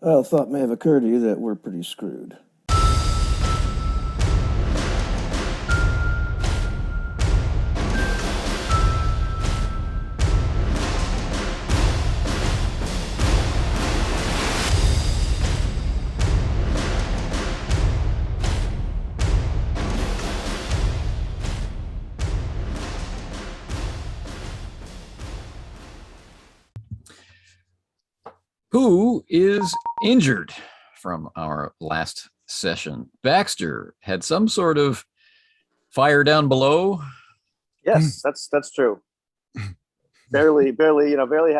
Well, thought may have occurred to you that we're pretty screwed. Who is injured from our last session? Baxter had some sort of fire down below. Yes, that's true. barely, barely, barely,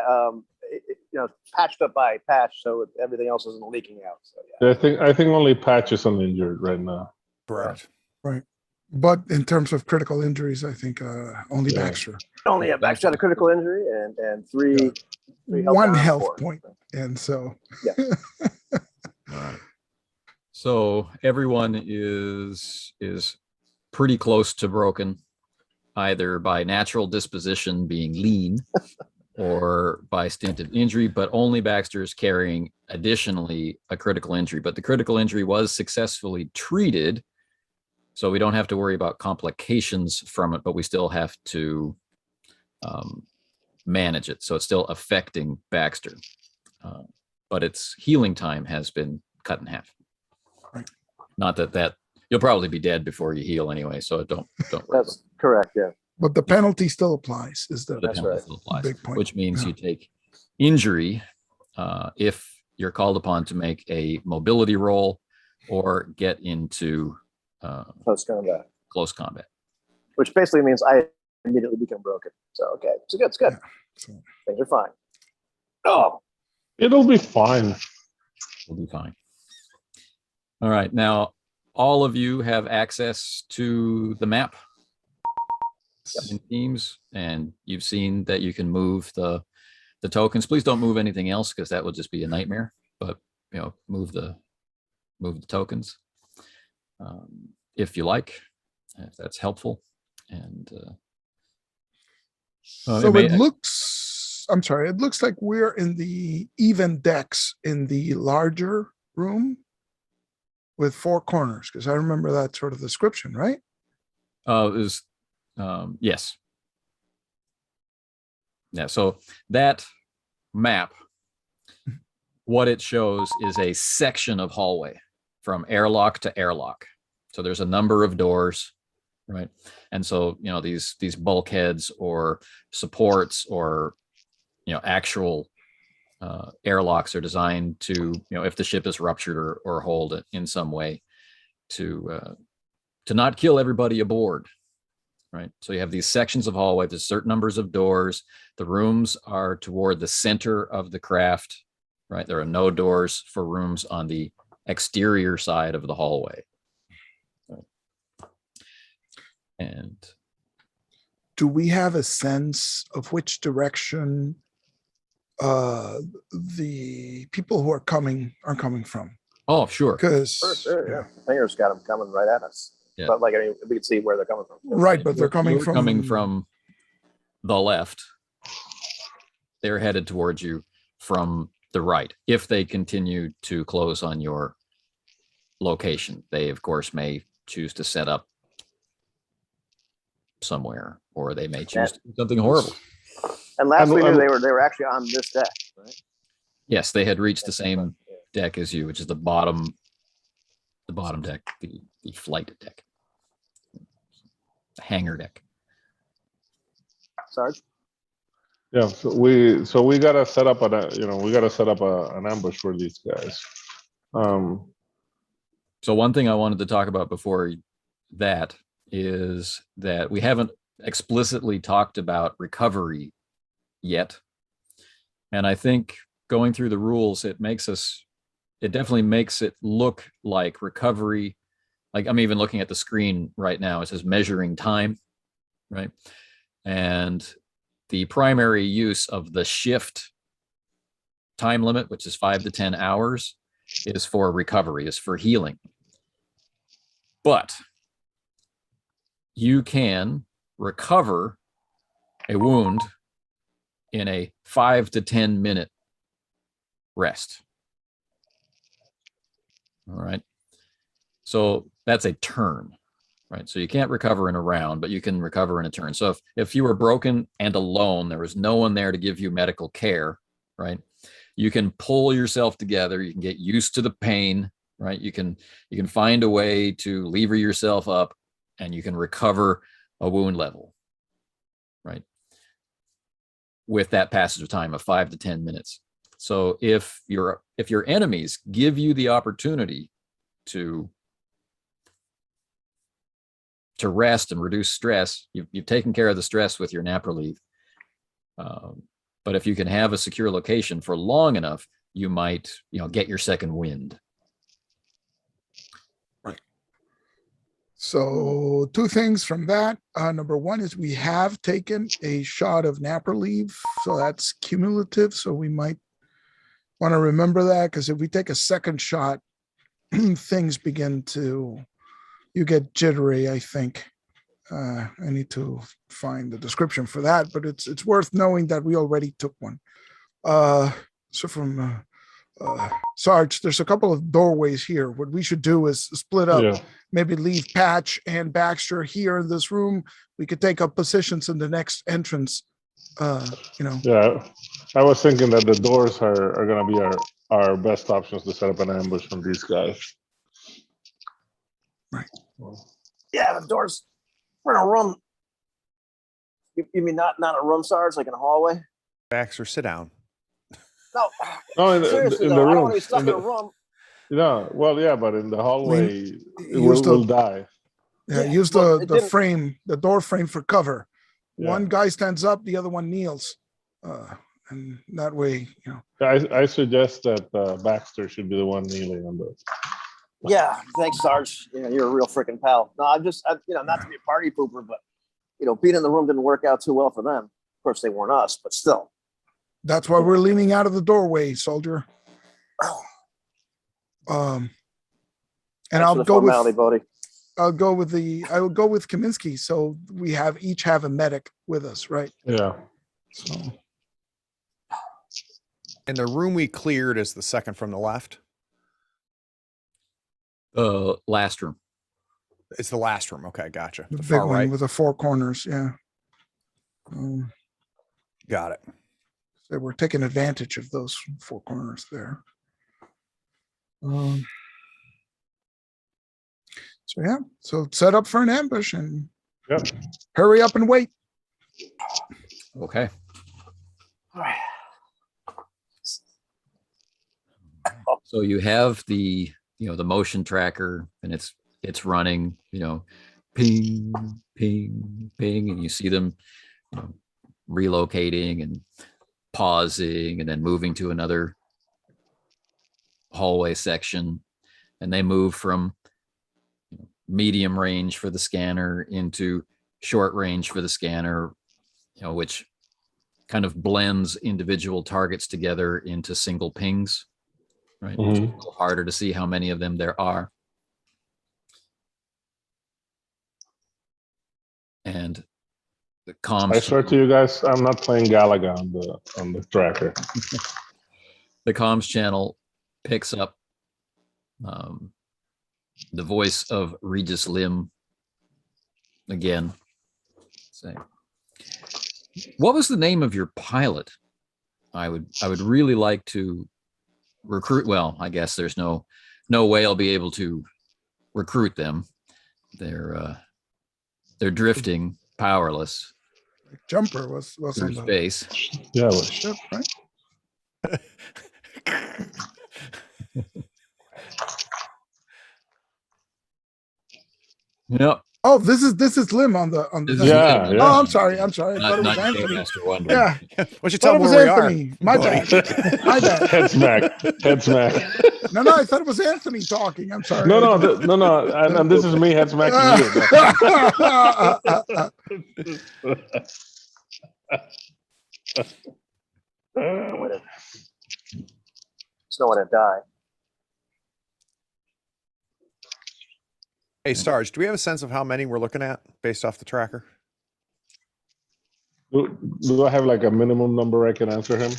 patched up by patch, so everything else isn't leaking out. So yeah. I think only Patch is uninjured right now. Correct. Right. But in terms of critical injuries, I think only Yeah. Baxter. Only Baxter had a critical injury and three One down, health 4. point. And so Yeah. All right. So everyone is pretty close to broken, either by natural disposition being lean or by stint of injury, but only Baxter is carrying additionally a critical injury. But the critical injury was successfully treated, so we don't have to worry about complications from it, but we still have to manage it. So it's still affecting Baxter, but its healing time has been cut in half. Right. Not that you'll probably be dead before you heal anyway, so don't worry. That's correct. Yeah. but the penalty still applies, is the That's right. Still applies, big point. which means Yeah. you take injury if you're called upon to make a mobility roll or get into close combat. Which basically means I immediately become broken. So okay, it's good. It's good. Yeah. So, Things are fine. Oh, It'll be fine. We'll be fine. All right, now all of you have access to the map in Teams, and you've seen that you can move the tokens. Please don't move anything else because that will just be a nightmare. But move the tokens if you like, if that's helpful. And so it looks, I'm sorry, it looks like we're in the even decks in the larger room with 4 corners, because I remember that sort of description, right? is yes. Yeah, so that map, what it shows is a section of hallway from airlock to airlock. So there's a number of doors, right? And so, these bulkheads or supports or, actual airlocks are designed to, if the ship is ruptured or hold it in some way to not kill everybody aboard, right? So you have these sections of hallway, there's certain numbers of doors. The rooms are toward the center of the craft, right? There are no doors for rooms on the exterior side of the hallway. And do we have a sense of which direction the people who are coming from? Oh, sure. Because sure, yeah. Fingers got them coming right at us. Yeah. But we can see where they're coming from. Right, but they're coming from the left. They're headed towards you from the right. If they continue to close on your location, they of course may choose to set up somewhere, or they may choose to do something horrible. And last we knew, they were actually on this deck, right? Yes, they had reached the same deck as you, which is the bottom deck, the flight deck, the hangar deck. Sarge? Yeah, so we gotta set up an ambush for these guys. So one thing I wanted to talk about before that is that we haven't explicitly talked about recovery yet. And I think going through the rules, it definitely makes it look like recovery. Like I'm even looking at the screen right now, it says measuring time, right? And the primary use of the shift time limit, which is 5 to 10 hours, is for recovery, is for healing. But you can recover a wound in a 5 to 10 minute rest. All right. So that's a turn, right? So you can't recover in a round, but you can recover in a turn. So if you were broken and alone, there was no one there to give you medical care, right? You can pull yourself together. You can get used to the pain, right? You can find a way to lever yourself up, and you can recover a wound level, right? With that passage of time of 5 to 10 minutes. So if your enemies give you the opportunity to rest and reduce stress, you've taken care of the stress with your nap relief. But if you can have a secure location for long enough, you might, get your second wind. Right. So 2 things from that. Number 1 is we have taken a shot of nap relief. So that's cumulative. So we might want to remember that, because if we take a second shot, things begin to, you get jittery, I think. I need to find the description for that, but it's worth knowing that we already took one. So from Sarge, there's a couple of doorways here. What we should do is split up. Yeah. Maybe leave Patch and Baxter here in this room. We could take up positions in the next entrance. Yeah, I was thinking that the doors are going to be our best options to set up an ambush from these guys. Right. Yeah, the doors. We're in a room. You mean not a room, Sarge, like in a hallway? Baxter, sit down. No, No, seriously in though, the I don't room. want to be stuck in a room. Yeah, well, yeah, but in the hallway, use we'll die. Yeah, Yeah, use well, the frame, the door frame for cover. Yeah. One guy stands up, the other one kneels. And that way, I suggest that Baxter should be the one kneeling on the. Yeah, thanks, Sarge. You're a real freaking pal. No, not to be a party pooper, but being in the room didn't work out too well for them. Of course, they weren't us, but still. that's why we're leaning out of the doorway, soldier. And Thanks I'll for the go formality, with Bodie. I will go with Kaminski. So we each have a medic with us, right? Yeah. So And the room we cleared is the second from the left. Last room. It's the last room. Okay, gotcha. the The big far one right. with the 4 corners, yeah. Got it. So we're taking advantage of those 4 corners there. So yeah, so set up for an ambush and Yep. hurry up and wait. Okay. All right. So you have the motion tracker, and it's running, ping, ping, ping, and you see them relocating and pausing and then moving to another hallway section, and they move from medium range for the scanner into short range for the scanner, which kind of blends individual targets together into single pings, right? Mhm. It's a little harder to see how many of them there are. And the comms I swear to you guys, I'm not playing Galaga on the tracker. the comms channel picks up the voice of Regis Lim again. Say, what was the name of your pilot? I would really like to recruit. Well, I guess there's no way I'll be able to recruit them. They're drifting, powerless Jumper was through on the space. Yeah, well, ship, right? Yep. Oh, this is Lim on the This is Yeah, Lim. yeah. Oh, I'm sorry. I thought it Not was Anthony. Master Wondering. Yeah, Why don't you thought tell it them was where we are? Anthony. My buddy? bad. My bad. Head smack. Head smack. No, I thought it was Anthony talking. I'm sorry. No, and this is me head smacking There's no way to die. Hey, Sarge, do we have a sense of how many we're looking at based off the tracker? Do I have like a minimum number I can answer him?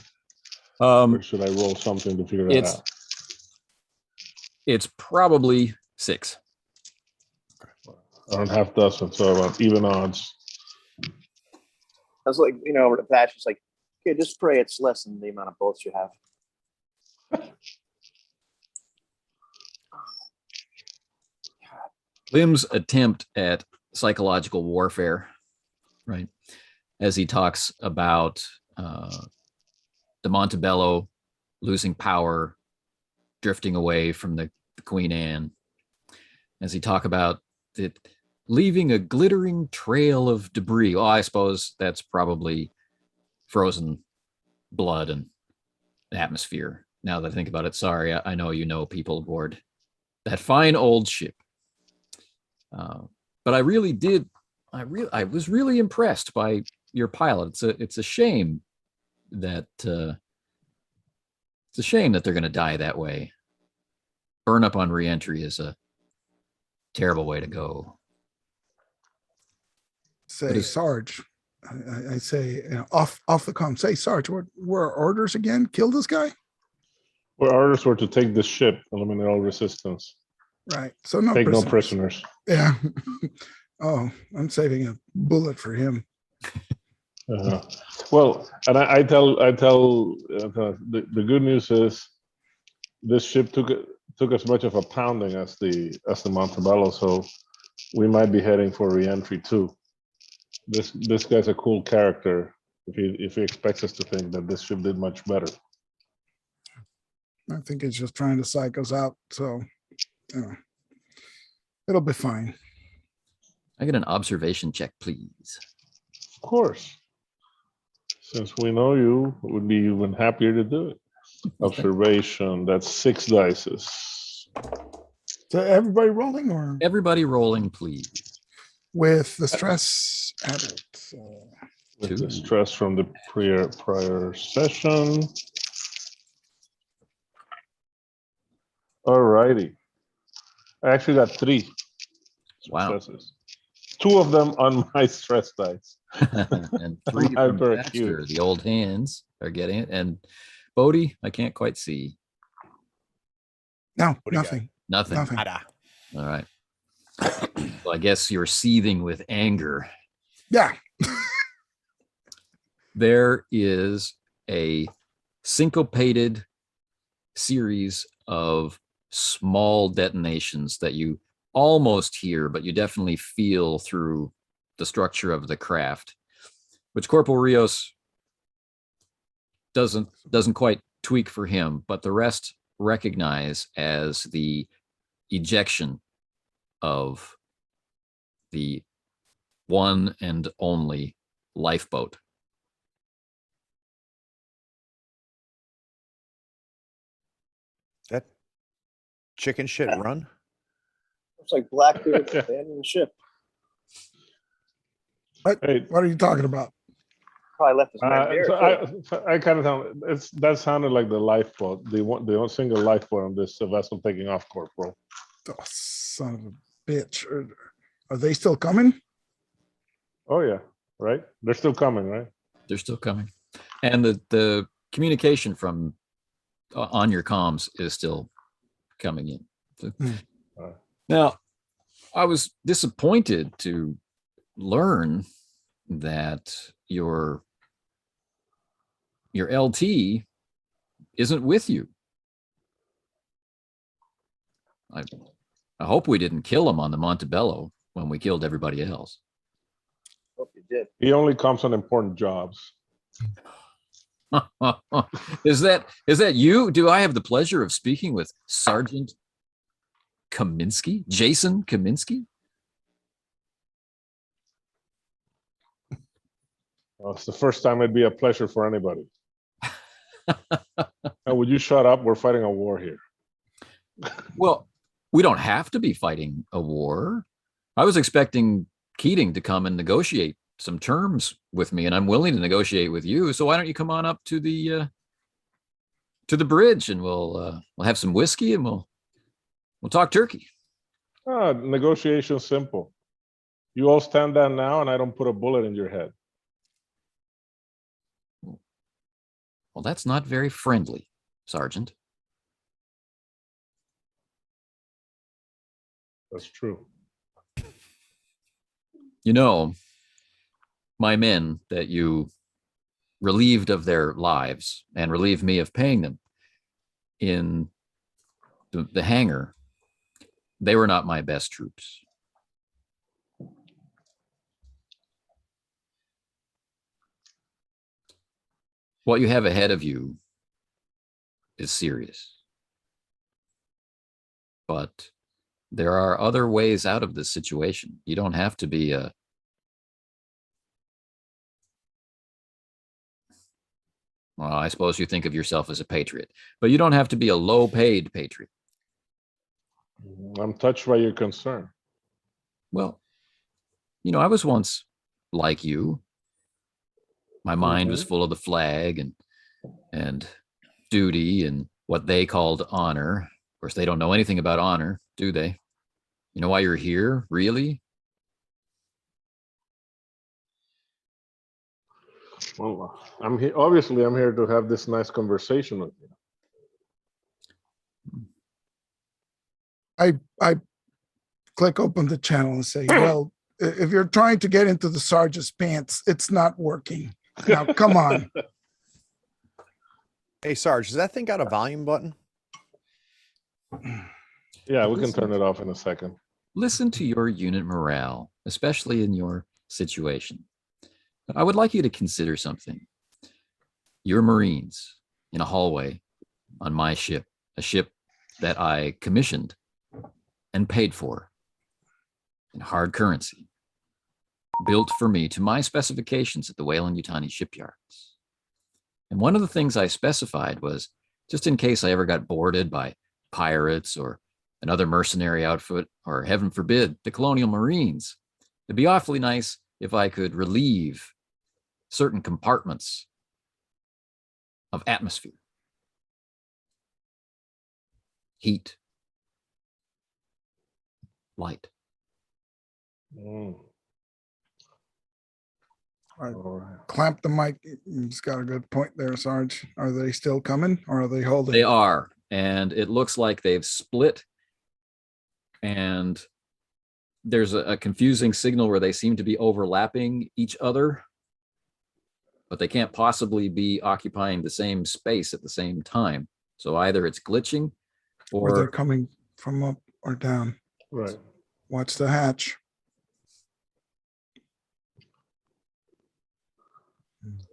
Or should I roll something to figure that It's out? It's probably 6. Around half dozen, so about even odds. That's like, over the patch, it's like, okay, just pray it's less than the amount of bullets you have. Lim's attempt at psychological warfare, right? As he talks about the Montebello losing power, drifting away from the Queen Anne. As he talk about it leaving a glittering trail of debris. Oh, I suppose that's probably frozen blood and atmosphere. Now that I think about it, sorry, I know you know people aboard that fine old ship. But I really did. I was really impressed by your pilot. It's a shame that they're going to die that way. Burn up on reentry is a terrible way to go. Say, Sarge. I say off the comm. Say, Sarge, what were our orders again? Kill this guy. Our orders were to take this ship, eliminate all resistance, Right. So no take prisoners. no prisoners. Yeah. Oh, I'm saving a bullet for him. Well, and I tell the good news is this ship took as much of a pounding as the Montebello, so we might be heading for reentry too. This guy's a cool character if he expects us to think that this ship did much better. I think he's just trying to psych us out. So it'll be fine. I get an observation check, please. Of course. Since we know you, it would be even happier to do it. Observation, that's 6 dice. So everybody rolling or Everybody rolling, please. with the stress added? So With the stress from the prior session. All righty. I actually got 3 successes. 2 of them on my stress dice. And 3 from Baxter, the old hands are getting it. And Bodhi, I can't quite see. no, nothing. Nothing. Nada. All right. Well, I guess you're seething with anger. Yeah. There is a syncopated series of small detonations that you almost hear, but you definitely feel through the structure of the craft, which Corporal Rios doesn't quite tweak for him, but the rest recognize as the ejection of the one and only lifeboat. That chicken shit run. It's like Blackbeard abandoning the ship. What? Hey. What are you talking about? Probably left his man there. So I kind of thought that sounded like the lifeboat. The single lifeboat on this vessel taking off, Corporal. Oh, son of a bitch. Are they still coming? Oh yeah, right. They're still coming, right? They're still coming, and the communication from on your comms is still coming in. So, now, I was disappointed to learn that your LT isn't with you. I hope we didn't kill him on the Montebello when we killed everybody else. Hope you did. He only comes on important jobs. Is that you? Do I have the pleasure of speaking with Sergeant Kaminski? Jason Kaminski? Well, it's the first time it'd be a pleasure for anybody. Now, would you shut up? We're fighting a war here. Well, we don't have to be fighting a war. I was expecting Keating to come and negotiate some terms with me, and I'm willing to negotiate with you. So why don't you come on up to the bridge, and we'll have some whiskey, and we'll talk turkey. Negotiation's simple. You all stand down now, and I don't put a bullet in your head. Well, that's not very friendly, Sergeant. That's true. You know, my men that you relieved of their lives and relieved me of paying them in the hangar, they were not my best troops. What you have ahead of you is serious. But there are other ways out of this situation. You don't have to be a well, I suppose you think of yourself as a patriot, but you don't have to be a low-paid patriot. I'm touched by your concern. Well, you know, I was once like you. My mind was full of the flag and duty and what they called honor. Of course, they don't know anything about honor, do they? You know why you're here, really? Well, I'm here. Obviously, I'm here to have this nice conversation with you. I click open the channel and say, well, if you're trying to get into the sergeant's pants, it's not working. Now, come on. Hey, Sarge, does that thing got a volume button? Yeah, we can turn it off in a second. Listen to your unit morale, especially in your situation. I would like you to consider something. You're Marines in a hallway on my ship, a ship that I commissioned and paid for in hard currency, built for me to my specifications at the Weyland-Yutani shipyards. And one of the things I specified was, just in case I ever got boarded by pirates or another mercenary outfit, or heaven forbid, the Colonial Marines, it'd be awfully nice if I could relieve certain compartments of atmosphere, heat, light. Mm. Right. All right. Clamp the mic. He's got a good point there, Sarge. Are they still coming or are they holding? They are, and it looks like they've split, and there's a confusing signal where they seem to be overlapping each other, but they can't possibly be occupying the same space at the same time. So either it's glitching Or they're or coming from up or down. Right. Watch the hatch.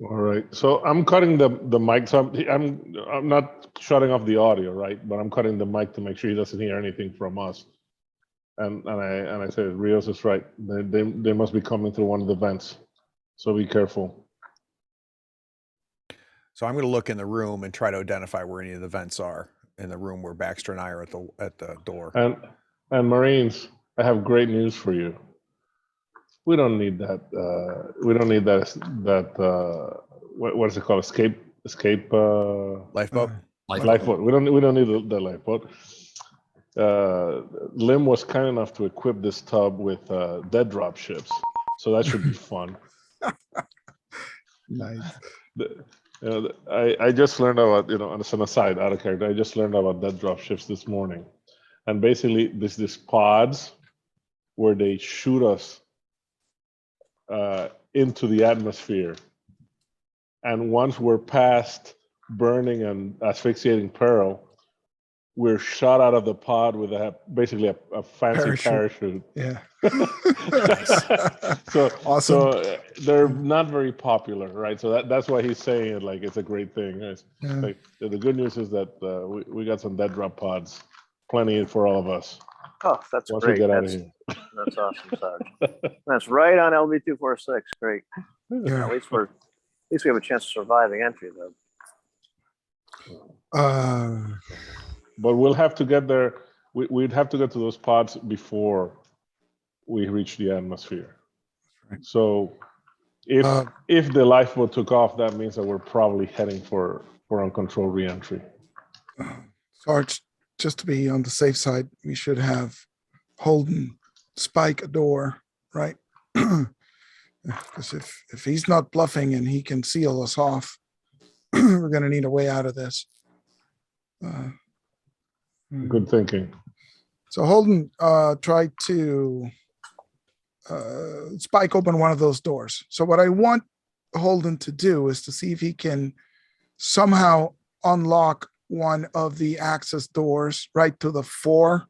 All right. So I'm cutting the mic. So I'm not shutting off the audio, right? But I'm cutting the mic to make sure he doesn't hear anything from us. And I said, Rios is right. They must be coming through one of the vents. So be careful. So I'm going to look in the room and try to identify where any of the vents are in the room where Baxter and I are at the door. And Marines, I have great news for you. We don't need that. We don't need that. What is it called? Escape. Lifeboat. Lifeboat. We don't need the lifeboat. Lim was kind enough to equip this tub with dead drop ships, so that should be fun. Nice. I just learned about, as an aside, out of character, I just learned about dead drop ships this morning, and basically this pods where they shoot us into the atmosphere, and once we're past burning and asphyxiating peril, we're shot out of the pod with basically a fancy parachute. Yeah. So Awesome. So they're not very popular, right? So that's why he's saying it like it's a great thing. Yeah. Like, the good news is that we got some dead drop pods, plenty for all of us. Oh, that's Once great. we get out of here. That's awesome, Sarge. That's right on LV-246. Great. Yeah. At least we have a chance of surviving entry, though. But we'll have to get there. We'd have to get to those pods before we reach the atmosphere. Right. So if the lifeboat took off, that means that we're probably heading for uncontrolled reentry. Sarge, just to be on the safe side, we should have Holden spike a door, right? Because if he's not bluffing and he can seal us off, we're going to need a way out of this. Good thinking. So Holden tried to spike open one of those doors. So what I want Holden to do is to see if he can somehow unlock one of the access doors right to the fore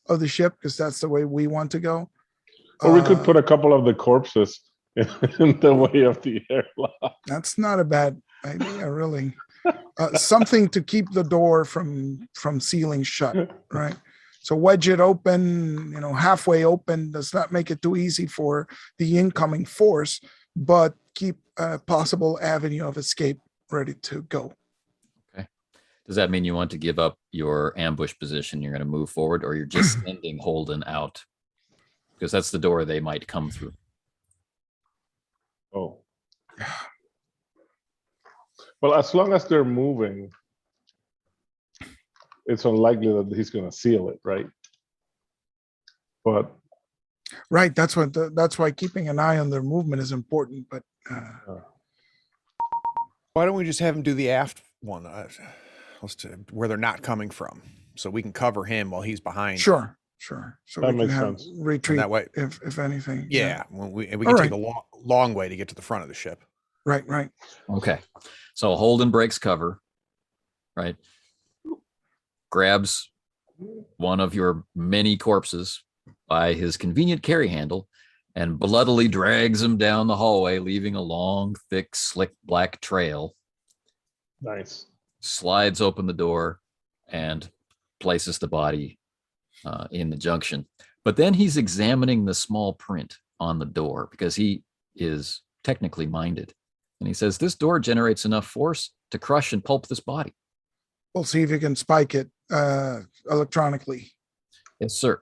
of the ship, because that's the way we want to go. Or we could put a couple of the corpses in the way of the airlock. That's not a bad idea, really. Something to keep the door from sealing shut, right? So wedge it open, halfway open does not make it too easy for the incoming force, but keep a possible avenue of escape ready to go. Okay. Does that mean you want to give up your ambush position? You're going to move forward, or you're just sending Holden out? Because that's the door they might come through. Oh. Well, as long as they're moving, it's unlikely that he's going to seal it, right? But Right, that's why keeping an eye on their movement is important. But Why don't we just have him do the aft one, where they're not coming from, so we can cover him while he's behind. sure. So That we can makes have sense. And retreat that way, if anything. yeah, we can All take a long way to get to the front of the ship. Right. Okay. So Holden breaks cover, right? Grabs one of your many corpses by his convenient carry handle and bloodily drags him down the hallway, leaving a long, thick, slick black trail. nice. Slides open the door and places the body in the junction. But then he's examining the small print on the door because he is technically minded. And he says, this door generates enough force to crush and pulp this body. We'll see if you can spike it electronically. Yes, sir.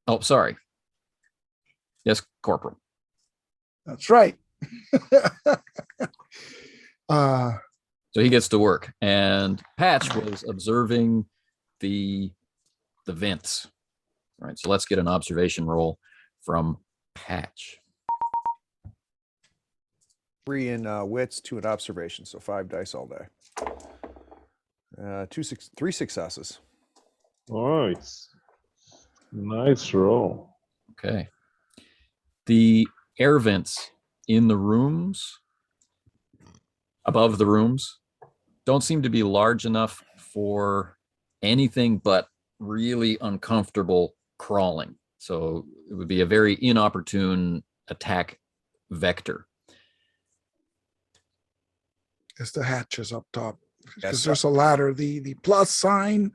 Oh, sorry. Yes, Corporal. That's right. So he gets to work. And Patch was observing the vents. All right, so let's get an observation roll from Patch. 3 in wits, 2 in observation, so 5 dice all day. 3 successes. Nice. Nice roll. Okay. The air vents in the rooms, above the rooms, don't seem to be large enough for anything but really uncomfortable crawling. So it would be a very inopportune attack vector. It's the hatches up top, because Yes, there's a ladder. The plus sign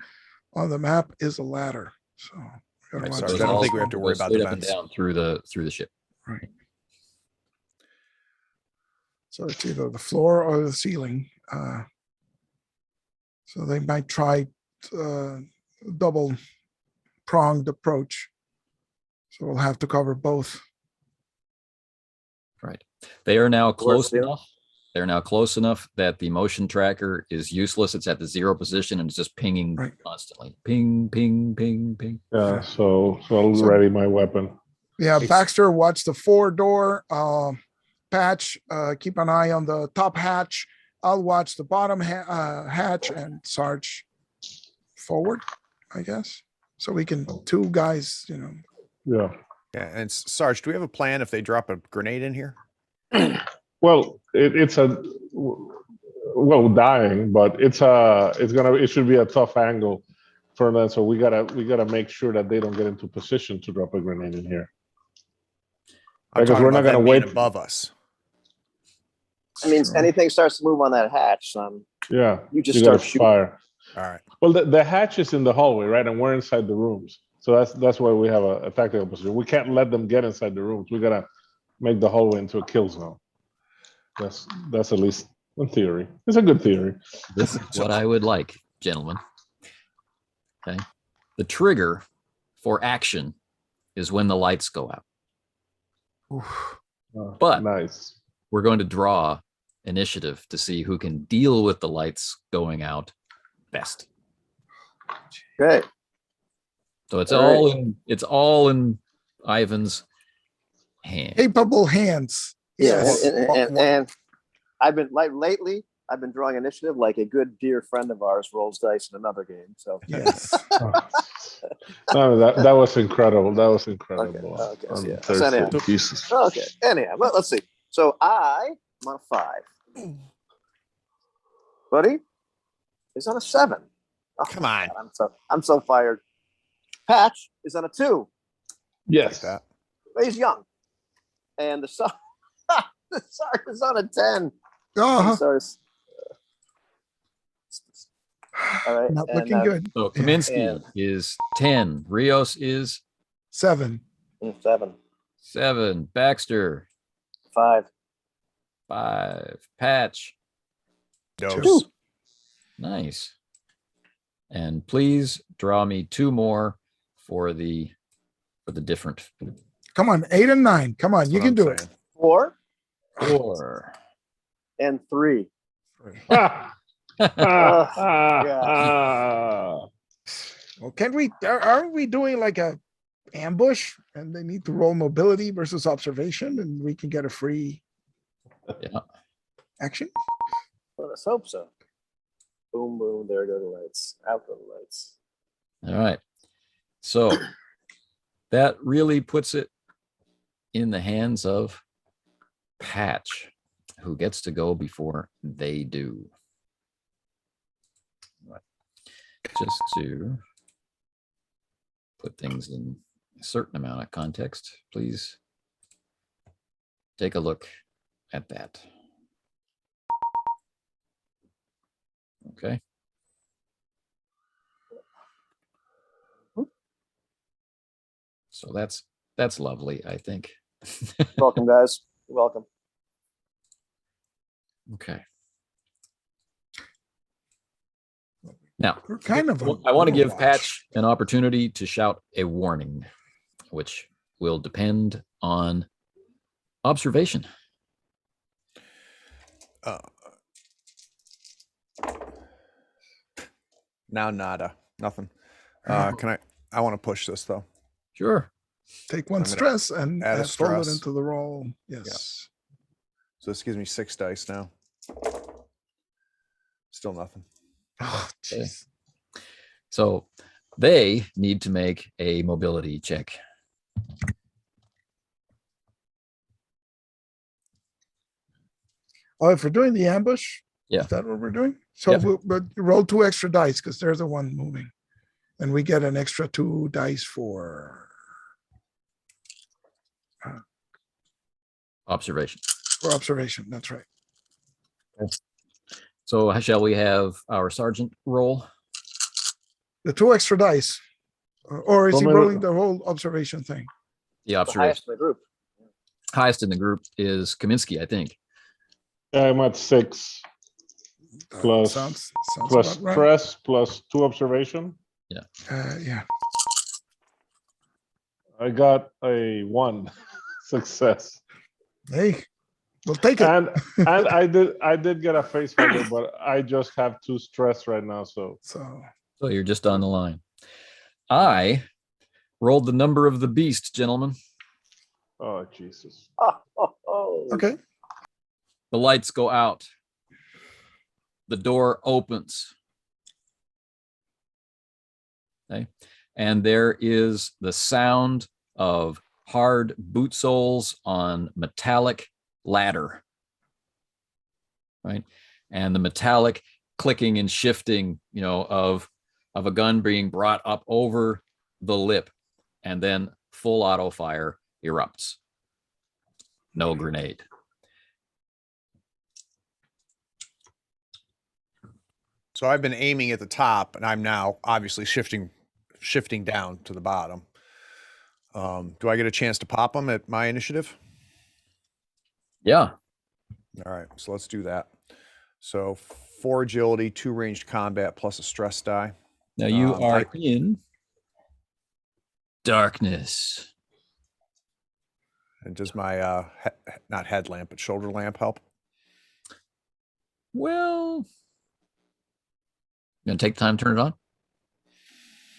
on the map is a ladder. So we gotta Right, watch sorry, that. I don't think we have to worry about the Straight up and vents. down through the ship. Right. So it's either the floor or the ceiling. So they might try double pronged approach. So we'll have to cover both. Right. They are now close Ceiling? enough. They're now close enough that the motion tracker is useless. It's at the 0 position and it's just pinging Right. constantly. Ping, ping, ping, ping. Yeah, so I'll So- ready my weapon. Yeah, It's- Baxter, watch the forward door. Patch, keep an eye on the top hatch. I'll watch the bottom hatch, and Sarge forward, I guess. So we can, 2 guys, Yeah. Yeah, and Sarge, do we have a plan if they drop a grenade in here? Well, it's dying, but it should be a tough angle for them. So we gotta make sure that they don't get into position to drop a grenade in here. I'm Because talking we're not about them gonna being wait. above us. I mean, Sure. anything starts to move on that hatch, Yeah, you just gotta start shooting. fire. All right. Well, the hatch is in the hallway, right? And we're inside the rooms. So that's why we have a tactical position. We can't let them get inside the rooms. We gotta make the hallway into a kill zone. That's at least in theory. It's a good theory. This is what I would like, gentlemen. Okay. The trigger for action is when the lights go out. But- Nice. We're going to draw initiative to see who can deal with the lights going out best. Okay. So it's All all in Ivan's hand. capable hands. Yeah, Yes. and I've been lately. I've been drawing initiative like a good dear friend of ours rolls dice in another game. So Yes. No, that was incredible. That was incredible. Okay, so on yeah. Thursday. So anyhow. Jesus. Okay. Anyhow, let's see. So I'm on a 5. Buddy is on a 7. Oh, Come on. God, I'm so fired. Patch is on a 2. Yes. That. But he's young. And the Sark is on a 10. Oh, Sorry. All right. not and, looking good. So Yeah. Kaminski And- is 10. Rios is 7. 7, 7. Baxter, 5. 5. Patch, Dose. nice. And please draw me 2 more for the different Come on, 8 and 9. Come on, That's you what can I'm do it. saying. 4 4. and 3. Well, can we? Aren't we doing like a ambush, and they need to roll mobility versus observation, and we can get a free Yeah. action? Well, let's hope so. Boom, boom. There go the lights. Out go the lights. All right. So that really puts it in the hands of Patch, who gets to go before they do. Right. Just to put things in a certain amount of context, please take a look at that. Okay. So that's lovely, I think. Welcome, guys. You're welcome. Okay. Now, We're kind of. I want to give Overwatch. Patch an opportunity to shout a warning, which will depend on observation. Now nada. Nothing. Oh. Can I want to push this though. Sure. Take one I'm gonna stress and add a fold it stress. into the roll. Yes. So this gives me 6 dice now. Still nothing. Oh, Okay. jeez. So they need to make a mobility check. Oh, if we're doing the ambush, Yeah. is that what we're doing? So, Yeah. but roll 2 extra dice because there's the one moving, and we get an extra 2 dice for Observation. observation. That's right. So shall we have our sergeant roll? The 2 extra dice, or is he Formidable. rolling the whole observation thing? The The observation. highest in the group. Highest in the group is Kaminski, I think. I'm at 6 Plus- sounds plus about right. stress plus 2 observation. Yeah. I got a 1 success, Hey, we'll take it. and I did get a face value, but I just have 2 stress right now. So So So you're just on the line. I rolled the number of the beast, gentlemen. oh Jesus. Oh. okay. The lights go out. The door opens. Okay. And there is the sound of hard boot soles on metallic ladder. Right. And the metallic clicking and shifting, of a gun being brought up over the lip, and then full auto fire erupts. No grenade. So I've been aiming at the top, and I'm now obviously shifting down to the bottom. Do I get a chance to pop them at my initiative? Yeah. All right, so let's do that. So 4 agility, 2 ranged combat, plus a stress die. Now you are I- in darkness. And does my not headlamp but shoulder lamp help? Well, you gonna take the time to turn it on?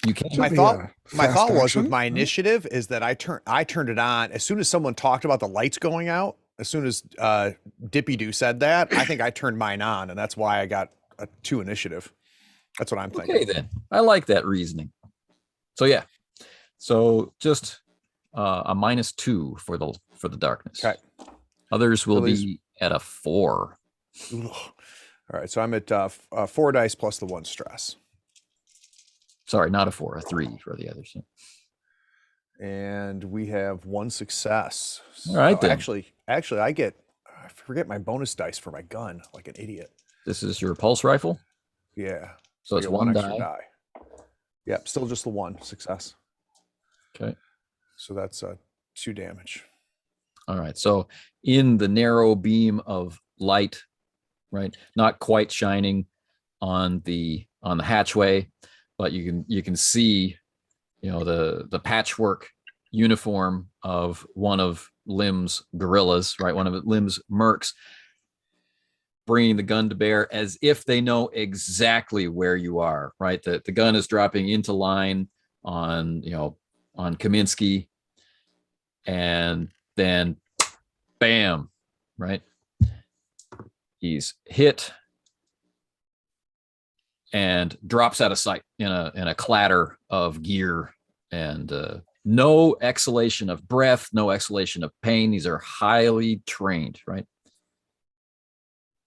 You can. Should My be thought- a My fast thought was action, with my right? initiative is that I turned it on as soon as someone talked about the lights going out. Dippy Doo said that, I think I turned mine on, and that's why I got a 2 initiative. That's what I'm thinking. Okay, then I like that reasoning. So yeah, so just a -2 for the darkness. Okay. Others will Billy's- be at a 4. Ugh. All right, so I'm at 4 dice plus the 1 stress, Sorry, not a 4, a 3 for the others. and we have 1 success. All right, So then. actually, I forget my bonus dice for my gun, like an idiot. This is your pulse rifle, Yeah. so I it's get 1 extra die. Yep, still just the 1 success. Okay. So that's 2 damage. All right. So in the narrow beam of light, right, not quite shining on the hatchway, but you can see, the patchwork uniform of one of Lim's guerrillas, right, one of Lim's mercs, bringing the gun to bear as if they know exactly where you are, right? The gun is dropping into line on Kaminski, and then bam, right? He's hit and drops out of sight in a clatter of gear, and no exhalation of breath, no exhalation of pain. These are highly trained, right?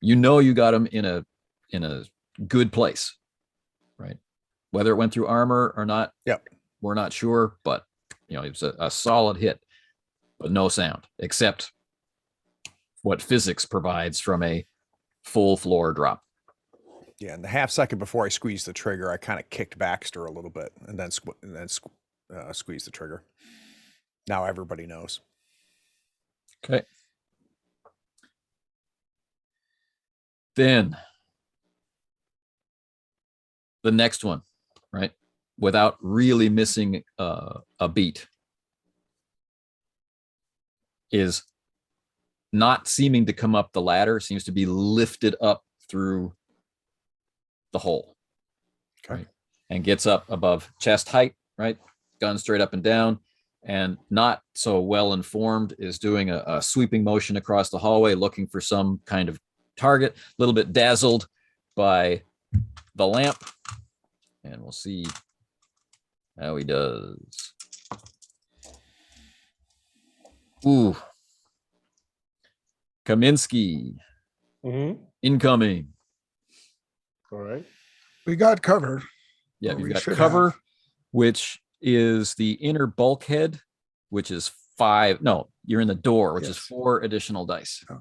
You got him in a good place, right? Whether it went through armor or not, Yep. we're not sure, but it was a solid hit, but no sound except what physics provides from a full floor drop. Yeah, and the half second before I squeezed the trigger, I kind of kicked Baxter a little bit, and then squeezed the trigger. Now everybody knows. Okay. Then the next one, right? Without really missing a beat, is not seeming to come up the ladder, seems to be lifted up through the hole. Okay. Right? And gets up above chest height, right? Gun straight up and down, and not so well informed is doing a sweeping motion across the hallway looking for some kind of target, a little bit dazzled by the lamp, and we'll see how he does. Ooh. Kaminski incoming. All right. We got cover. Yeah, Or you've we got should cover, have. which is the inner bulkhead, which is 5. No, you're in the door, which is Yes. 4 additional dice. All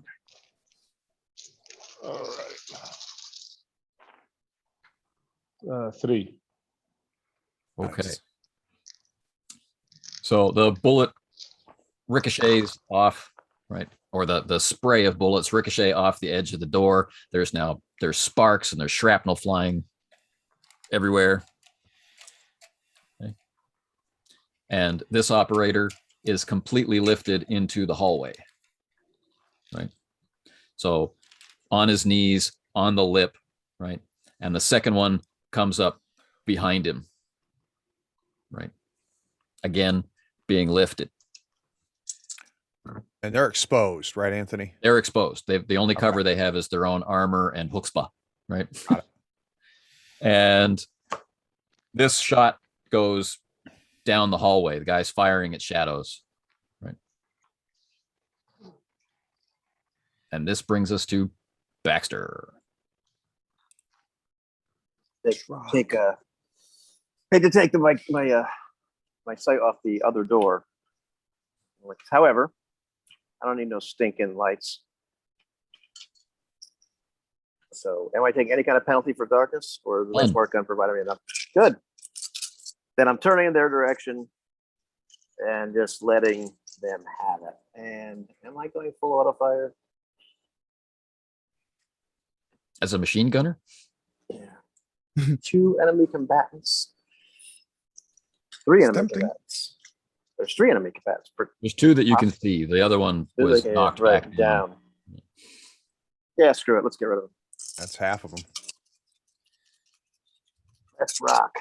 right. 3. Okay. Nice. So the bullet ricochets off, right? Or the spray of bullets ricochet off the edge of the door. There's sparks and there's shrapnel flying everywhere. Okay. And this operator is completely lifted into the hallway, right? So on his knees, on the lip, right? And the second one comes up behind him, right? Again, being lifted. And they're exposed, right, Anthony? They're exposed. The only cover they have is their own armor and chutzpah, right? And this shot goes down the hallway. The guy's firing at shadows, right? And this brings us to Baxter. Take my sight off the other door. However, I don't need no stinking lights. So, am I taking any kind of penalty for darkness, or does the None. smart gun provide me enough? Good. Then I'm turning in their direction and just letting them have it. And am I going full auto fire? As a machine gunner? Yeah. 2 enemy combatants. 3 enemy Tempting. combatants. There's 3 enemy combatants. There's 2 that you can see. The other one was knocked back down. Yeah, screw it. Let's get rid of them. That's half of them. Let's rock.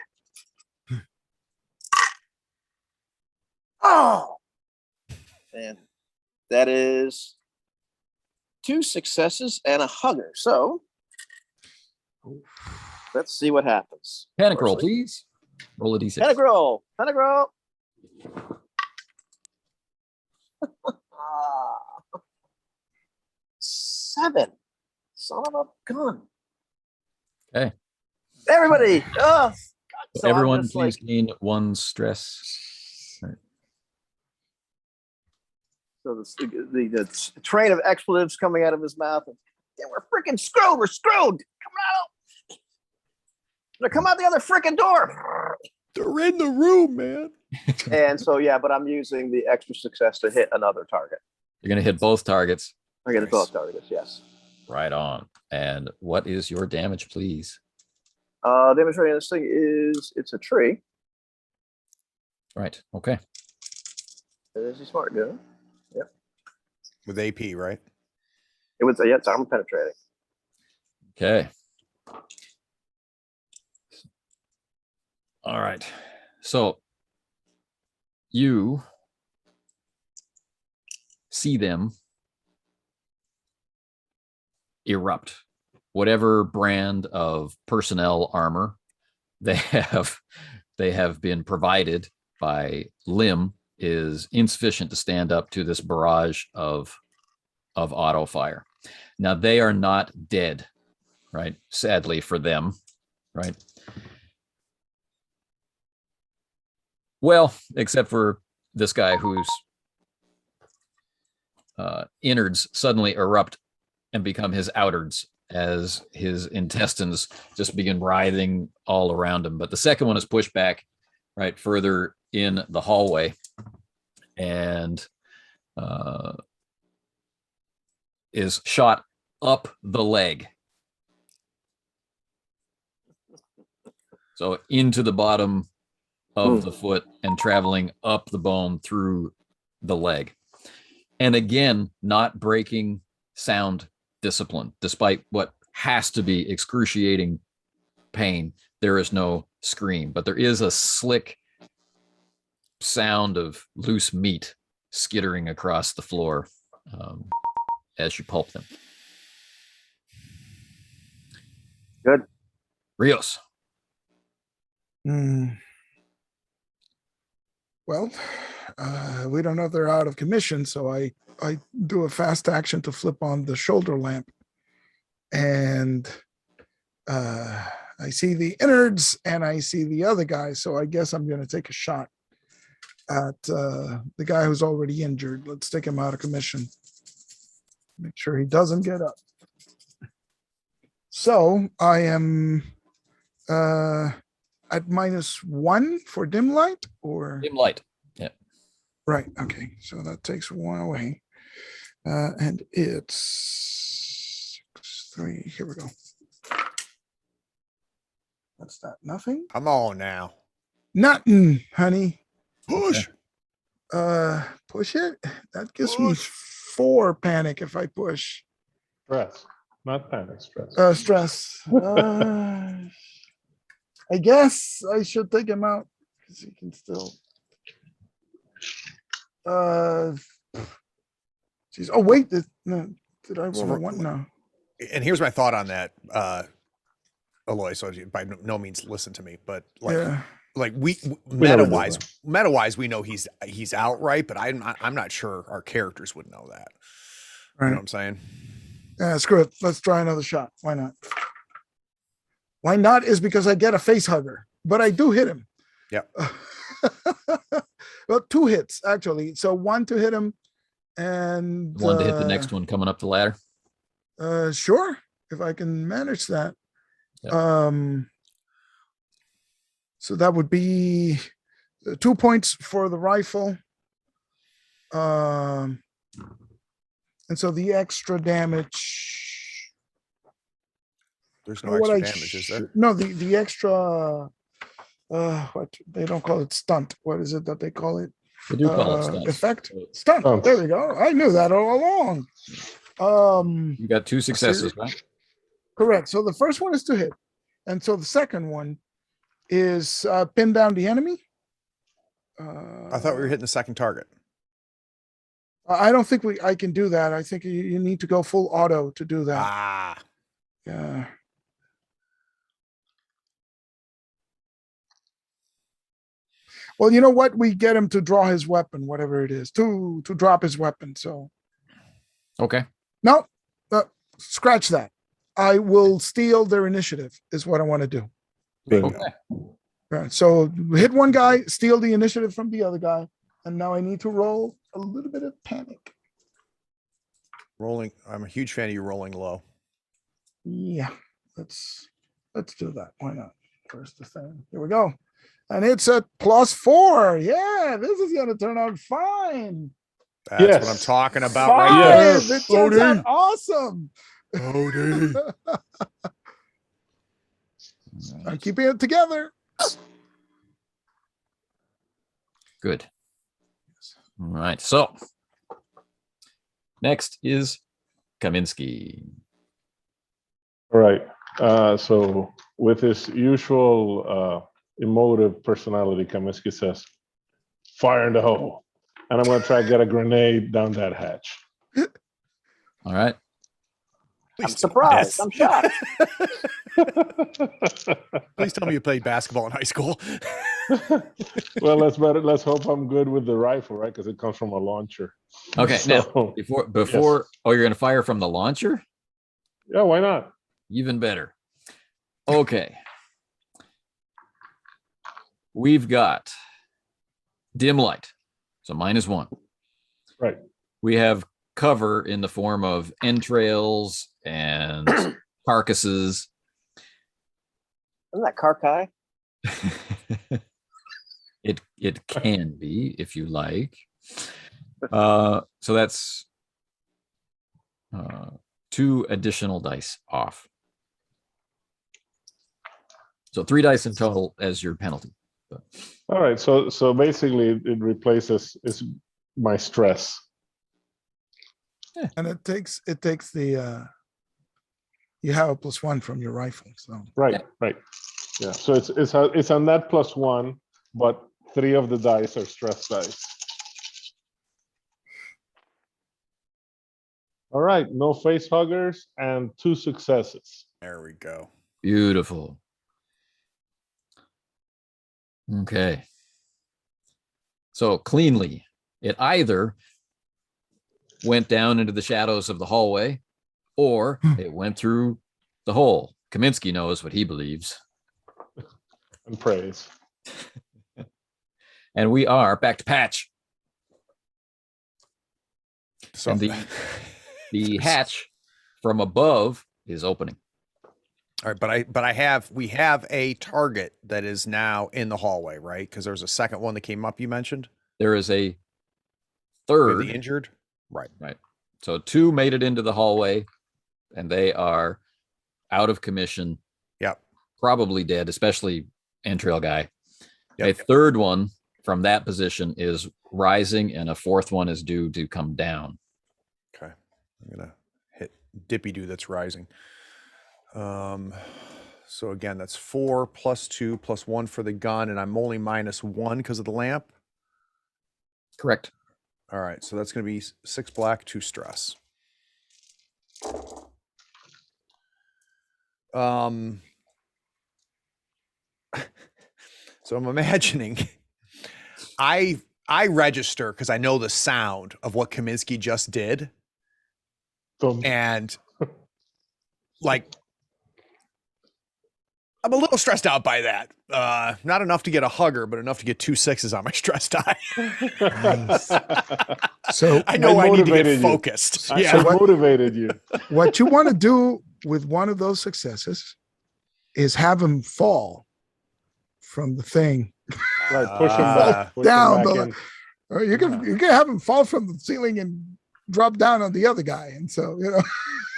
Oh, man, that is 2 successes and a hugger. So let's see what happens. Panic roll, Firstly, please. Roll a d6. Panic roll. Panic roll. 7. Son of a gun. Okay. Everybody. Oh, God. So I'm Everyone, just please like, gain 1 stress. All right. so the train of expletives coming out of his mouth. Yeah, we're freaking screwed. We're screwed. Come out. Now come out the other freaking door. They're in the room, man. And so, yeah, but I'm using the extra success to hit another target. You're going to hit both targets. I get Nice. both targets, yes. Right on. And what is your damage, please? Demonstrating this thing is it's a tree. Right. Okay. It is a smart gun. With AP, right? It was it's armor penetrating. Okay. All right. So you see them erupt. Whatever brand of personnel armor they have been provided by Lim is insufficient to stand up to this barrage of auto fire. Now they are not dead, right? Sadly for them, right? Well, except for this guy whose innards suddenly erupt and become his outards as his intestines just begin writhing all around him. But the second one is pushed back right further in the hallway and is shot up the leg. So into the bottom of the foot and traveling up the bone through the leg. And again, not breaking sound discipline, despite what has to be excruciating pain. There is no scream, but there is a slick sound of loose meat skittering across the floor as you pulp them. Good. Rios. Well, we don't know if they're out of commission, so I do a fast action to flip on the shoulder lamp, and I see the innards and I see the other guy, so I guess I'm going to take a shot at the guy who's already injured. Let's take him out of commission. Make sure he doesn't get up. So I am at -1 for dim light, or Dim light. Yeah. right. Okay. So that takes 1 away. And it's 3. Here we go. That's that. Nothing. Come on now. Nothing, honey. Push. Push it. That gives me 4 panic if I push. Stress, not panic, stress. Stress. I guess I should take him out because he can still. Geez. Oh wait, no, did I roll a 1? No. And here's my thought on that, Aloy. So by no means listen to me, but like, Yeah. like We meta never do wise, we know he's outright, but I'm not sure our characters would know that. You know Right. what I'm saying? Yeah. Screw it. Let's try another shot. Why not? Why not is because I get a face hugger, but I do hit him. Yep. Well, 2 hits actually. So 1 to hit him, and 1 to hit the next one coming up the ladder. Sure, if I can manage that. Yep. So that would be 2 points for the rifle. And so the extra damage. There's no What extra I damage, is there? No, the extra. What they don't call it stunt. What is it that they call it? They do call it stunts. Effect So stunt. Stunts. There we go. I knew that all along. you got 2 successes, right? Correct. So the first one is to hit, and so the second one is pin down the enemy. I thought we were hitting the second target. I don't think I can do that. I think you need to go full auto to do that. Ah, Yeah. Well, you know what? We get him to draw his weapon, whatever it is, to drop his weapon. So Okay. no, scratch that. I will steal their initiative is what I want to do. Good. Okay. Right. So hit one guy, steal the initiative from the other guy, and now I need to roll a little bit of panic. rolling. I'm a huge fan of you rolling low. Yeah, let's do that. Why not? First the thing. Here we go. And it's a +4. Yeah, this is gonna turn out fine. That's what I'm Yes. talking about Five. right there. It turns out awesome. Odie. I'm keeping it together. Good. All right. So next is Kaminski. All right. So with his usual emotive personality, Kaminski says, "Fire in the hole," and I'm gonna try to get a grenade down that hatch. All right. I'm surprised. I'm shocked. Please tell me you played basketball in high school. Well, let's hope I'm good with the rifle, right? Because it comes from a launcher. Okay. Now So, before oh, you're gonna fire from the launcher? yeah, why not? Even better. Okay. We've got dim light. So -1. Right. We have cover in the form of entrails and carcasses. Isn't that Karkai? It can be if you like. So that's 2 additional dice off. So 3 dice in total as your penalty. All right. So basically, it replaces my stress. And it takes the you have a +1 from your rifle. So Right. Right. Yeah. So it's on that +1, but 3 of the dice are stress dice. All right. No face huggers and 2 successes. There we go. Beautiful. Okay. So cleanly, it either went down into the shadows of the hallway or it went through the hole. Kaminski knows what he believes. And praise. And we are back to patch. So And the hatch from above is opening. all right, but we have a target that is now in the hallway, right? Because there's a second one that came up you mentioned. There is a We have third. the injured. Right. Right. So 2 made it into the hallway and they are out of commission. Yep. Probably dead, especially entrail guy. Yep. A third one from that position is rising and a fourth one is due to come down. Okay. I'm gonna hit Dippy Doo that's rising. So again, that's 4 + 2 + 1 for the gun, and I'm only -1 because of the lamp. Correct. All right, so that's gonna be 6 black, 2 stress. So I'm imagining I register because I know the sound of what Kaminski just did, and like I'm a little stressed out by that. Not enough to get a hugger, but enough to get 2 6s on my stress die. so I know I need to get motivated you. focused. I Yeah. motivated you. what you want to do with one of those successes is have him fall from the thing. Right. Push him back. Push him Down back the- in. Or you can have him fall from the ceiling and drop down on the other guy. And so,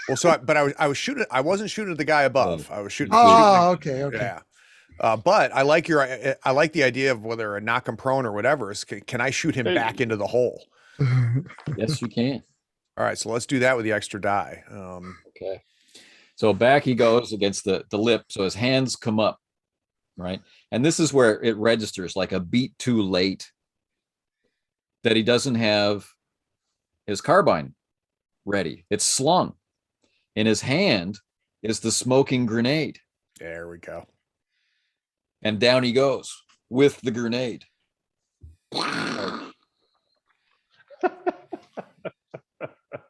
Well, so I was shooting. I wasn't shooting at the guy above. I was shooting. Oh, okay. Yeah. But I like the idea of whether a knock him prone or whatever is. Can I shoot him back into the hole? Yes, you can. All right, so let's do that with the extra die. Okay. So back he goes against the lip. So his hands come up, right? And this is where it registers like a beat too late that he doesn't have his carbine ready. It's slung. In his hand is the smoking grenade. There we go. And down he goes with the grenade.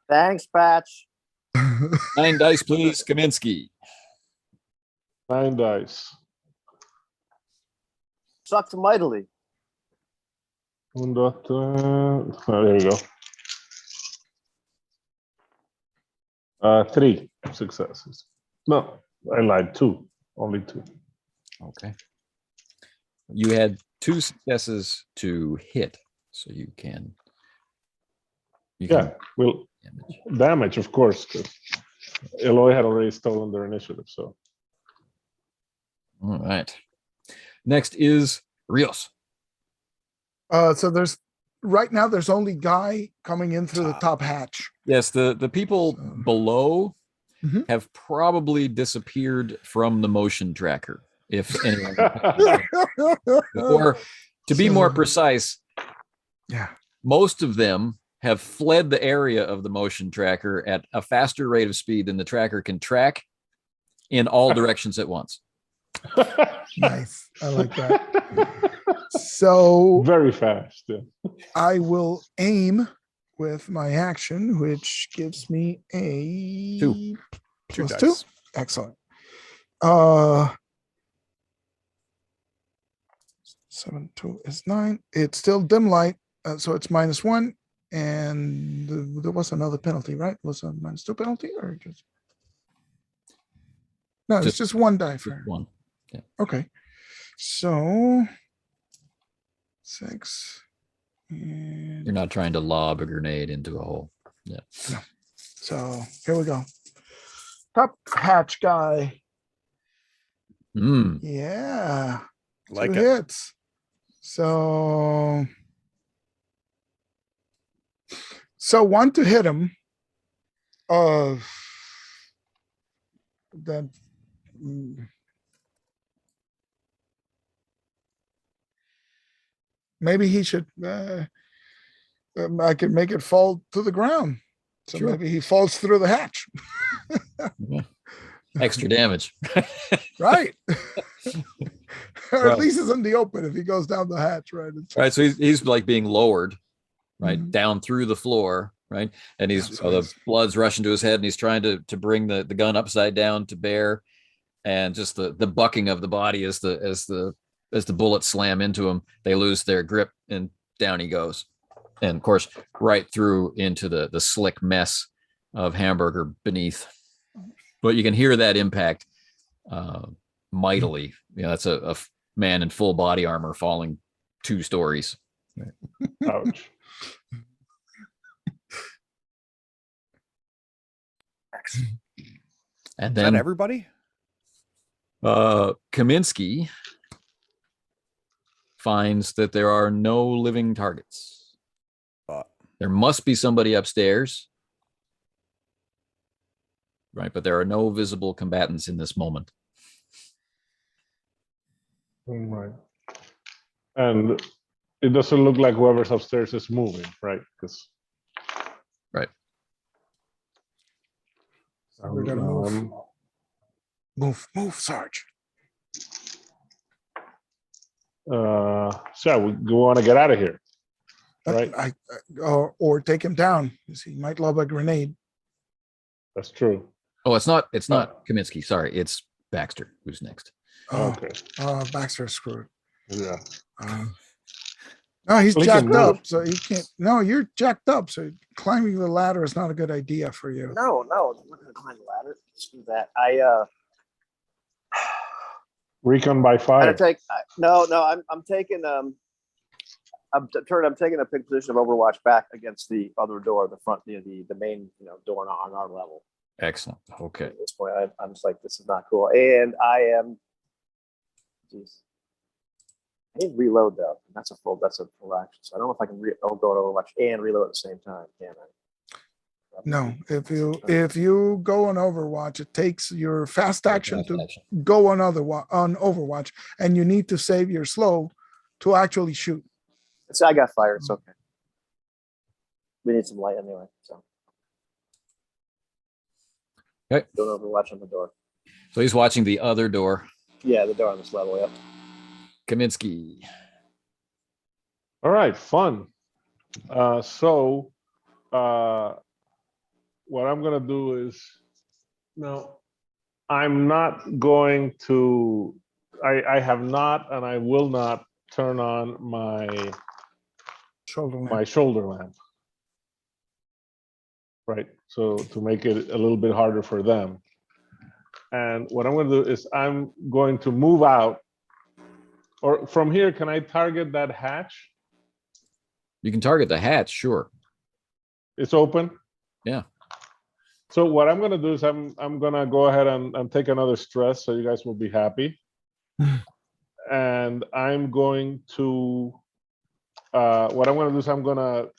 Thanks, Patch. 9 dice, please, Kaminski. 9 dice. Sucked mightily. There you go. 3 successes. No, I lied. 2. Only 2. Okay. You had 2 successes to hit, so you can. Yeah, well, damage, of course, because Eloy had already stolen their initiative. So, All right. Next is Rios. So right now there's only Guy coming in through the top hatch. Yes, the people below Mhm. have probably disappeared from the motion tracker. If anyone, or to be more precise, Yeah. most of them have fled the area of the motion tracker at a faster rate of speed than the tracker can track in all directions at once. Nice. I like that. So very fast. Yeah. I will aim with my action, which gives me a 2. plus 2 2. dice. Excellent. 7, 2 is 9. It's still dim light, so it's -1. And there was another penalty, right? Was a -2 penalty or just? No, it's just 1 die for 1. Okay. So 6. And You're not trying to lob a grenade into a hole. Yeah. so here we go. Top hatch guy. Mm. Yeah. Like 2 it. hits. So 1 to hit him. That maybe he should. I could make it fall to the ground. So Sure. maybe he falls through the hatch. Yeah. Extra damage. Right. Or Right. at least it's in the open if he goes down the hatch, right? Right. So he's like being lowered, right, Mhm. down through the floor, right? And Yeah, he's so the he's- blood's rushing to his head, and he's trying to bring the gun upside down to bear, and just the bucking of the body as the bullets slam into him, they lose their grip, and down he goes, and of course right through into the slick mess of hamburger beneath. But you can hear that impact mightily. You know, that's a man in full body armor falling 2 stories. Ouch. And Is that then everybody? Kaminski finds that there are no living targets. There must be somebody upstairs, right? But there are no visible combatants in this moment. Right. And it doesn't look like whoever's upstairs is moving, right? Because Right. We're gonna move, Sarge. So we want to get out of here, right? Or take him down. He might lob a grenade. That's true. Oh, it's not Kaminski. Sorry, it's Baxter who's next. Okay. Baxter screwed. Yeah. No, he's Well, he jacked can move. up, so he can't. No, you're jacked up, so climbing the ladder is not a good idea for you. No, I'm not gonna climb the ladder. Let's do that. Recon by I'm fire. taking I'm taking I'm taking a big position of Overwatch back against the other door, the front, the main door on our level. Excellent. Okay. At this point, I'm just like, this is not cool, and I am. Jeez. I need reload though. That's a full action. So I don't know if I can go to Overwatch and reload at the same time. Can I? No, if you go on Overwatch, it takes your fast action Fast to action. go on Overwatch, and you need to save your slow to actually shoot. So I got fired. It's okay. We need some light anyway, so. Okay. Don't overwatch on the door. So he's watching the other door. Yeah, the door on this level, yep. Kaminski. All right, fun. So what I'm gonna do is, no, I'm not going to. I have not, and I will not turn on my Shoulder lamp. shoulder lamp. Right. So to make it a little bit harder for them. And what I'm going to do is I'm going to move out. Or from here, can I target that hatch? You can target the hatch, sure. It's open. Yeah. So what I'm going to do is I'm going to go ahead and take another stress, so you guys will be happy. And I'm going to what I'm going to do is I'm going to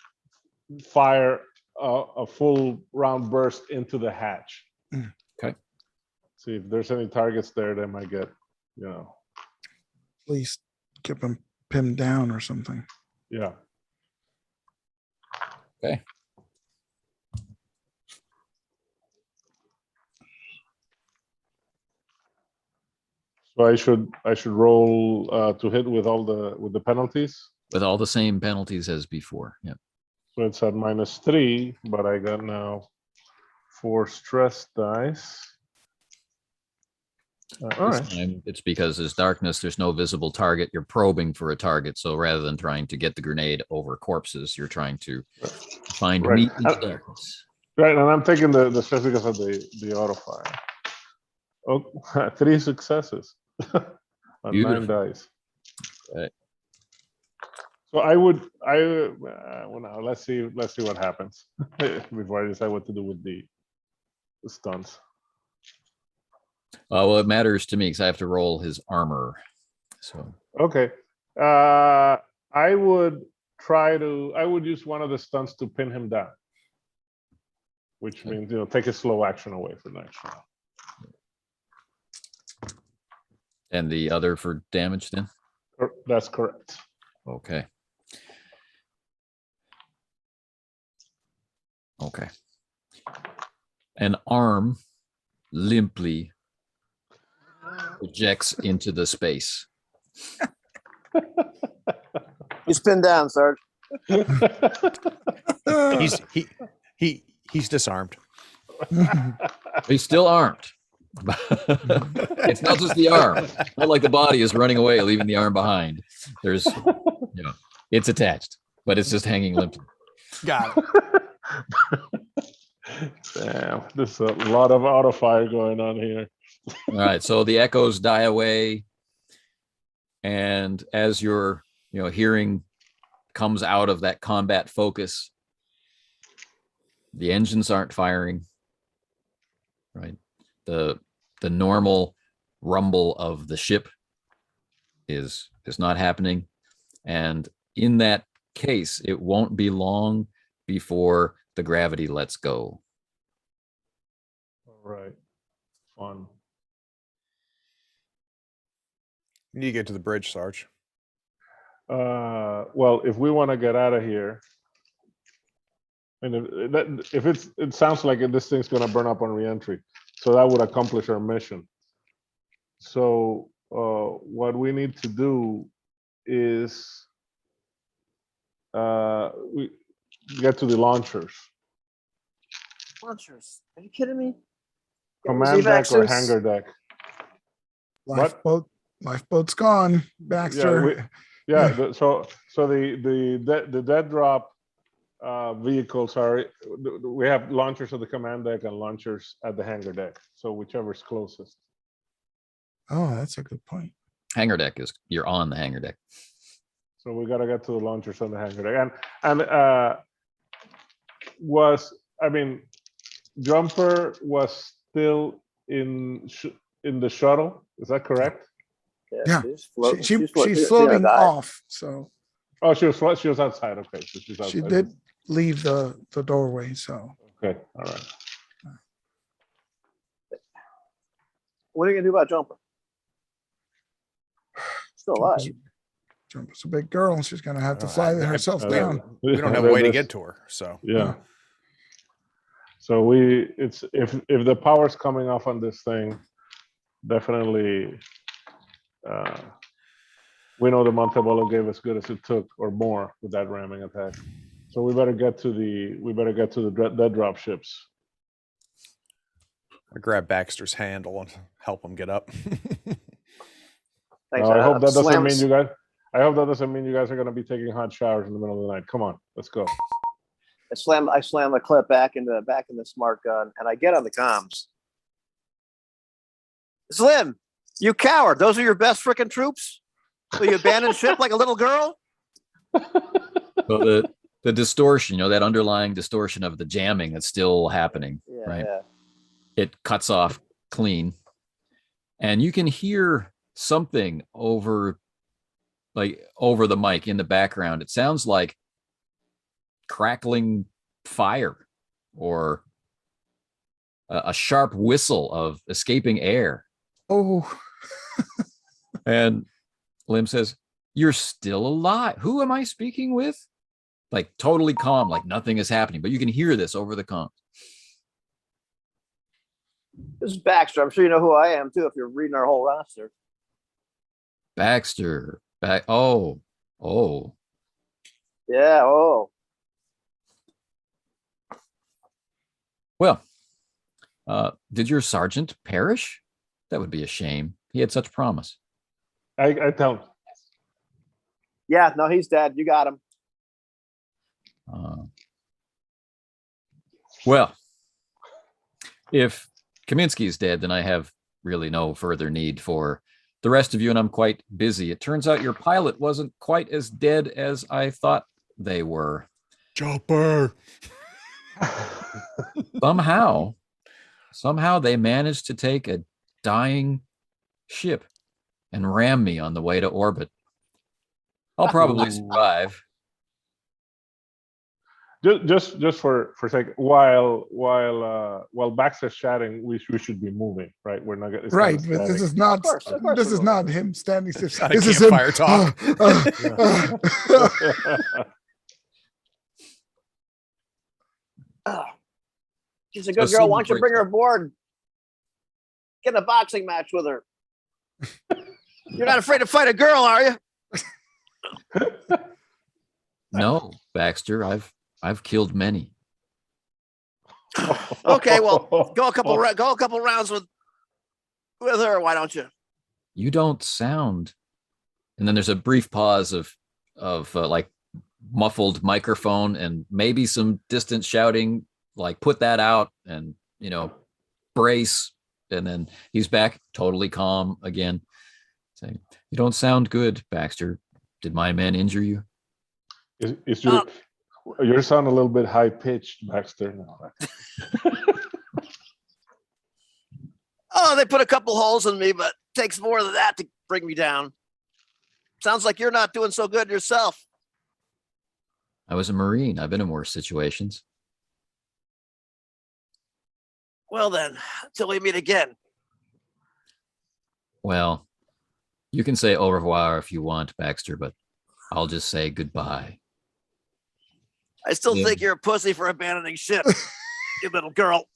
fire a full round burst into the hatch. Okay. See if there's any targets there that might get, you know. At least keep him pinned down or something. Yeah. Okay. So I should roll to hit with all the penalties. With all the same penalties as before. Yep. So it's at -3, but I got now 4 stress dice. All This right. time it's because there's darkness, there's no visible target. You're probing for a target. So rather than trying to get the grenade over corpses, you're trying to find Right. meat in the darkness. Right, and I'm taking the stress because of the auto fire. Oh, 3 successes on 9 Beautiful. dice. Okay. So well, now let's see what happens before I decide what to do with the stunts. Well, it matters to me because I have to roll his armor. So Okay, I would use one of the stunts to pin him down, which Okay. means take a slow action away for next round. and the other for damage then? That's correct. Okay. Okay. An arm limply projects into the space. He's pinned down, Sarge. He's disarmed. He's still armed. It's not just the arm. Not like the body is running away, leaving the arm behind. There's, it's attached, but it's just hanging limply. Got it. Damn, there's a lot of auto fire going on here. All right, so the echoes die away, and as your hearing comes out of that combat focus, the engines aren't firing. Right, the normal rumble of the ship is not happening, and in that case, it won't be long before the gravity lets go. All right, fun. You need to get to the bridge, Sarge. Well, if we want to get out of here, and if it sounds like this thing's going to burn up on reentry, so that would accomplish our mission. So what we need to do is we get to the launchers. Launchers. Are you kidding me? Command deck or hangar deck. Lifeboat's gone, Baxter. So the dead drop vehicles are, we have launchers at the command deck and launchers at the hangar deck. So whichever's closest. Oh, that's a good point. Hangar deck is, you're on the hangar deck. So we got to get to the launchers on the hangar deck. And Jumper was still in the shuttle. Is that correct? Yeah. She's She's floating off. So Oh, she was outside. Okay, so she's outside. she did leave the doorway. So Okay, all right. What are you gonna do about Jumper? Still alive. It's a big girl. She's gonna have to Oh, fly I- herself Uh, down. We don't have a way to there's- get to her. So Yeah. So it's if the power's coming off on this thing, definitely, we know the Montebello gave as good as it took or more with that ramming attack. So we better get to the dead drop ships. I grab Baxter's handle and help him get up. Thanks. Now, I hope that doesn't Slam- mean you guys. I hope that doesn't mean you guys are going to be taking hot showers in the middle of the night. Come on, let's go. I slam the clip back in the smart gun, and I get on the comms. Slim, you coward! Those are your best freaking troops. Will you abandon ship like a little girl? So the distortion, that underlying distortion of the jamming that's still happening, Yeah, right? yeah. It cuts off clean, and you can hear something over the mic in the background. It sounds like crackling fire or a sharp whistle of escaping air. Oh, And Lim says, "You're still alive. Who am I speaking with?" Like totally calm, like nothing is happening, but you can hear this over the comms. This is Baxter. I'm sure you know who I am too if you're reading our whole roster. Baxter, oh, Yeah. Oh. well, did your sergeant perish? That would be a shame. He had such promise. I tell him. Yeah. No, he's dead. You got him. Well, if Kaminski is dead, then I have really no further need for the rest of you, and I'm quite busy. It turns out your pilot wasn't quite as dead as I thought they were. Chopper. Somehow they managed to take a dying ship and ram me on the way to orbit. I'll probably survive. Just for sake, while Baxter's chatting, we should be moving, right? We're not getting right. But this is not. Of course This we is will. not him standing still. Not a This is him. campfire talk. She's a good So girl. Why don't you Silver bring her aboard? Get in a boxing match with her. You're not afraid to fight a girl, are you? No, Baxter, I've killed many. Okay, well, go a couple rounds with her. Why don't you? You don't sound. And then there's a brief pause of like muffled microphone and maybe some distant shouting, like put that out and brace. And then he's back totally calm again, saying, "You don't sound good, Baxter. Did my men injure you?" Is your sound a little bit high pitched, Baxter? No. Oh, they put a couple holes in me, but it takes more than that to bring me down. Sounds like you're not doing so good yourself. I was a Marine. I've been in worse situations. Well then, until we meet again. Well, you can say au revoir if you want, Baxter, but I'll just say goodbye. I still Yeah. think you're a pussy for abandoning ship, you little girl.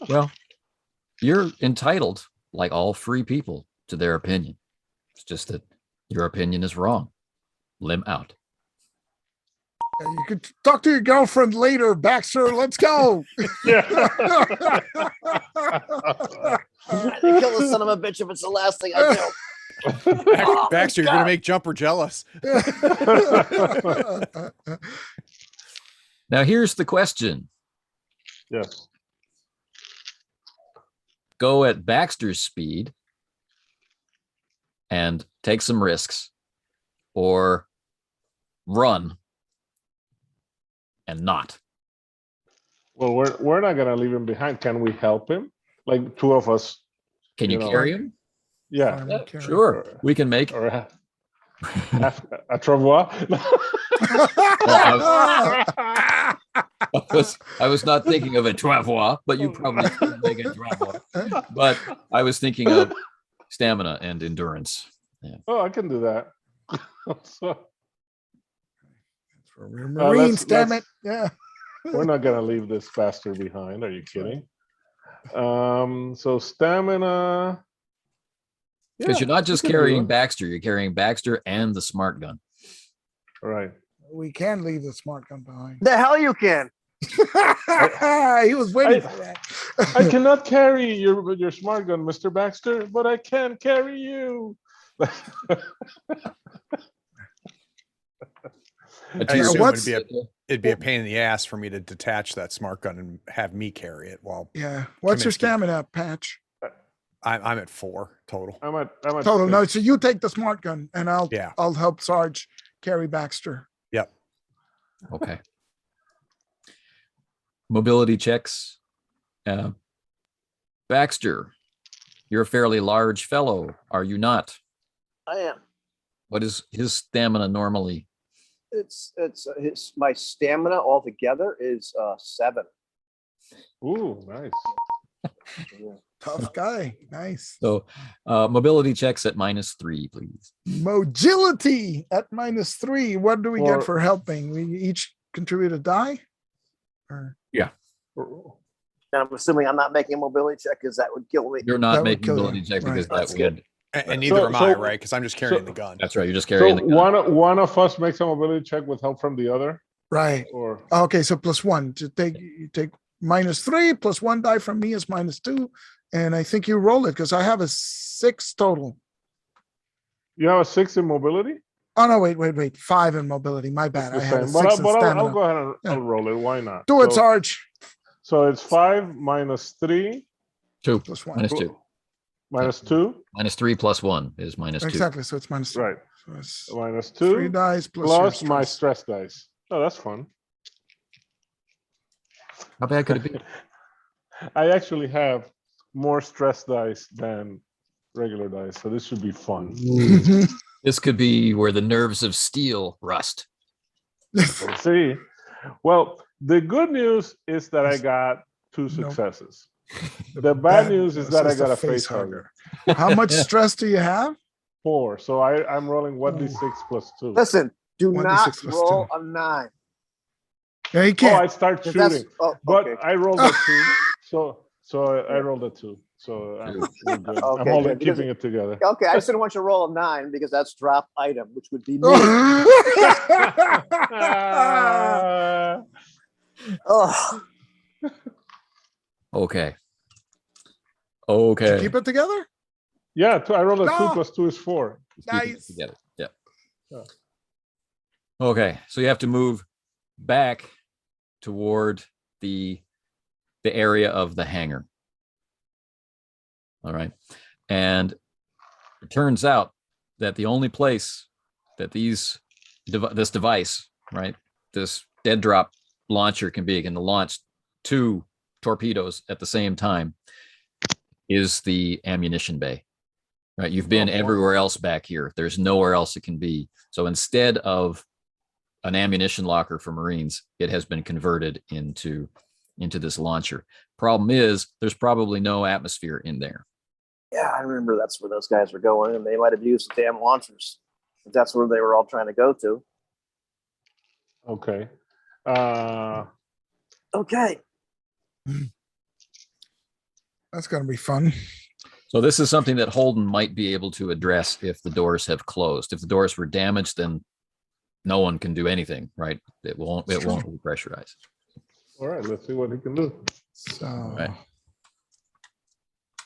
Well, you're entitled, like all free people, to their opinion. It's just that your opinion is wrong. Lim out. You could talk to your girlfriend later, Baxter. Let's go. Kill the son of a bitch if it's the last thing I do. Oh, Baxter, you're God. gonna make Jumper jealous. Now, here's the question. Yes. Go at Baxter's speed and take some risks, or run and not. Well, we're not gonna leave him behind. Can we help him? Like two of us? Can you You know, carry him? Yeah. I don't care. Sure. We can make. Or a travois? I was not thinking of a travois, but you probably could make a travois. But I was thinking of stamina and endurance. Oh, I can do that. So, For Marines, damn it. let's- Yeah. we're not gonna leave this bastard behind. Are you kidding? So stamina. Because you're Yeah, not just we can do carrying it. Baxter, you're carrying Baxter and the smart gun. Right. We can leave the smart gun behind. The hell you can. He was waiting for that. I cannot carry your smart gun, Mr. Baxter, but I can carry you. I To your assume what's- it'd be a pain in the ass for me to detach that smart gun and have me carry it while Yeah. What's your Kaminski. stamina, Patch? I'm at 4 total. I'm at Total. No, 6. so you take the smart gun and Yeah. I'll help Sarge carry Baxter. Yep. Okay. Mobility checks. Baxter, you're a fairly large fellow, are you not? I am. What is his stamina normally? It's my stamina altogether is 7. Ooh, nice. Yeah. Tough guy. Nice. So mobility checks at -3, please. Mogility at -3. What do we get For- for helping? We each contribute a die? Or And I'm assuming I'm not making a mobility check because that would kill me. You're That not would making kill you. mobility check Right. because That's that good. would. And neither So- am I, so- right? Because I'm just carrying the gun. That's right. You're just So carrying the gun. one of us makes a mobility check with help from the other, right. or Okay, so +1 to take you take -3 plus 1 die from me is -2. And I think you roll it because I have a 6 total. you have a 6 in mobility. Oh no, wait. 5 in mobility. My bad. The I had a same. 6 in But I'll stamina. go ahead and Yeah. I'll roll it. Why not? Do it, So- Sarge. So it's 5 minus 3 2. +1. -2. minus 2. -3 plus 1 is -2. Exactly. So it's -3. Right. So it's Minus 3 2 dice plus your plus my stress. stress dice. Oh, that's fun. How bad could it be? I actually have more stress dice than regular dice, so this should be fun. This could be where the nerves of steel rust. We'll see. Well, the good news is that I got 2 successes. The bad news is that I got a face hugger. How much stress do you have? 4. So I'm rolling 1d6 plus 2. Listen, do 1d6 not plus roll 2. a 9. Yeah, you Oh, can't. I start 'cause that's- shooting. oh, But okay. I rolled a 2. So I rolled a 2. So we're good. Okay, I'm holding, good, because- keeping it together. Okay, I just didn't want you to roll a 9 because that's drop item, which would be me. Oh, Okay. Did you Okay. keep it together? Yeah, I rolled a 2 No. plus 2 is 4. Just keeping it Nice. together. Yeah. Yeah. Okay. So you have to move back toward the area of the hangar. All right. And it turns out that the only place that this device, right, this dead drop launcher can launch 2 torpedoes at the same time is the ammunition bay. Right. You've been Oh, everywhere else back here. There's nowhere else it can be. So instead of an ammunition locker for Marines, it has been converted into this launcher. Problem is, there's probably no atmosphere in there. yeah, I remember that's where those guys were going, and they might have used the damn launchers. If that's where they were all trying to go to. Okay. Okay. That's gonna be fun. So this is something that Holden might be able to address if the doors have closed. If the doors were damaged, then no one can do anything, right? It won't repressurize. All right, let's see what he can do. So Right.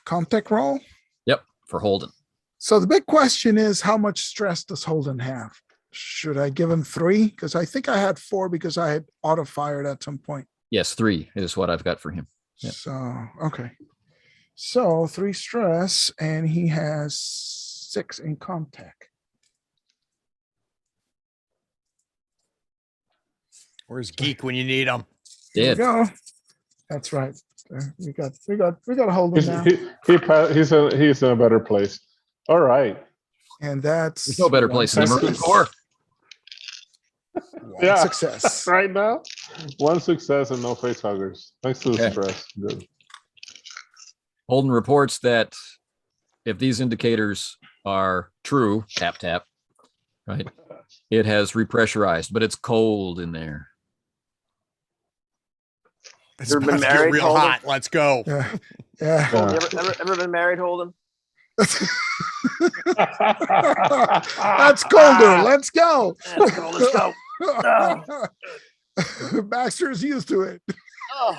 Comtech roll. Yep, for Holden. So the big question is, how much stress does Holden have? Should I give him 3? Because I think I had 4 because I had auto fired at some point. Yes, 3 is what I've got for him. Yep. So, okay. So 3 stress, and he has 6 in Comtech. Where's Geek when you need him? There we Dead. go. That's right. We got to hold him now. He's in a better place. All right. And that's There's no better one place than the Marine success. Corps. One Yeah. success. Right now, 1 success and no face huggers. Thanks to the Okay. stress. Good. Holden reports that if these indicators are true. Tap, tap. Right. It has repressurized, but it's cold in there. It's Ever been about to get married, real Holden? hot. Let's go. Yeah. Yeah. Holden, you ever been married, Holden? That's colder. Let's go. Let's go. Let's go. Baxter's used to it. Oh.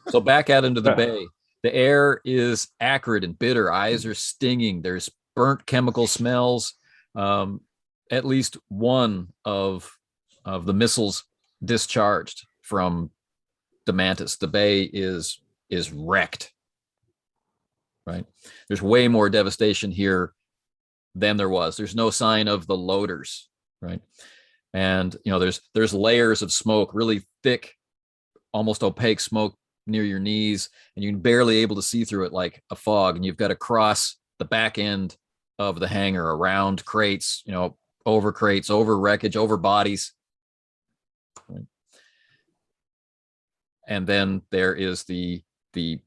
So back out into the bay. The air is acrid and bitter. Eyes are stinging. There's burnt chemical smells. At least one of the missiles discharged from the Mantis. The bay is wrecked. Right. There's way more devastation here than there was. There's no sign of the loaders. Right. And there's layers of smoke, really thick, almost opaque smoke near your knees, and you're barely able to see through it like a fog. And you've got to cross the back end of the hangar around crates, over crates, over wreckage, over bodies. Right. And then there is the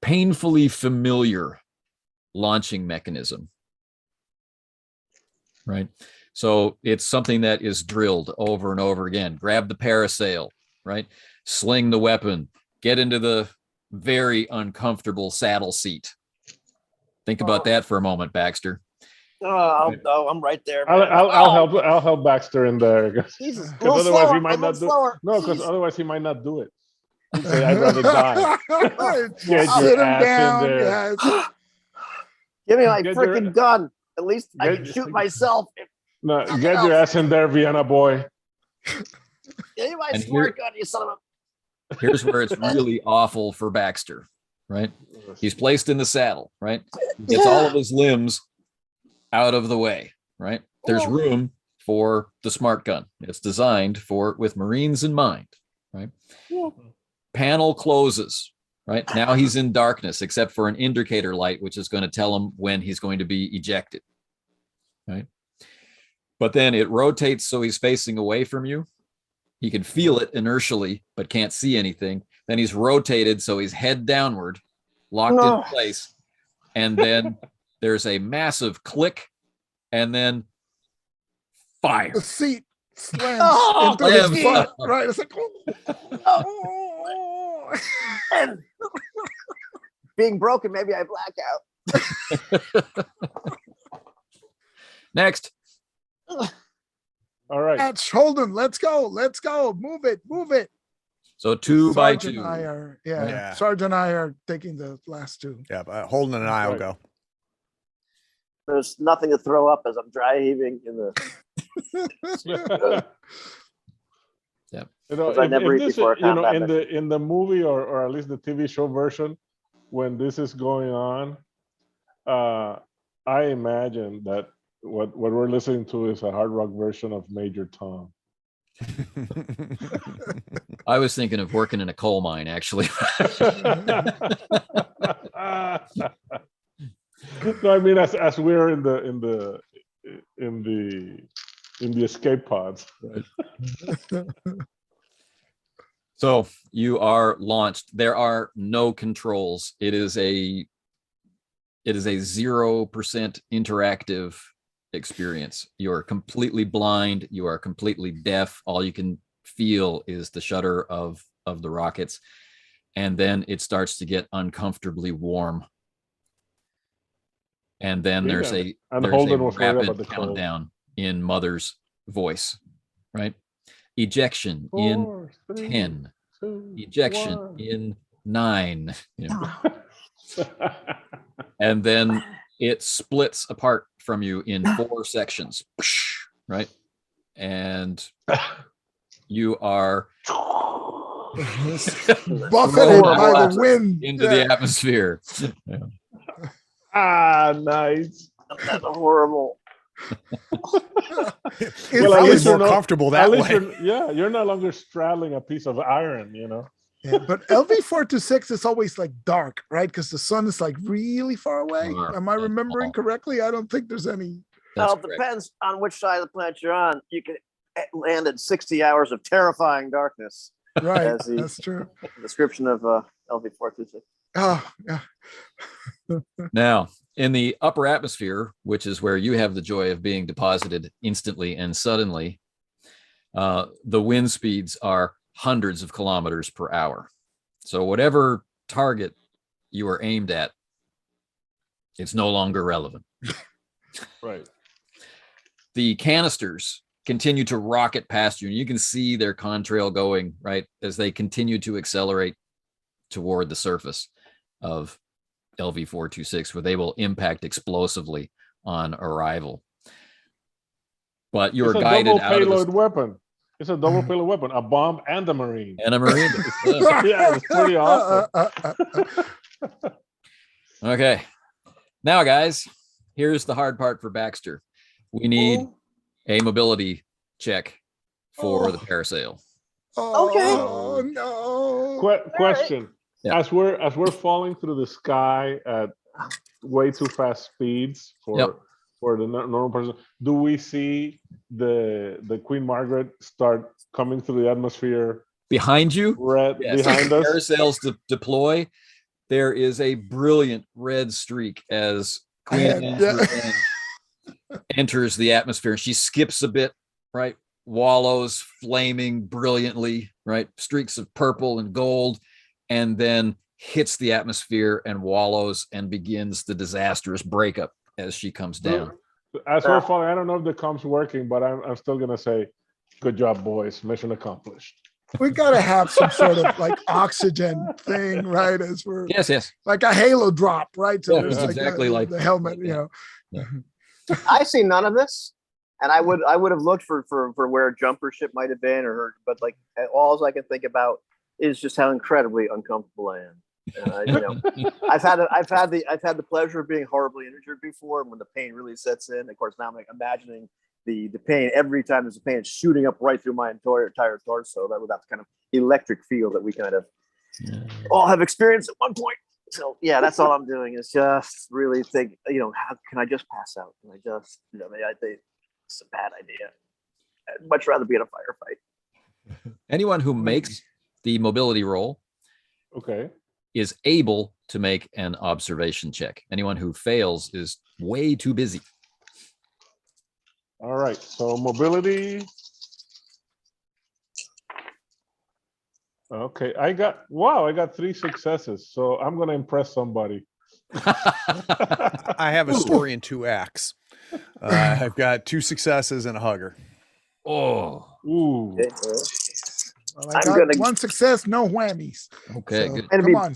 painfully familiar launching mechanism. Right. So it's something that is drilled over and over again. Grab the parasail, right? Sling the weapon, get into the very uncomfortable saddle seat. Think about that for a moment, Baxter. I'm right there. Man. I'll help Baxter in there. Jesus, Because otherwise he might not do slower. No, because otherwise he might not do it. He'd say, I'd rather die. Get Sit your him ass down. in there. Yes. Give me my Get freaking gun. At least I Get can your- shoot myself. No, get your ass in there, Vienna boy. Give me my And smart gun, you son of a. Here's where it's really awful for Baxter, right? He's placed in the saddle, right? He gets all of his limbs out of the way, right? There's room for the smart gun. It's designed with Marines in mind, right? Panel closes, right? Now he's in darkness, except for an indicator light, which is going to tell him when he's going to be ejected, right? But then it rotates so he's facing away from you. He can feel it inertially, but can't see anything. Then he's rotated so he's head downward, locked in place. And then there's a massive click, and then fire. The seat slams into his Slam. butt. Right. It's like, And being broken, maybe I black out. Next. All right. That's Holden. Let's go. Let's go. Move it. Move it. So 2 by Sarge 2. and I are, yeah, Yeah. Sarge and I are taking the last two. Yeah, Holden and I will Right. go. There's nothing to throw up as I'm dry heaving in the. Yep. Because I never eat before a combat in the movie or at least the TV show version, when this is going on, I imagine that what we're listening to is a hard rock version of Major Tom. I was thinking of working in a coal mine, actually. No, I mean as we're in the escape pods. So you are launched. There are no controls. It is a 0% interactive experience. You are completely blind. You are completely deaf. All you can feel is the shudder of the rockets. And then it starts to get uncomfortably warm. And then there's a Holden was worried about rapid the cold. countdown in Mother's voice, right? Ejection in 4, 3, 10. 2, Ejection 1. in 9. And then it splits apart from you in 4 sections, right? And you are Buffeted Thrown by out the wind. into the atmosphere. Yeah. Nice. That's horrible. It's Well, at Probably least more you're not- comfortable At that least way. you're no longer straddling a piece of iron, you know. Yeah, but LV-426 is always like dark, right? Because the sun is like really far away. Far, Am I that's remembering all. correctly? I don't think there's any. Well, That's it correct. depends on which side of the planet you're on. You can land in 60 hours of terrifying darkness. Right, As the- that's true. Description of LV-426. Oh, yeah. Now, in the upper atmosphere, which is where you have the joy of being deposited instantly and suddenly, the wind speeds are hundreds of kilometers per hour. So whatever target you are aimed at, it's no longer relevant. Right. The canisters continue to rocket past you, and you can see their contrail going, right, as they continue to accelerate toward the surface of LV-426, where they will impact explosively on arrival. But you are It's a guided double out of payload the, weapon. It's a double payload weapon, a bomb and a marine. and a Marine. Yeah, it's pretty awesome. Okay. Now, guys, here's the hard part for Baxter. We need a mobility check for the parasail. Oh, no. Question: Yeah. As we're falling through the sky at way too fast speeds for the normal person, do we see the Queen Margaret start coming through the atmosphere Behind you, behind us? parasails deploy. There is a brilliant red streak as Queen Anne's enters the atmosphere. She skips a bit, right? Wallows flaming brilliantly, right? Streaks of purple and gold, and then hits the atmosphere and wallows and begins the disastrous breakup as she comes down. As we're falling, I don't know if the comp's working, but I'm still gonna say, good job, boys. Mission accomplished. We gotta have some sort of like oxygen thing, right? As we're Yes. like a halo drop, right? So Yeah, there's it's exactly the, like the helmet, you know. Yeah. I see none of this, and I would have looked for where a jumper ship might have been, but like all I can think about is just how incredibly uncomfortable I am. You know, I've had the pleasure of being horribly injured before, and when the pain really sets in, of course, now I'm like imagining the pain every time there's a pain shooting up right through my entire torso. That's kind of electric feel that we kind of all have experienced at one point. So yeah, that's all I'm doing is just really think, you know, how can I just pass out? Can I just, you know, I think it's a bad idea. I'd much rather be in a firefight. Anyone who makes the mobility roll is able to make an observation check. Anyone who fails is way too busy. All right, so mobility. Okay, I got 3 successes, so I'm gonna impress somebody. I have a story in 2 acts. I've got 2 successes and a hugger. Oh, ooh. Okay, Well, I got 1 success, no whammies. Okay, So, good. Come on.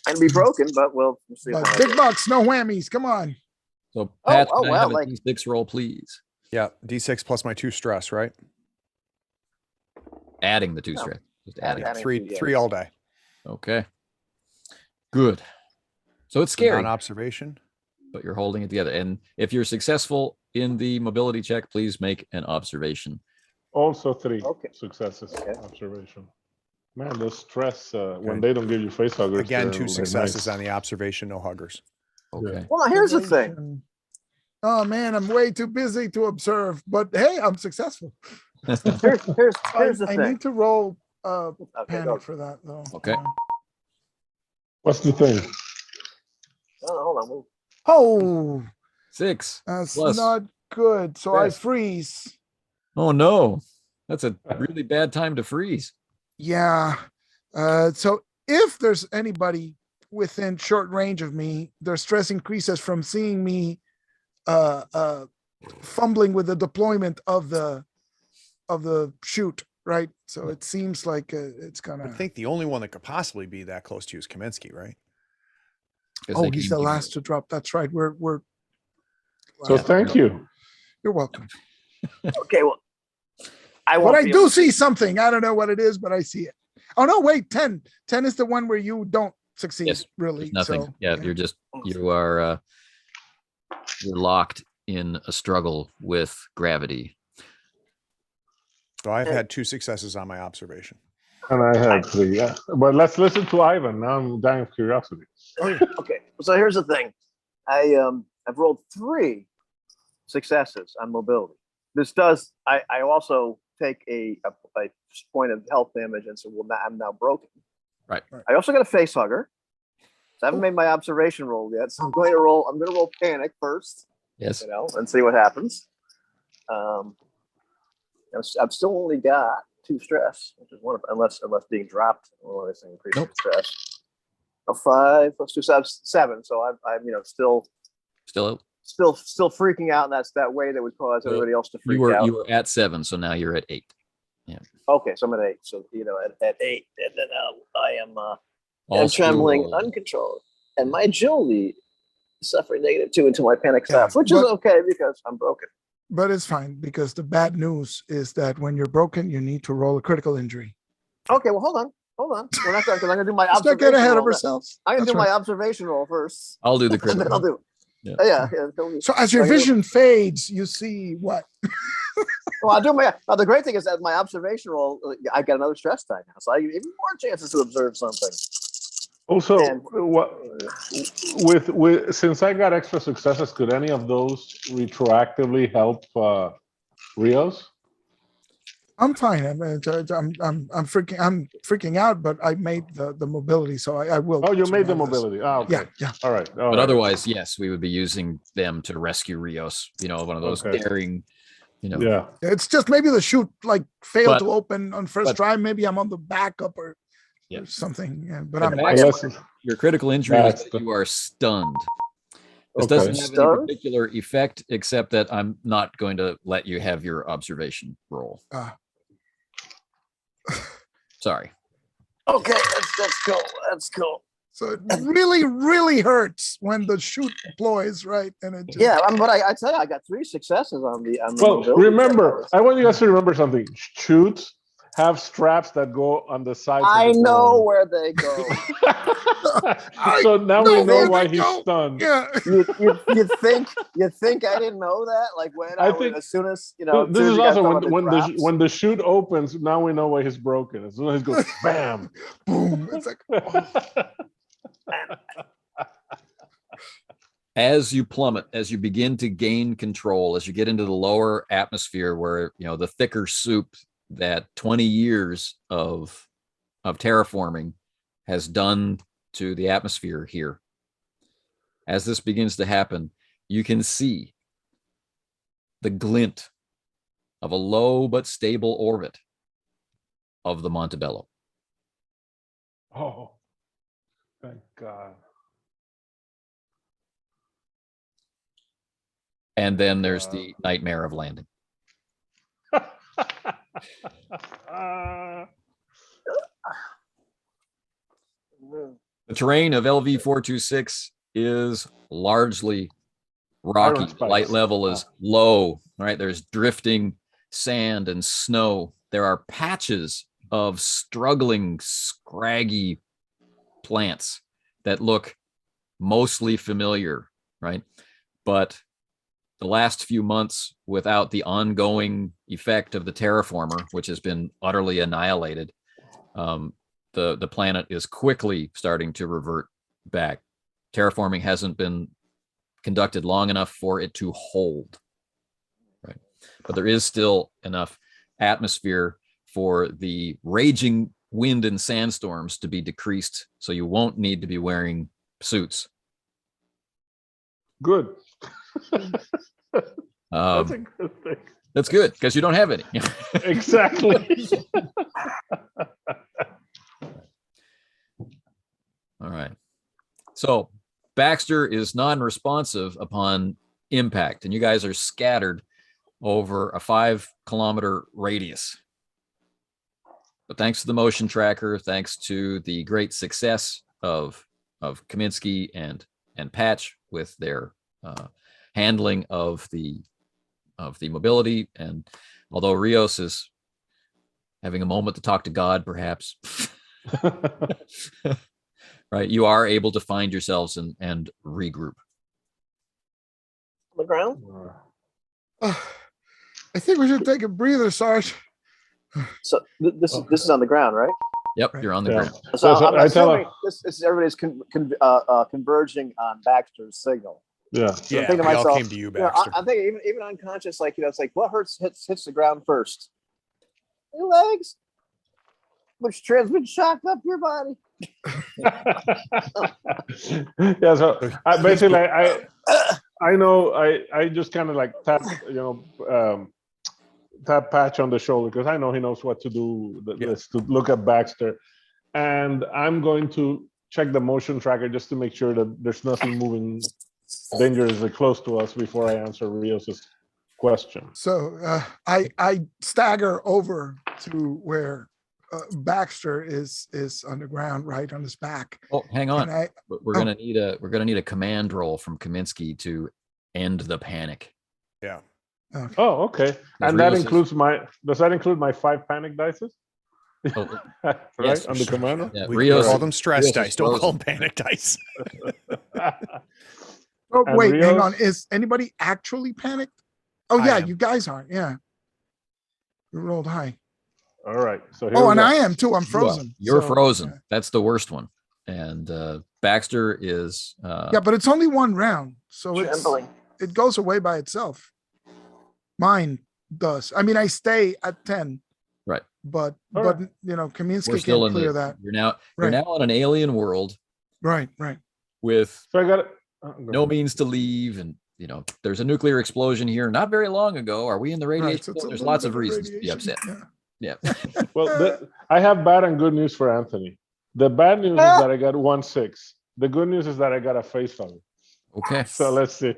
And be broken, but we'll see. But big bucks, no whammies. Come on. So Pat, can I well, have a like D6 roll, please? Yeah, D6 plus my 2 stress, right? Adding the 2 stress. Just adding. Adding 3 all day. Okay. Good. So it's scary, Non-observation. but you're holding it together. And if you're successful in the mobility check, please make an observation. Also 3 Okay. successes. Okay. Observation. Man, the stress when they don't give you face huggers. Again, they're 2 successes nice. on the observation, no huggers. Okay. well, here's the thing. Oh man, I'm way too busy to observe, but hey, I'm successful. Here's the I thing. need to roll Okay, panic go. for that though. Okay. What's the thing? Hold on. Oh, 6. that's Plus. not good. So Yes. I freeze. Oh no. That's a really bad time to freeze. Yeah. So if there's anybody within short range of me, their stress increases from seeing me fumbling with the deployment of the chute, right? So it seems like it's I gonna. think the only one that could possibly be that close to you is Kaminski, right? 'Cause Oh, they he's came the together. last to drop. That's right. We're. So thank you. You're welcome. Okay, well, But I do see something. I don't know what it is, but I see it. Oh no, wait, 10. 10 is the one where you don't succeed, Yes, really. There's nothing. So, You're locked in a struggle with gravity. So I've had 2 successes on my observation. And I had 3, yeah. But let's listen to Ivan. Now I'm dying of curiosity. Okay, so here's the thing. I've rolled 3 successes on mobility. This does. I also take a point of health damage, and so I'm now broken. Right. I also got a face hugger, So I haven't made my observation roll yet. So I'm going to roll panic first. Yes. You know, and see what happens. I've still only got 2 stress, which is one of, unless being dropped, or this increasing Nope. stress. A 5 plus 2, 7. So I'm still freaking out. And that's that way that would cause everybody else to freak out. You were at 7, so now you're at 8. Okay, so I'm at 8. So at 8, and then I am All trembling, skill roll. uncontrolled, and my agility is suffering -2 until my panic Yeah, stops, which is but- okay because I'm broken. But it's fine because the bad news is that when you're broken, you need to roll a critical injury. Okay, well hold on. We're not done because I'm gonna do my Let's not observation get ahead of roll. ourselves. I'm gonna That's do right. my observation roll first, I'll do the and then I'll critical. do. Yeah. Yeah. So as your vision fades, you see what? Well, I'll do my. Now the great thing is that my observation roll, I got another stress die now, so I have even more chances to observe something. Also, And- with since I got extra successes, could any of those retroactively help Rios? I'm fine. I'm freaking out, but I made the mobility, so I will. Oh, you made the survive this. mobility. Ah, okay. Yeah. All right. But otherwise, yes, we would be using them to rescue Rios. One of those Okay. daring, Yeah. It's just maybe the chute failed But- to open on first but- try. Maybe I'm on the backup or Yeah. something. Yeah, but But I'm Baxter, your critical injury is That's that the- you are stunned. This Okay. doesn't have any Stunned? particular effect, except that I'm not going to let you have your observation roll. Sorry. Okay, that's cool. That's cool. so it really, really hurts when the chute deploys, right? And it just, Yeah, but I tell you, I got 3 successes on the. Well, mobility remember, check. I want you guys to remember something. Shoots have straps that go on the sides. I of the know drone. where they go. So now know we know where why they he's go. stunned. yeah. You think I didn't know that? Like when I think as soon as This is also when the when the chute opens. Now we know why he's broken. As soon as he goes, bam. Boom. It's like, As you plummet, as you begin to gain control, as you get into the lower atmosphere where, the thicker soup that 20 years of terraforming has done to the atmosphere here. As this begins to happen, you can see the glint of a low but stable orbit of the Montebello. Oh, thank God. And then there's the nightmare of landing. The terrain of LV-426 is largely rocky. Iron spikes. Light level is low, right? There's drifting sand and snow. There are patches of struggling, scraggy plants that look mostly familiar, right? But the last few months, without the ongoing effect of the terraformer, which has been utterly annihilated, the planet is quickly starting to revert back. Terraforming hasn't been conducted long enough for it to hold, right? But there is still enough atmosphere for the raging wind and sandstorms to be decreased, so you won't need to be wearing suits. Good. That's a good thing. That's good because you don't have any. Exactly. All right. So Baxter is non-responsive upon impact, and you guys are scattered over a 5-kilometer radius. But thanks to the motion tracker, thanks to the great success of Kaminski and Patch with their handling of the mobility, and although Rios is having a moment to talk to God, perhaps, right, you are able to find yourselves and regroup. On the ground. I think we should take a breather, Sarge. So this is on the ground, right? Yep, Right. you're on the Yeah. ground. So So I'm I tell assuming her- this is everybody's converging on Baxter's signal. Yeah. So I'm Yeah, thinking to we all myself, came to you, I Baxter. think even unconscious, like it's like what hits the ground first? Your legs, which transmit shock up your body. Yeah, so I know I just kind of like tap, tap Patch on the shoulder because I know he knows what to do. Is to look at Baxter, and I'm going to check the motion tracker just to make sure that there's nothing moving dangerously close to us before I answer Rios's question. So I stagger over to where Baxter is on the ground, right on his back. Oh, hang on. And We're gonna need a command roll from Kaminski to end the panic. Yeah. Okay. Oh, okay. And that includes does that include my 5 panic dices? Oh, Right, yes. on the command? Yeah, We Rios, call them stress Rios is dice. Don't call frozen. them panic dice. Oh, And wait, hang Rios? on. Is anybody actually panicked? Oh, I yeah, am. you guys aren't. Yeah. You rolled high. All right. So here Oh, we and go. I am too. I'm You are. frozen. You're So, frozen. yeah. That's the worst one. And Baxter is Yeah, but it's only one round. So Trembling. it goes away by itself. Mine does. I mean, I stay at 10. Right. But All but right. you know, we're Kaminski still can't in clear the that. you're now Right. on an alien world Right. with So I got it. no means to leave, and there's a nuclear explosion here not very long ago. Are we in the Right. radiation So it's zone? a There's little lots bit of reasons to be radiation. upset. Yeah. Yeah. Well, I have bad and good news for Anthony. The bad news is that I got 1-6. The good news is that I got a face value. Okay. So let's see.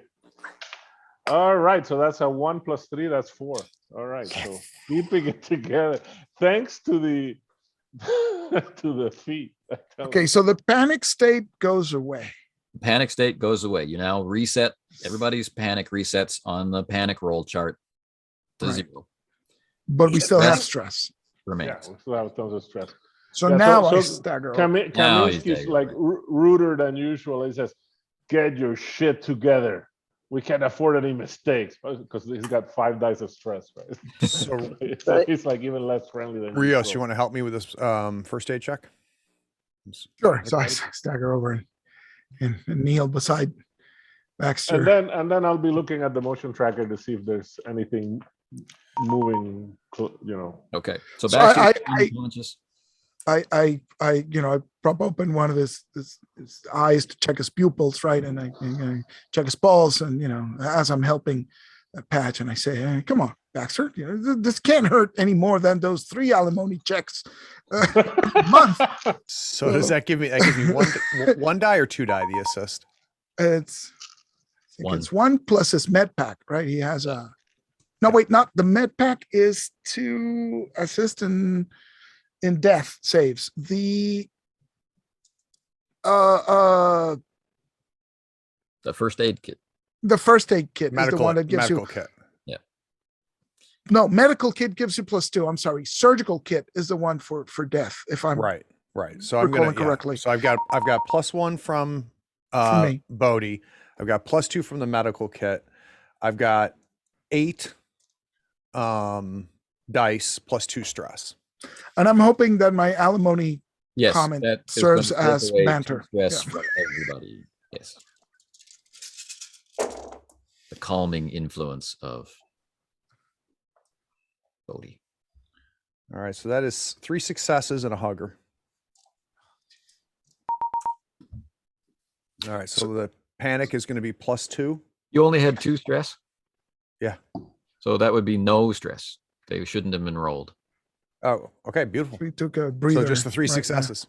All right. So that's a 1 + 3. That's 4. All right. So keeping it together. Thanks to the to the feet. Okay, so the panic state goes away. Panic state goes away. You now reset. Everybody's panic resets on the panic roll chart to Right. 0. But we still have That's- stress. Yeah, Remains. we still have tons of stress. So Yeah, now so I stagger. over. Now he's Kaminski's taking like it. ruder than usual. He says, "Get your shit together. We can't afford any mistakes," because he's got 5 dice of stress, right? So, He's like even less friendly than Rios, usual. you want to help me with this first aid check? Sure. So I stagger over and kneel beside Baxter. And then I'll be looking at the motion tracker to see if there's anything moving. Okay. So So Baxter's I- unconscious. I prop open one of his eyes to check his pupils, right? And I check his balls, and as I'm helping Patch, and I say, hey, "Come on, Baxter, this can't hurt any more than those 3 alimony checks a month." So does that give me one die or 2 die, the assist? It's I think One. it's 1 plus his med pack, right? He has a no, wait, not the med pack is to assist in death saves. The The first aid kit. the first aid kit is the Medical one that gives you medical kit. no medical kit gives you +2. I'm sorry, surgical kit is the one for death. If I'm Right. So I'm recalling gonna correctly. So I've got +1 from me. Bodhi. I've got +2 from the medical kit. I've got 8 dice +2 stress. And I'm hoping that my alimony Yes. comment that is serves going to take as away banter. stress Yeah. from everybody. Yes. The calming influence of Bodhi. All right, so that is 3 successes and a hugger. All right, so the panic is going to be +2. You only had 2 stress? Yeah. So that would be no stress. They shouldn't have been rolled. Oh, okay, beautiful. We took a breather. So just the 3 right now. successes.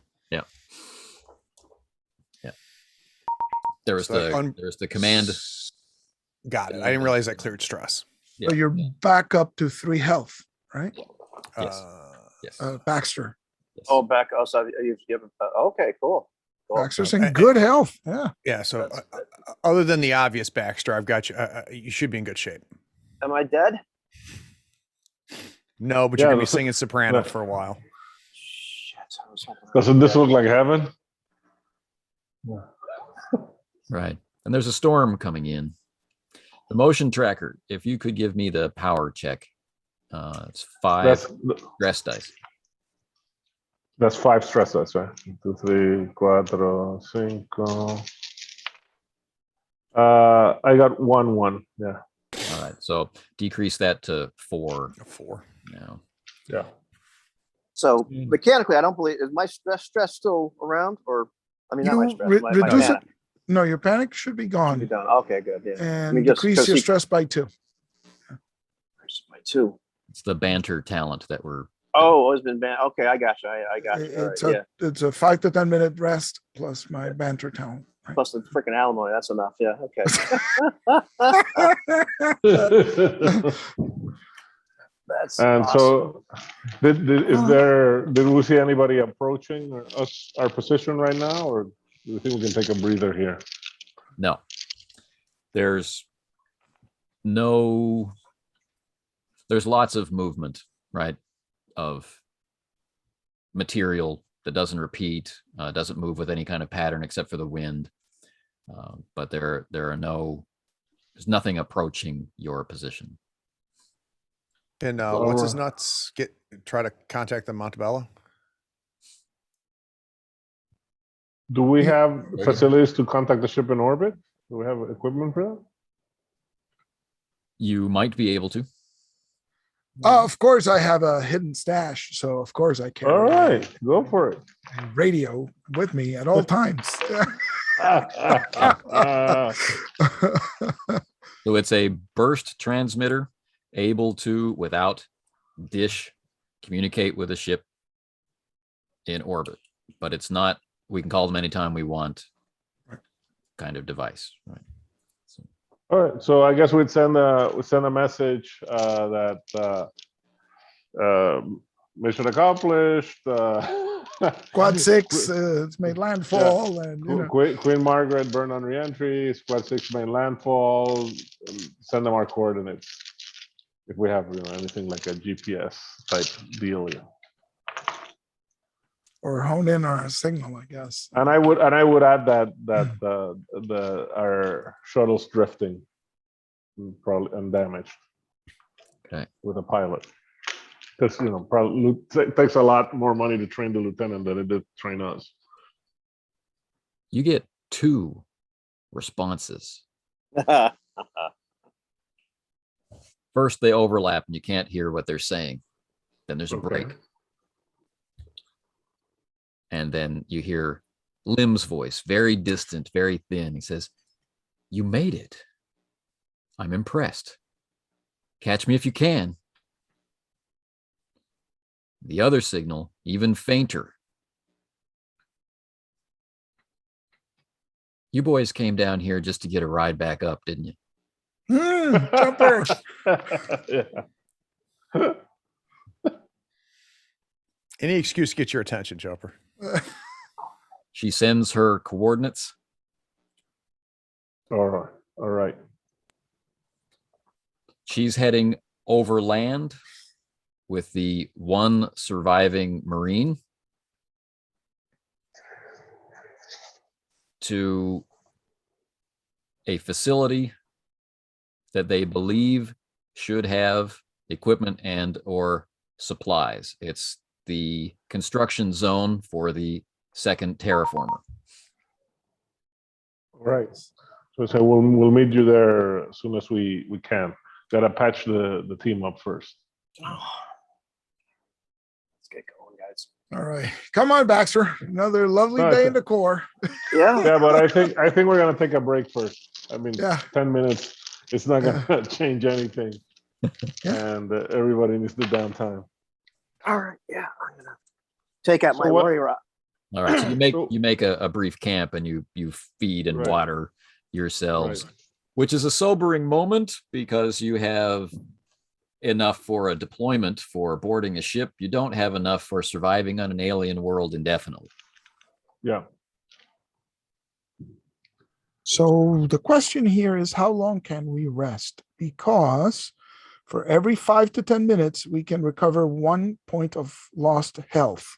There was So there's the command. Got it. I didn't realize that cleared stress. So you're back up to 3 health, right? Yes. Uh, Yes. Baxter. Yes. Oh, back. Oh, so you have. Okay, cool. Baxter's in good health. Yeah. yeah. So That's good. other than the obvious, Baxter, I've got you. You should be in good shape. Am I dead? No, but Yeah, you're gonna be the- singing soprano the- for a while. Shit. I was hoping I Doesn't was this dead. look like heaven? Right. And there's a storm coming in. The motion tracker, if you could give me the power check, it's 5 That's stress dice. that's 5 stress dice, right? 1, 2, 3, 4, 5. I got 1. Yeah. All right. So decrease that to 4 4. now. Yeah. So Mm. mechanically, I don't believe, is my stress still around, or, I mean, not my You stress, my reduce it. panic No, your panic should be should gone be done. Okay, good, yeah. and mean, just decrease 'cause your he- stress by 2. My 2. It's the banter talent that we're Oh, it's been banned. Okay, I got you. I got you. All right, It's yeah. it's a 5 to 10 minute rest plus my banter talent. Right? Plus the freaking alimony. That's enough. Yeah. Okay. That's And awesome. so, did we see anybody approaching our position right now, or do you think we can take a breather here? no. There's no. There's lots of movement, right? Of material that doesn't repeat, doesn't move with any kind of pattern except for the wind. But there are no. There's nothing approaching your position. And what's his Alright. nuts? Try to contact the Montebello. Do we Yeah. have facilities to contact the ship in orbit? Do we have equipment for that? You might be able to. Of course, I have a hidden stash, so of course I carry All right, go for it. a radio with me at all times. So it's a burst transmitter able to, without dish, communicate with a ship in orbit. But it's not, we can call them anytime we want kind of device. Right. So, All right, so I guess we'd send a message that mission accomplished. Quad 6, it's made landfall, and you know. Queen Margaret burned on reentry. Squad 6 main landfall. Send them our coordinates if we have anything like a GPS type deal. Yeah. Or hone in on a signal, I guess. And I would add that our shuttle's drifting, probably undamaged. Okay. With a pilot, because probably it takes a lot more money to train the lieutenant than it did to train us. you get 2 responses. First, they overlap and you can't hear what they're saying. Then there's a Okay. break. And then you hear Lim's voice, very distant, very thin. He says, "You made it. I'm impressed. Catch me if you can." The other signal, even fainter. "You boys came down here just to get a ride back up, didn't you?" Jumper. Yeah. Any excuse to get your attention, Jumper. She sends her coordinates. All right. All right. She's heading over land with the one surviving Marine to a facility that they believe should have equipment and or supplies. It's the construction zone for the second terraformer. All right. So we'll meet you there as soon as we can. Gotta patch the team up first. Let's get going, guys. All right. Come on, Baxter. Another lovely No, day it's- in the core. Yeah. Yeah, but I think we're gonna take a break first. I mean, Yeah. 10 minutes. It's not gonna change anything. Yeah. And everybody needs the downtime. All right. Yeah. I'm gonna take out So my what- warrior rock. All right. So So- you make a brief camp and you feed and Right. water yourselves, Right. which is a sobering moment because you have enough for a deployment for boarding a ship. You don't have enough for surviving on an alien world indefinitely. Yeah. So the question here is, how long can we rest? Because for every 5 to 10 minutes, we can recover 1 point of lost health.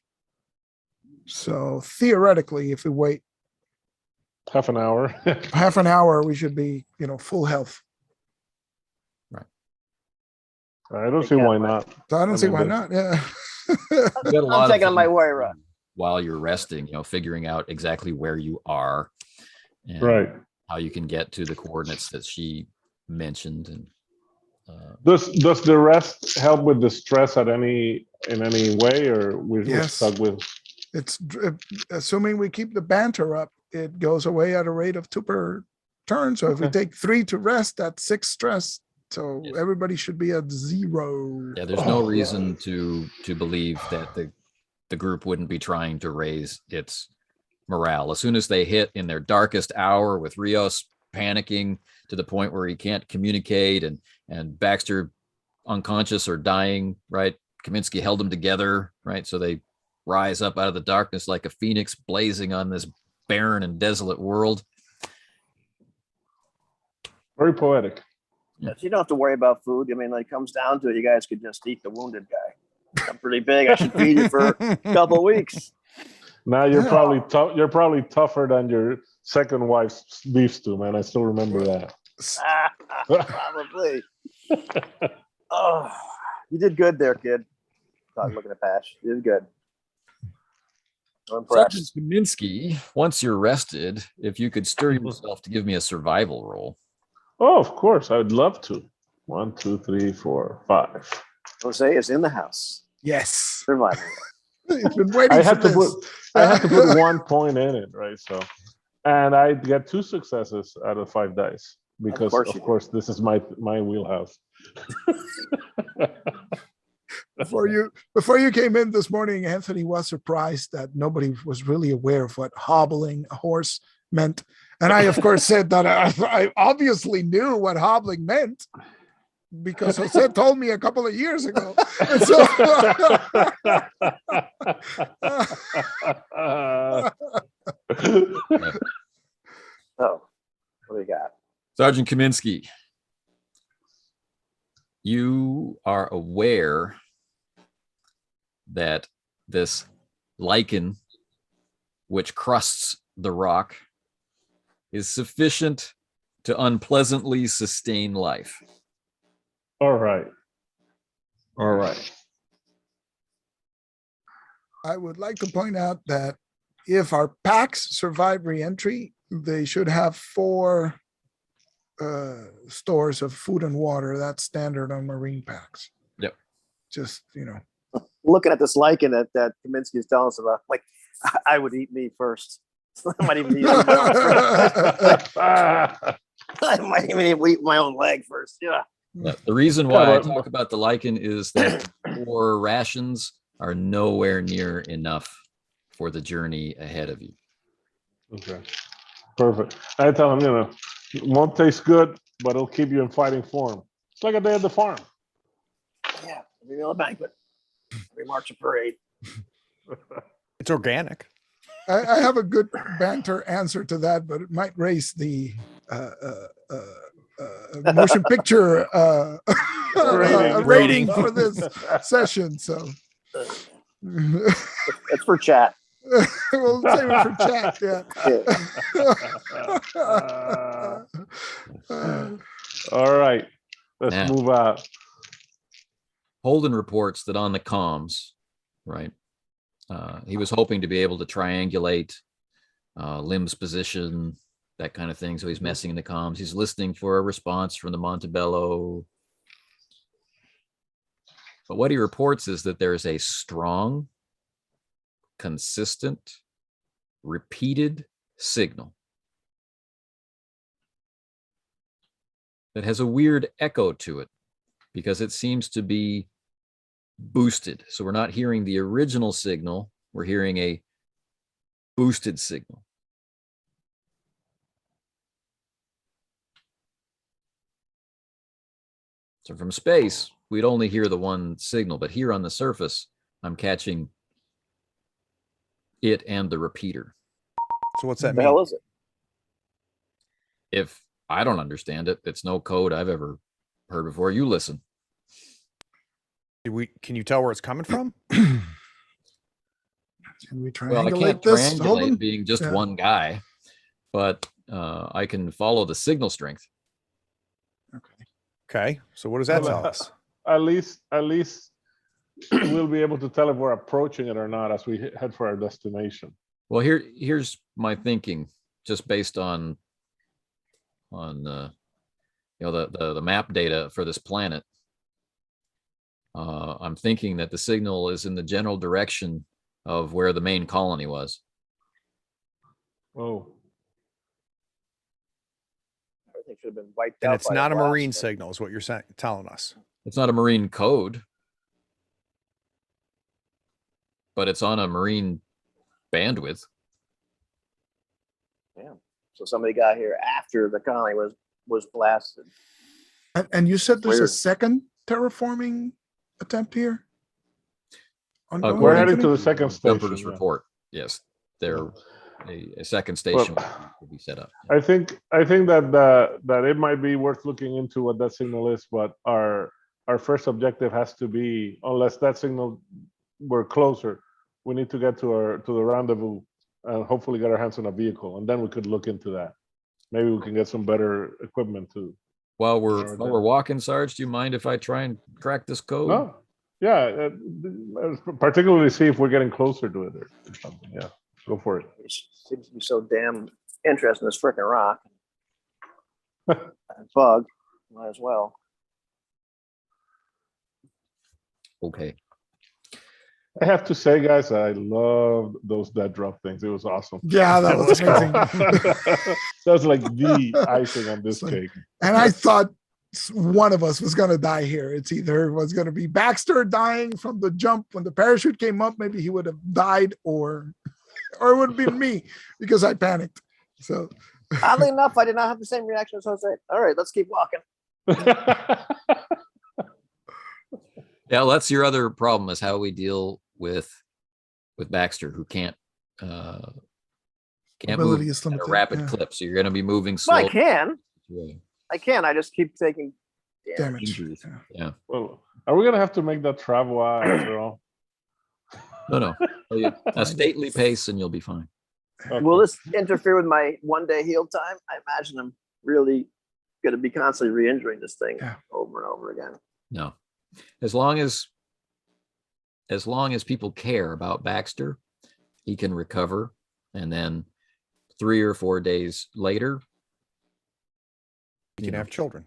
So theoretically, if we wait Half an hour. half an hour, we should be, full health. I don't see why not. So I don't I see mean, why the- not. Yeah. You got a I'm lot of taking out my things warrior rock. while you're resting, figuring out exactly where you are and Right. how you can get to the coordinates that she mentioned. And Does the rest help with the stress at any in any way, or we're Yes. stuck with? It's assuming we keep the banter up, it goes away at a rate of 2 per turn. So if we Okay. take 3 to rest, that's 6 stress. So Yes. everybody should be at 0. Yeah, there's no Oh, reason to believe that the group wouldn't be trying to raise its morale. As soon as they hit in their darkest hour with Rios panicking to the point where he can't communicate and Baxter unconscious or dying, right? Kaminski held them together, right? So they rise up out of the darkness like a phoenix blazing on this barren and desolate world. Very poetic. Yes, you don't have to worry about food. I mean, like, it comes down to it, you guys could just eat the wounded guy. I'm pretty big. I should feed you for a couple of weeks. Now you're Yeah. probably tough. You're probably tougher than your second wife's beef stew, man. I still remember that. Probably. Oh, you did good there, kid. Not looking at Pash. You did good. I'm Sergeant impressed. Kaminski, once you're rested, if you could stir yourself to give me a survival roll. Oh, of course, I would love to. 1, 2, 3, 4, 5. Jose is in the house. Yes. Surviving. He's been waiting I for had to this. I had to put 1 point in it, right? So, and I get 2 successes out of 5 dice because, course you of do. course, this is my wheelhouse. Before you came in this morning, Anthony was surprised that nobody was really aware of what hobbling a horse meant. And I, of course, said that I obviously knew what hobbling meant because Jose told me a couple of years ago. And so, Oh, what do you got? Sergeant Kaminski, you are aware that this lichen, which crusts the rock, is sufficient to unpleasantly sustain life. All right. All right. I would like to point out that if our packs survive re-entry, they should have 4 stores of food and water. That's standard on marine packs. Yep. Just, Looking at this lichen that Kaminski is telling us about, like, I would eat me first. I might even eat my I might even eat my own leg first. Yeah. Yeah, the reason why I but- talk about the lichen is that 4 rations are nowhere near enough for the journey ahead of you. Okay. Perfect. I tell him, it won't taste good, but it'll keep you in fighting form. It's like a day at the farm. Yeah. Every meal a banquet. Every march a parade. It's organic. I have a good banter answer to that, but it might raise the motion picture rating for this session. So It's for chat. we'll save it for chat. Yeah. All right. Let's Now. move out. Holden reports that on the comms, right, he was hoping to be able to triangulate Lim's position, that kind of thing. So he's messing in the comms. He's listening for a response from the Montebello. But what he reports is that there is a strong, consistent, repeated signal that has a weird echo to it because it seems to be boosted. So we're not hearing the original signal. We're hearing a boosted signal. So from space, we'd only hear the one signal, but here on the surface, I'm catching it and the repeater. So what's What that the mean? hell is it? If I don't understand it, it's no code I've ever heard before. You listen. Can you tell where it's coming from? Can we Well, I triangulate can't this? triangulate being just Yeah. one guy, but I can follow the signal strength. Okay. So what does that Well, tell us? At least we'll be able to tell if we're approaching it or not as we head for our destination. Well, here's my thinking, just based on the map data for this planet. I'm thinking that the signal is in the general direction of where the main colony was. Oh, Everything should have been wiped out. And it's by not a blast, marine but- signal, is what you're saying, telling us. It's not a marine code, but it's on a marine bandwidth. Yeah. So somebody got here after the colony was blasted. And you said there's a Weird. second terraforming attempt here? Ongoing, we're heading Anthony? to the second station. Jumper's yeah. report. Yes, there a second station will be set up. I think that it might be worth looking into what that signal is, but our first objective has to be, unless that signal we're closer, we need to get to the rendezvous and hopefully get our hands on a vehicle, and then we could look into that. Maybe we can get some better equipment too. While Sure, we're walking, Sarge, do you mind if I try and crack this code? No, yeah, particularly see if we're getting closer to it or something. Yeah, go for it. It seems to be so damn interesting, this freaking rock. And bug, might as well. Okay. I have to say, guys, I loved those dead drop things. It was awesome. Yeah, that was amazing. That's like the icing on this cake. And I thought one of us was going to die here. It's either it was going to be Baxter dying from the jump when the parachute came up, maybe he would have died, or it would have been me because I panicked. So Oddly enough, I did not have the same reaction as Jose. All right, let's keep walking. Yeah, well, that's your other problem, is how we deal with Baxter, who can't move Mobility is at a limited, rapid yeah. clip. So you're going to be moving Well, slow. I can. I just keep taking damage. Injuries. Yeah. Yeah. Well, are we gonna have to make that travel after all? No. A stately pace and you'll be fine. Okay. Will this interfere with my 1 day heal time? I imagine I'm really going to be constantly re-injuring this thing Yeah. over and over again. No. As long as people care about Baxter, he can recover, and then 3 or 4 days later, You can have children.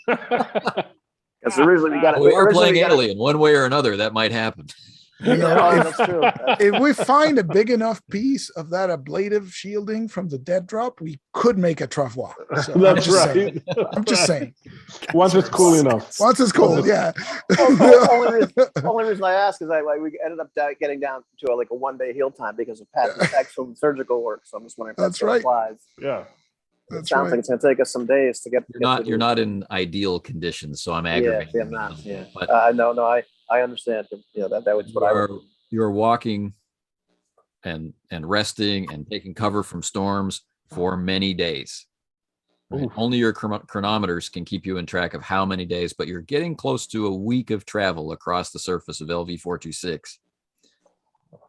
Because originally we got we are originally playing we got Alien. One way or another, that might happen. You know, Oh, if- that's true. if we find a big enough piece of that ablative shielding from the dead drop, we could make a truffe. So That's saying. right. I'm just saying. Once it's cool enough. Once it's cold, yeah. only reason I ask is we ended up getting down to like a 1 day heal time because of past effects from surgical work. So I'm just wondering if That's still right. applies. Yeah. It That's sounds right. like it's going to take us some days to get. You're not in ideal conditions, so I'm Yeah, aggravating. I'm not. Yeah, But no, I understand. You know that was what I would. you're walking and resting and taking cover from storms for many days. Right? Oof. Only your chronometers can keep you in track of how many days, but you're getting close to a week of travel across the surface of LV-426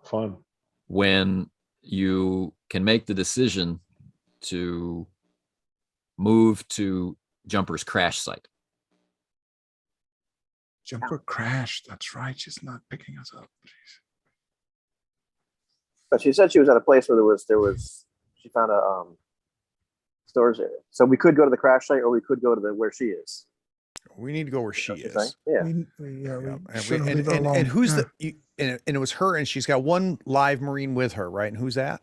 Fun. when you can make the decision to move to Jumper's crash site. Jumper crashed. That's right. She's not picking us up. Jeez. But she said she was at a place where there was she found a storage area. So we could go to the crash site, or we could go to where she is. We need to go where she That's what is. you're saying? Yeah. We shouldn't leave her And alone. who's Yeah. and it was her, and she's got one live Marine with her, right? And who's that?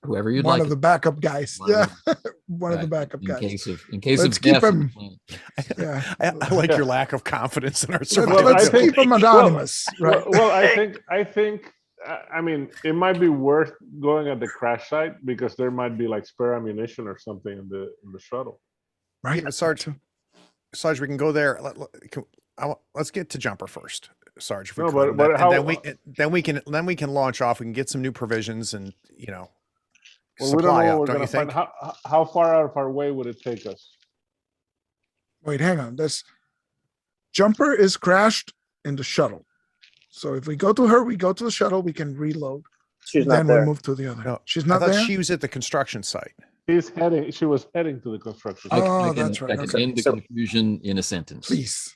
Whoever you'd one like. of the backup guys? One of Yeah, one of the Right, backup in guys. case of Let's death keep on the him- planet. Yeah, I like your lack of confidence in our Let's- survival. let's I think- keep them anonymous, right? Well, I think, I mean, it might be worth going at the crash site because there might be like spare ammunition or something in the shuttle. Right, Yeah, Sarge, we can go there. Let's get to Jumper first, Sarge. If we No, could, but and how- then we can launch off. We can get some new provisions and Well, we don't supply know up. what Don't we're you gonna think? find. How far out of our way would it take us? Wait, hang on. This Jumper is crashed in the shuttle. So if we go to her, we go to the shuttle, we can reload. She's not Then there. we move to the other. No, She's I not thought there. she was at the construction site. She was heading to the construction. I site. can- Oh, I can- that's right, I can okay. end the So- confusion in a sentence. Please.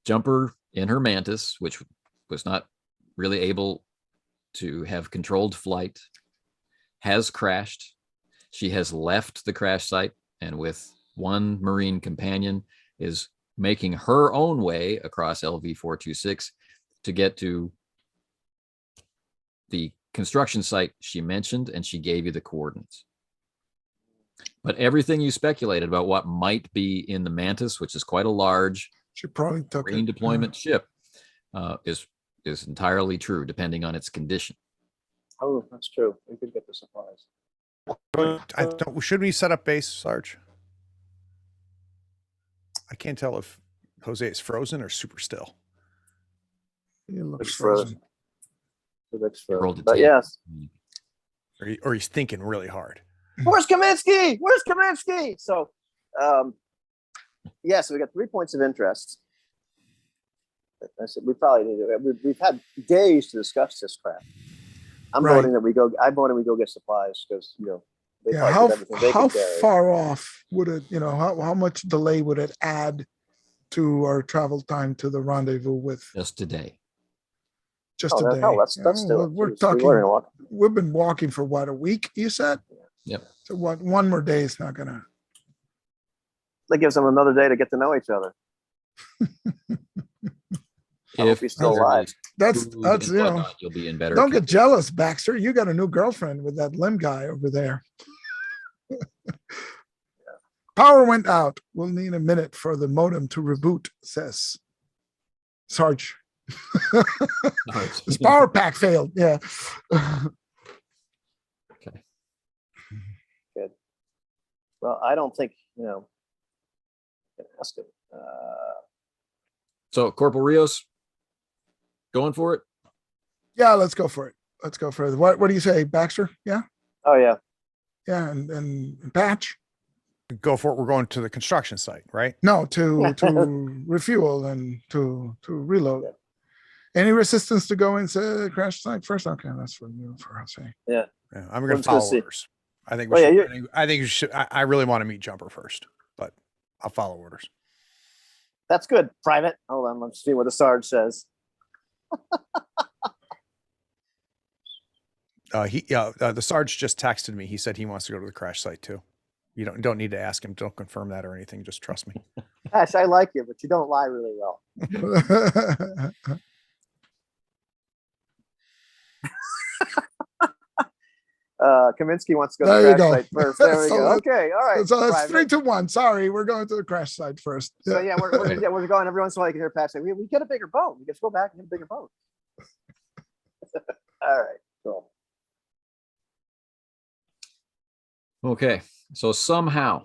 Jumper in her mantis, which was not really able to have controlled flight, has crashed. She has left the crash site and with one Marine companion is making her own way across LV-426 to get to the construction site she mentioned, and she gave you the coordinates. But everything you speculated about what might be in the Mantis, which is quite a large She probably took Marine it. deployment ship, is entirely true, depending on its condition. Oh, that's true. We could get the supplies. Should we set up base, Sarge? I can't tell if Jose is frozen or super still. It looks It's frozen. It looks You rolled frozen. a But 10. yes. Or he's thinking really hard. Where's Kaminski? Where's Kaminski? So, yeah, so we got 3 points of interest. I said we probably need to. We've had days to discuss this crap. I'm Right. voting that we go. I'm voting we go get supplies because they Yeah, probably did everything they how could carry. far off would it, how much delay would it add to our travel time to the rendezvous with Just today. just Oh, a day? let's do well, it. we're Jeez, talking, we're gonna walk. we've been walking for what, a week, you said? Yep. So what, one more day is not gonna, That gives them another day to get to know each other. I hope he's still there alive. is that's, food that's, and whatnot, you'll be in better. don't get condition. jealous, Baxter. You got a new girlfriend with that Lim guy over there. Power went out. We'll need a minute for the modem to reboot, says Sarge. His power pack failed. Yeah. Okay. Good. Well, I don't think ask him. So Corporal Rios, going for it? Yeah, let's go for it. Let's go for it. What do you say, Baxter? Yeah? Oh yeah. Yeah, and Patch? Go for it. We're going to the construction site, right? No, to refuel and to reload. Yeah. Any resistance to go into crash site first? Okay, that's for you, for Jose. Yeah, I'm going to Let's go follow see. orders. I think Well, yeah, I think you should. I really want to meet Jumper first, but I'll follow orders. That's good, Private. Hold on, let's see what the Sarge says. The Sarge just texted me. He said he wants to go to the crash site too. You don't need to ask him. Don't confirm that or anything. Just trust me. Ash, I like you, but you don't lie really well. Kaminski wants to go to There the you crash go. site first. There we So go. Okay, all right. So that's Private. 3-1. Sorry, we're going to the crash site first. So yeah, we're going. Every once in a while, you can hear Pat say, "We get a bigger boat. We just go back and get a bigger boat." All right, cool. Okay. So somehow,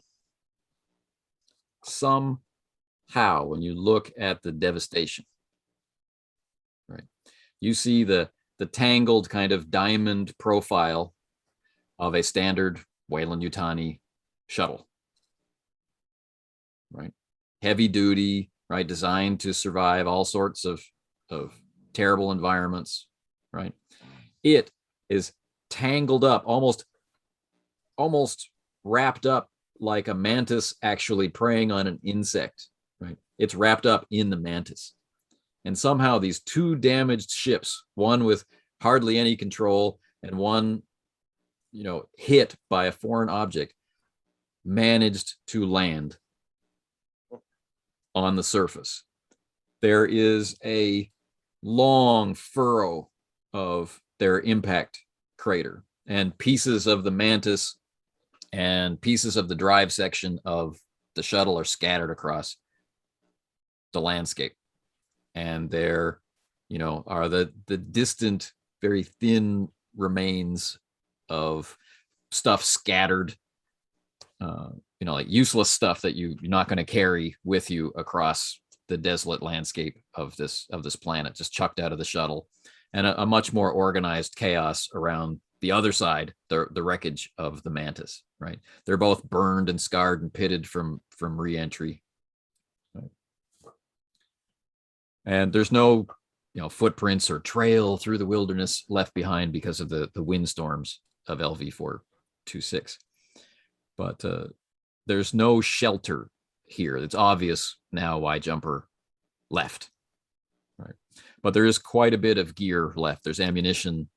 when you look at the devastation, right, you see the tangled kind of diamond profile of a standard Weyland-Yutani shuttle, right? Heavy duty, right? Designed to survive all sorts of terrible environments, right? It is tangled up, almost wrapped up like a mantis actually preying on an insect, right? It's wrapped up in the mantis. And somehow these two damaged ships, one with hardly any control and one, hit by a foreign object, managed to land on the surface. There is a long furrow of their impact crater, and pieces of the mantis and pieces of the drive section of the shuttle are scattered across the landscape. And there, are the distant, very thin remains of stuff scattered, like useless stuff that you're not going to carry with you across the desolate landscape of this planet, just chucked out of the shuttle, and a much more organized chaos around the other side, the wreckage of the mantis, right? They're both burned and scarred and pitted from re-entry. Right? And there's no, footprints or trail through the wilderness left behind because of the windstorms of LV-426. But there's no shelter here. It's obvious now why Jumper left. Right? But there is quite a bit of gear left. There's ammunition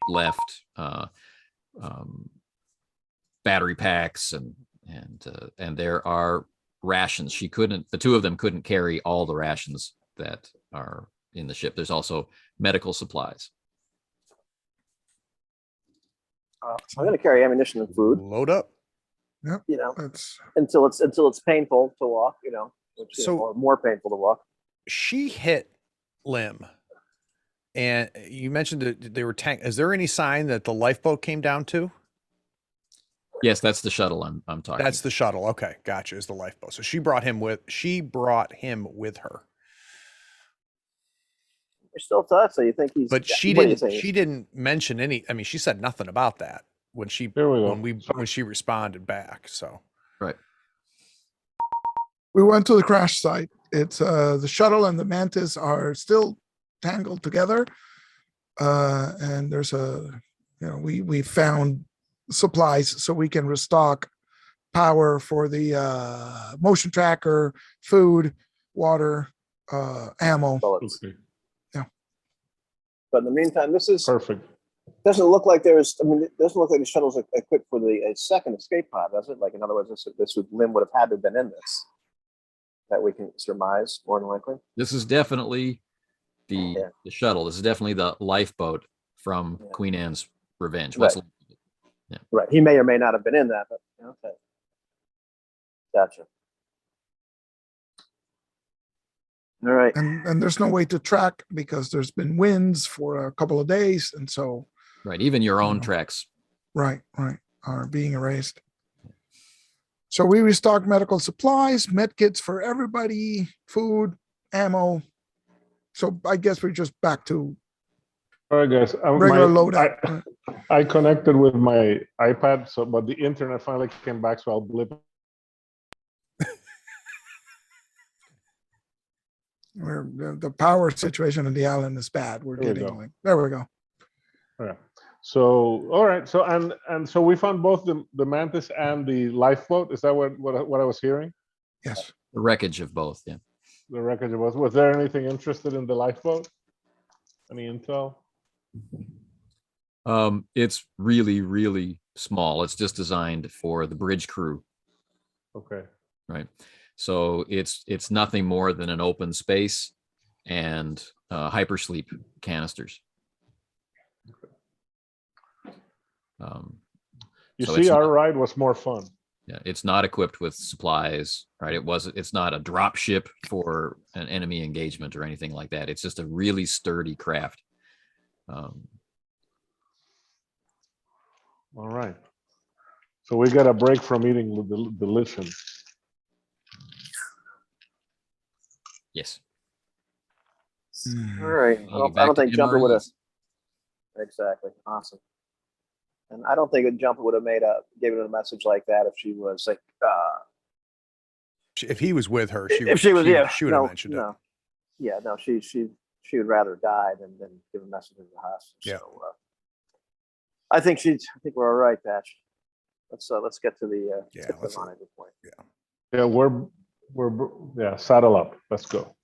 left, battery packs, and there are rations. The two of them couldn't carry all the rations that are in the ship. There's also medical supplies. I'm going to carry ammunition and food. Load up. You know, That's until it's painful to walk. You know, or more painful to walk. She hit Lim, and you mentioned that they were tank. Is there any sign that the lifeboat came down too? Yes, that's the shuttle I'm talking. That's the shuttle. Okay, gotcha. Is the lifeboat? So she brought him with her. You're still tough, so you think he's? But she what do you didn't. think? She didn't mention any. I mean, she said nothing about that when she Here we go. when she responded back. So right. we went to the crash site. It's the shuttle and the Mantis are still tangled together. And there's we found supplies so we can restock power for the motion tracker, food, water, ammo. Bullets. Okay, But in the meantime, this is perfect. doesn't look like there's. I mean, it doesn't look like the shuttle's equipped for a second escape pod, does it? Like, in other words, Lim would have had to have been in this. That we can surmise, more than likely. This is definitely the shuttle. This is definitely the lifeboat from Queen Anne's Revenge. Right. Right. He may or may not have been in that, but okay. Gotcha. All right. And there's no way to track because there's been winds for a couple of days, and so Right. Even your own tracks. right are being erased. So we restocked medical supplies, med kits for everybody, food, ammo. So I guess we're just back to All right, guys. regular loadout. I connected with my iPad, but the internet finally came back, so I'll blip. The power situation on the island is bad. We're There we getting go. like, there we go. Yeah. So all right. So and so we found both the Mantis and the lifeboat. Is that what I was hearing? Yes. The wreckage of both. Yeah. The wreckage was. Was there anything interested in the lifeboat? Any intel? It's really, really small. It's just designed for the bridge crew. Okay. Right. So it's nothing more than an open space and hypersleep canisters. You so see, it's our not- ride was more fun. Yeah, it's not equipped with supplies, right? It's not a drop ship for an enemy engagement or anything like that. It's just a really sturdy craft. All right. So we got a break from eating delicious. Yes. All right. I don't think Jumper would have. Exactly. Awesome. And I don't think Jumper would have given a message like that if she was like. if he was with her, she If she was, she would have mentioned it. No. Yeah, no, she would rather die than give a message to the house. Yeah. So, I think we're all right, Patch. Let's get to the let's- on at this point. Yeah, we're saddle up. Let's go.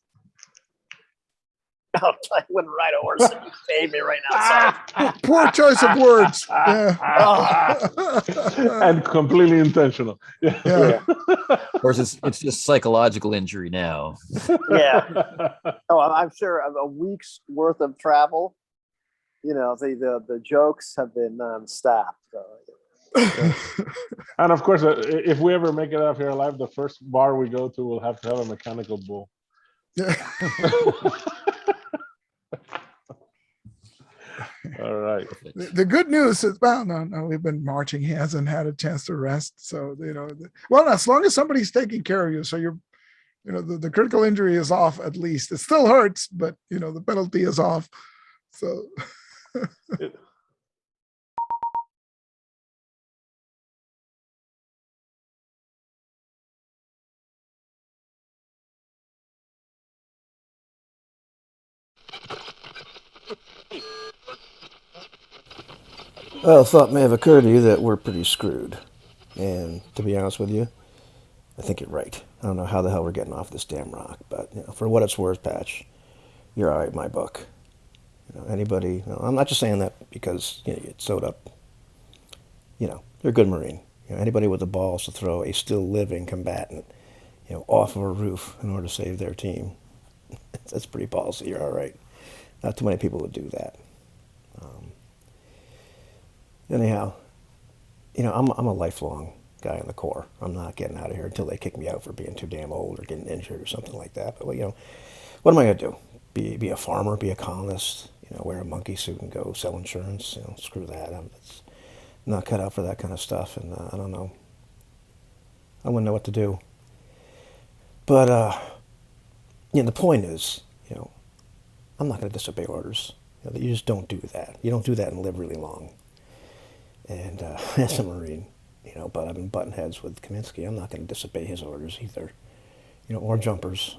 I wouldn't ride a horse if you paid me right now. Sorry. Poor choice of words. Yeah. And completely intentional. Yeah. Of course, it's just psychological injury now. Yeah. Oh, I'm sure a week's worth of travel. You know, the jokes have been nonstop. So. And of course, if we ever make it out here alive, the first bar we go to will have to have a mechanical bull. Yeah. All right. The good news is, well, no, we've been marching. He hasn't had a chance to rest. So, well, as long as somebody's taking care of you, so the critical injury is off at least. It still hurts, but, the penalty is off. So. Well, a thought may have occurred to you that we're pretty screwed. And to be honest with you, I think you're right. I don't know how the hell we're getting off this damn rock, but for what it's worth, Patch, you're all right in my book. Anybody, I'm not just saying that because you get sewed up. You're a good Marine. Anybody with the balls to throw a still living combatant, off of a roof in order to save their team. That's pretty ballsy. You're all right. Not too many people would do that. Anyhow, I'm a lifelong guy in the Corps. I'm not getting out of here until they kick me out for being too damn old or getting injured or something like that. But what am I gonna do? Be a farmer? Be a colonist? Wear a monkey suit and go sell insurance? Screw that. I'm not cut out for that kind of stuff, and I don't know. I wouldn't know what to do. But the point is, I'm not going to disobey orders. You just don't do that. You don't do that and live really long. And as a Marine, but I've been butting heads with Kaminski. I'm not going to disobey his orders either. Or jumpers.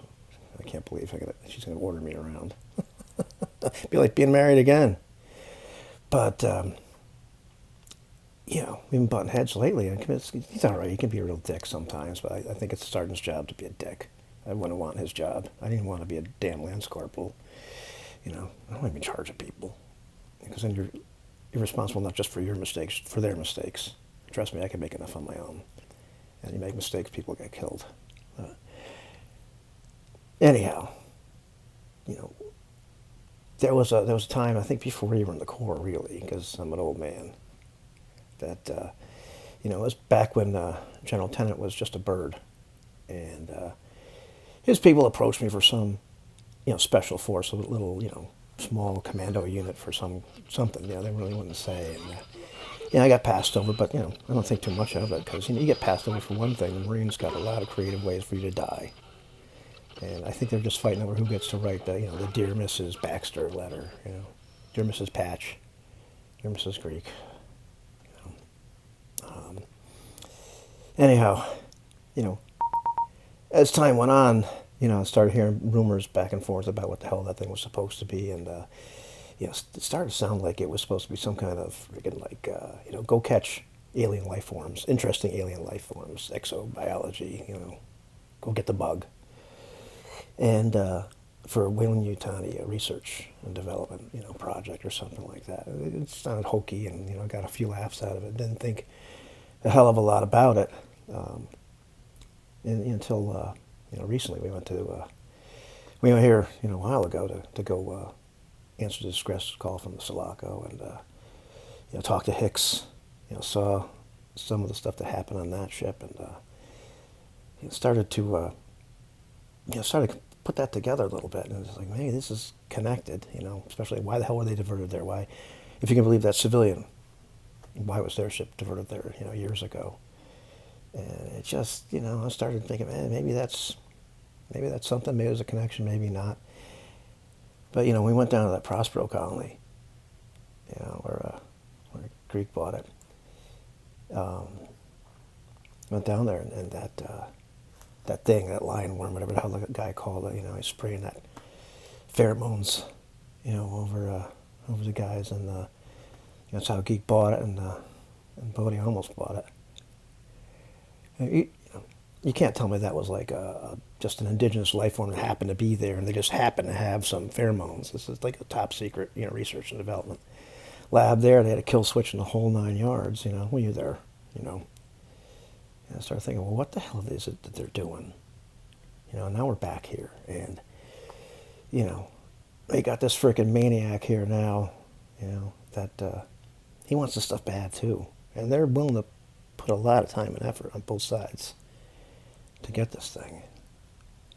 I can't believe she's going to order me around. Be like being married again. But we've been butting heads lately, and Kaminski, he's all right. He can be a real dick sometimes, but I think it's the sergeant's job to be a dick. I wouldn't want his job. I didn't want to be a damn lance corporal. I don't want to be in charge of people, because then you're responsible not just for your mistakes, for their mistakes. Trust me, I can make enough on my own. And you make mistakes, people get killed. Anyhow, there was a time, I think before you were in the Corps, really, because I'm an old man, that it was back when General Tennant was just a bird, and his people approached me for some special force, a little small commando unit for something. They really wouldn't say. And I got passed over, but I don't think too much of it, because you get passed over for one thing. The Marines got a lot of creative ways for you to die, and I think they're just fighting over who gets to write the the Dear Mrs. Baxter letter, Dear Mrs. Patch, Dear Mrs. Greek. Anyhow, as time went on, I started hearing rumors back and forth about what the hell that thing was supposed to be, and it started to sound like it was supposed to be some kind of freaking go catch alien life forms, interesting alien life forms, exobiology, go get the bug, and for Weyland-Yutani, a research and development project or something like that. It sounded hokey, and got a few laughs out of it. Didn't think a hell of a lot about it until recently we went here a while ago to go answer the distress call from the Sulaco, and talk to Hicks. Saw some of the stuff that happened on that ship, and started to put that together a little bit, and it's like, maybe this is connected. Especially why the hell were they diverted there? Why, if you can believe that civilian, why was their ship diverted there years ago? And it just I started thinking, man, maybe that's something. Maybe there's a connection, maybe not. But we went down to that Prospero Colony, where Greek bought it. Went down there, and that thing, that lion worm, whatever the hell the guy called it, he's spraying that pheromones, over the guys, and that's how Geek bought it, and Bodie almost bought it. You can't tell me that was like just an indigenous life form that happened to be there, and they just happened to have some pheromones. This is like a top secret, research and development lab there. They had a kill switch in the whole 9 yards. Were you there? And I started thinking, well, what the hell is it that they're doing? Now we're back here, and they got this freaking maniac here now. That he wants this stuff bad too, and they're willing to put a lot of time and effort on both sides to get this thing.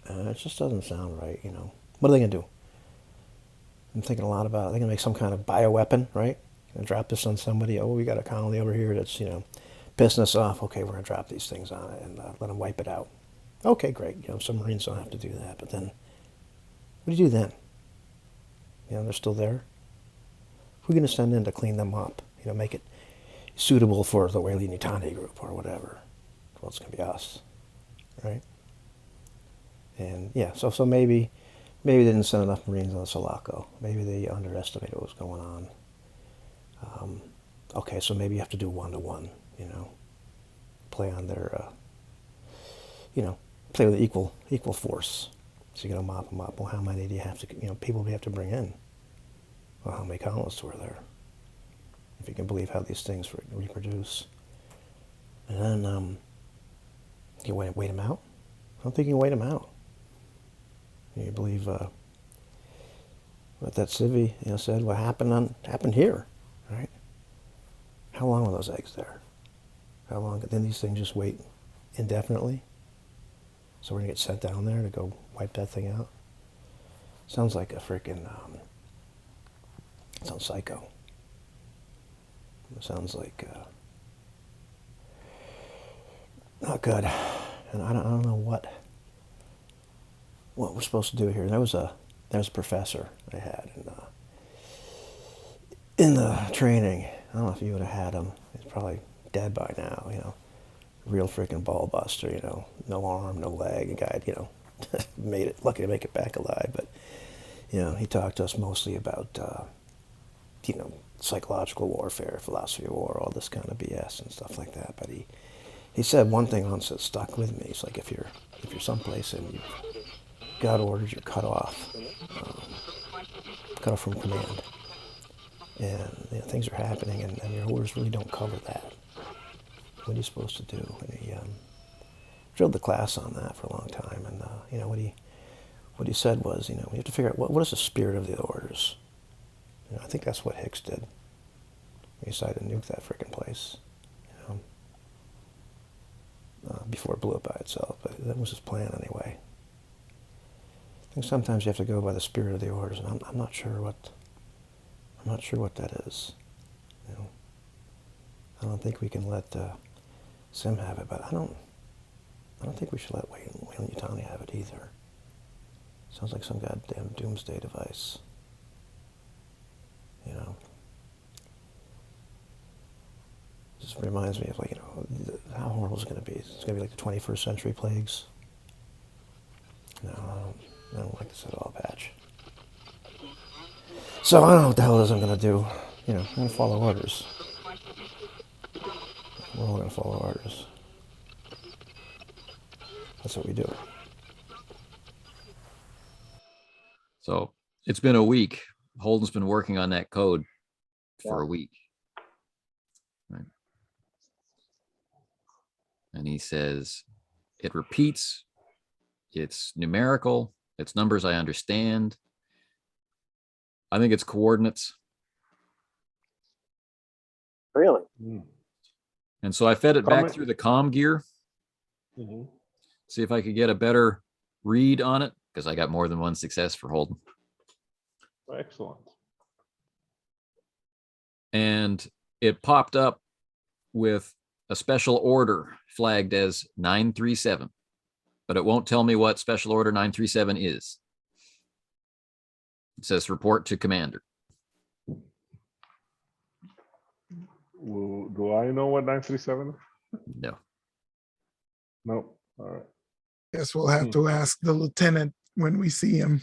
It just doesn't sound right, What are they going to do? I'm thinking a lot about it. They're going to make some kind of bioweapon, right? Going to drop this on somebody. Oh, we got a colony over here that's, pissing us off. Okay, we're going to drop these things on it and let them wipe it out. Okay, great. Some Marines don't have to do that. But then, what do you do then? They're still there. Who are you going to send in to clean them up? Make it suitable for the Weyland-Yutani group or whatever. Well, it's going to be us, right? And so maybe they didn't send enough Marines on the Sulaco. Maybe they underestimated what was going on. Okay, so maybe you have to do 1-to-1, play on their, play with equal force. So you're going to mop them up. Well, how many do you have to, people do you have to bring in? Well, how many colonists were there? If you can believe how these things reproduce. And then, you wait them out? don't think you can wait them out. You believe what that civvy said? What happened here, right? How long were those eggs there? How long? Then these things just wait indefinitely. So we're gonna get sent down there to go wipe that thing out. Sounds like a freaking sounds psycho. It sounds like not good. And I don't know what we're supposed to do here. There was a professor I had in the training. I don't know if you would have had him. He's probably dead by now. Real freaking ball buster. No arm, no leg. A guy, made it. Lucky to make it back alive. But he talked to us mostly about psychological warfare, philosophy of war, all this kind of BS and stuff like that. But he said one thing once that stuck with me. It's like if you're someplace and you've got orders, you're cut off from command, and things are happening, and your orders really don't cover that. What are you supposed to do? And he drilled the class on that for a long time, and what he said was, we have to figure out what is the spirit of the orders. I think that's what Hicks did. He decided to nuke that frickin' place, before it blew up by itself. But that was his plan anyway. I think sometimes you have to go by the spirit of the orders, and I'm not sure what that is. I don't think we can let Sim have it, but I don't think we should let Weyland-Yutani have it either. Sounds like some goddamn doomsday device. Just reminds me of how horrible it's going to be. It's going to be like the 21st century plagues. No, I don't like this at all, Patch. So I don't know what the hell it is I'm going to do. I'm going to follow orders. We're all going to follow orders. That's what we do. So it's been a week. Holden's been working on that code for a week. Right. And he says it repeats, it's numerical, it's numbers I understand. I think it's coordinates. Really? And so I fed it back through the comm gear. See if I could get a better read on it, because I got more than one success for Holden. Excellent. And it popped up with a special order flagged as 937, but it won't tell me what special order 937 is. It says report to commander. Well, do I know what 937 is? No. No. All right. Guess we'll have to ask the lieutenant when we see him.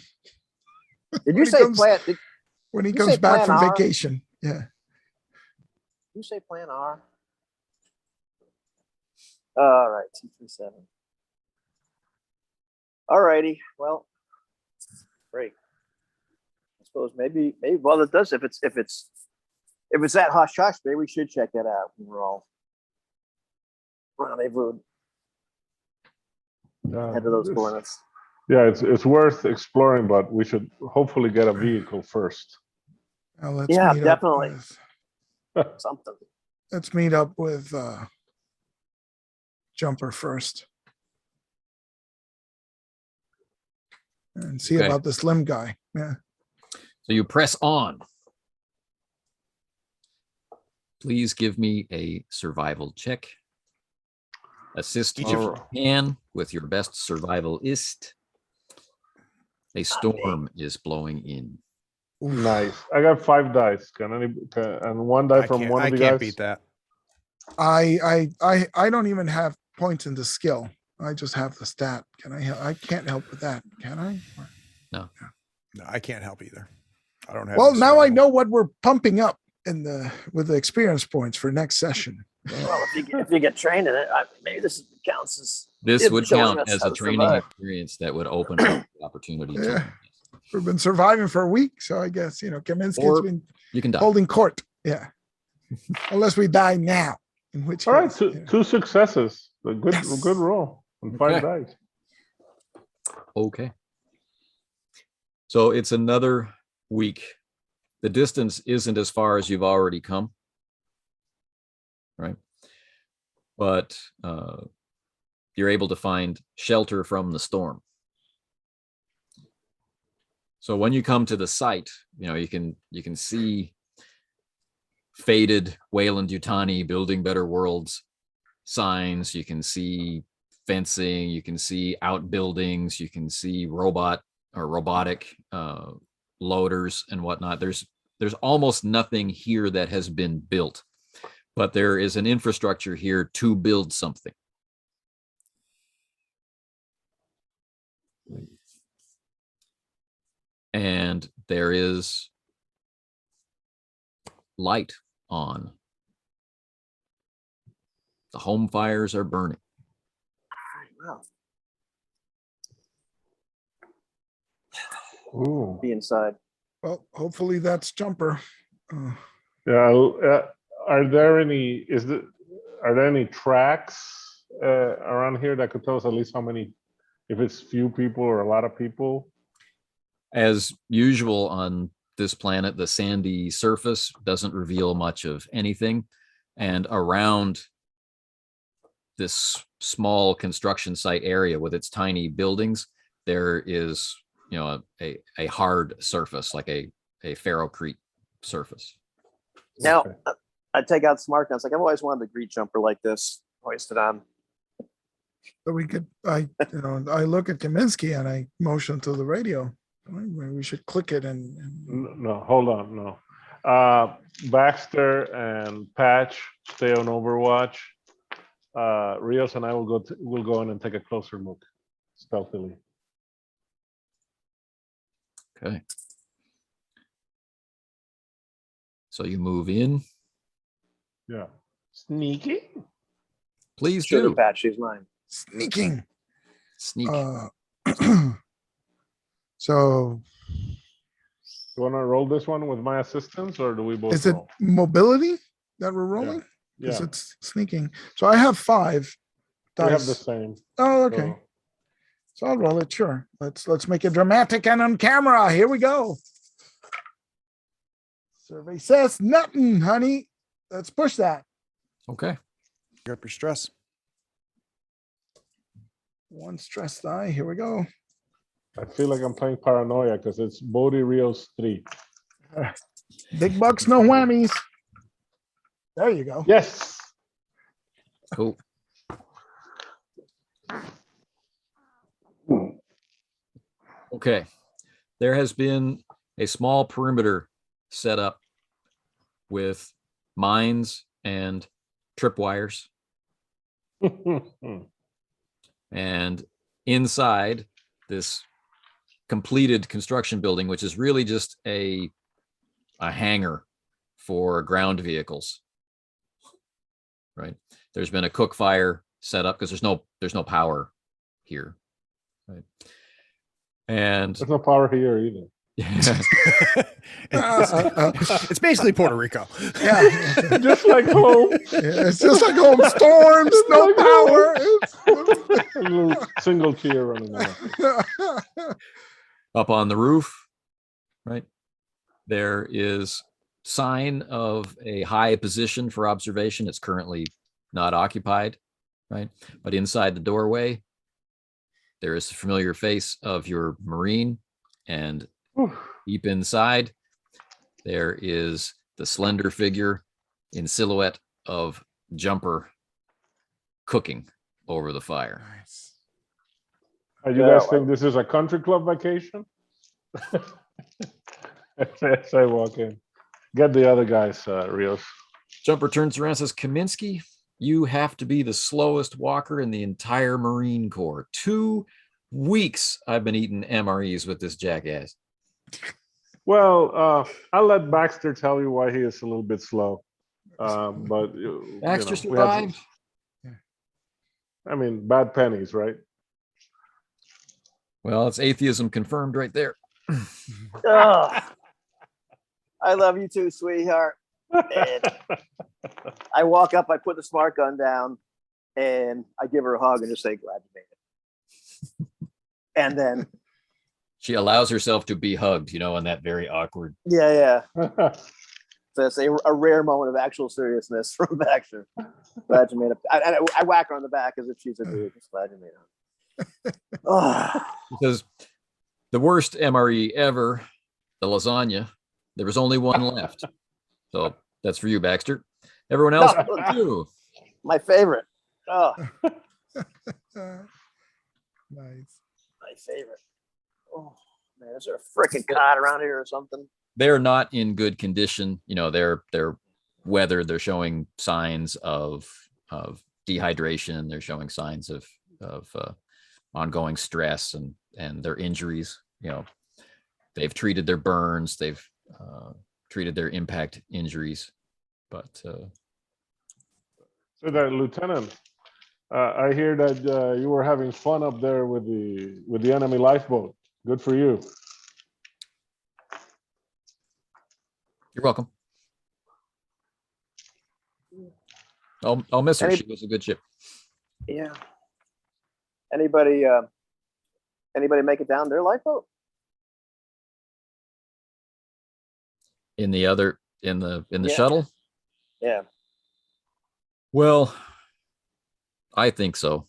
Did you say plan? When he comes back from vacation? Yeah. You say plan R? All right, 237. All righty. Well, great. I suppose maybe. Well, it does. If it's that hush hush, maybe we should check that out when we're all rendezvous. Head to those coordinates. Yeah, it's worth exploring, but we should hopefully get a vehicle first. Yeah, definitely. Something. Let's meet up with Jumper first and see about this Lim guy. Yeah. So you press on. Please give me a survival check. Assist if you can with your best survivalist. A storm is blowing in. Nice. I got 5 dice. And 1 die from one of you guys? I can't beat that. I don't even have points in the skill. I just have the stat. I can't help with that, can I? No. No, I can't help either. I don't have. Well, now I know what we're pumping up with the experience points for next session. Well, if you get trained in it, maybe this counts as. This would count as a training experience that would open up the opportunity to. We've been surviving for a week, so I guess Kaminski's been you can die. holding court. Yeah, unless we die now. In which all right, case, two successes. A good roll on 5 dice. Okay. So it's another week. The distance isn't as far as you've already come, right? But you're able to find shelter from the storm. So when you come to the site, you can see faded Weyland-Yutani building better worlds signs. You can see fencing. You can see outbuildings. You can see robotic loaders and whatnot. There's almost nothing here that has been built, but there is an infrastructure here to build something. And there is light on. The home fires are burning. Wow. Ooh. Be inside. Well, hopefully that's Jumper. Yeah. Are there any tracks around here that could tell us at least how many, if it's few people or a lot of people? As usual on this planet, the sandy surface doesn't reveal much of anything. And around this small construction site area with its tiny buildings, there is, a hard surface, like a ferrocrete surface. Now, Okay. I take out smart guns. Like I've always wanted a Greet Jumper like this, hoisted on. So we could, I look at Kaminski and I motion to the radio. Maybe we should click it and No, hold on, no. Baxter and Patch stay on Overwatch. Rios and I will go in and take a closer look stealthily. Okay. So you move in. Yeah. Sneaky. Please Sugar do. Patch, she's mine. sneaking. Sneak. So You want to roll this one with my assistance, or do we both is it roll? mobility that we're rolling? Because Yeah, it's sneaking. So I have 5 we have the dice. same. Oh, okay. So I'll roll it. Sure. Let's make it dramatic and on camera. Here we go. Survey says nothing, honey. Let's push that. Okay. Pick up your stress. 1 stress die. Here we go. I feel like I'm playing Paranoia because it's Bodhi Rios 3. Big bucks, no whammies. There you go. Yes. Cool. Okay. There has been a small perimeter set up with mines and tripwires. And inside this completed construction building, which is really just a hangar for ground vehicles, right? There's been a cook fire set up because there's no power here, right? And There's no power here either. It's basically Puerto Rico. Yeah. Just like home. It's just like home storms, Just no like power. A little single tear running around. up on the roof, right? There is sign of a high position for observation. It's currently not occupied, right? But inside the doorway, there is the familiar face of your Marine, and deep inside, there is the slender figure in silhouette of Jumper cooking over the fire. Nice. You guys think this is a country club vacation? As I walk in. Get the other guys, Rios. Jumper turns around and says, Kaminski, you have to be the slowest walker in the entire Marine Corps. 2 weeks I've been eating MREs with this jackass. Well, I'll let Baxter tell you why he is a little bit slow. But Baxter we had survived. I mean, bad pennies, right? Well, it's atheism confirmed right there. Oh, I love you too, sweetheart. And I walk up, I put the smart gun down, and I give her a hug and just say, glad you made it. And then, She allows herself to be hugged, you know, in that very awkward. yeah. So it's a rare moment of actual seriousness from Baxter. Glad you made it. I whack her on the back as if she's a dude. Just glad you made it. Oh. Because the worst MRE ever, the lasagna, there was only one left. So that's for you, Baxter. Everyone else, too. My favorite. Oh, Nice. my favorite. Oh man, is there a freaking cod around here or something? They're not in good condition. You know, they're weathered. They're showing signs of dehydration. They're showing signs of ongoing stress and their injuries. You know, they've treated their burns. They've treated their impact injuries. But So that Lieutenant, I hear that you were having fun up there with the enemy lifeboat. Good for you. you're welcome. I'll miss her. Any- She was a good ship. Yeah. Anybody make it down their lifeboat? In the Yeah. shuttle. Yeah. Well, I think so.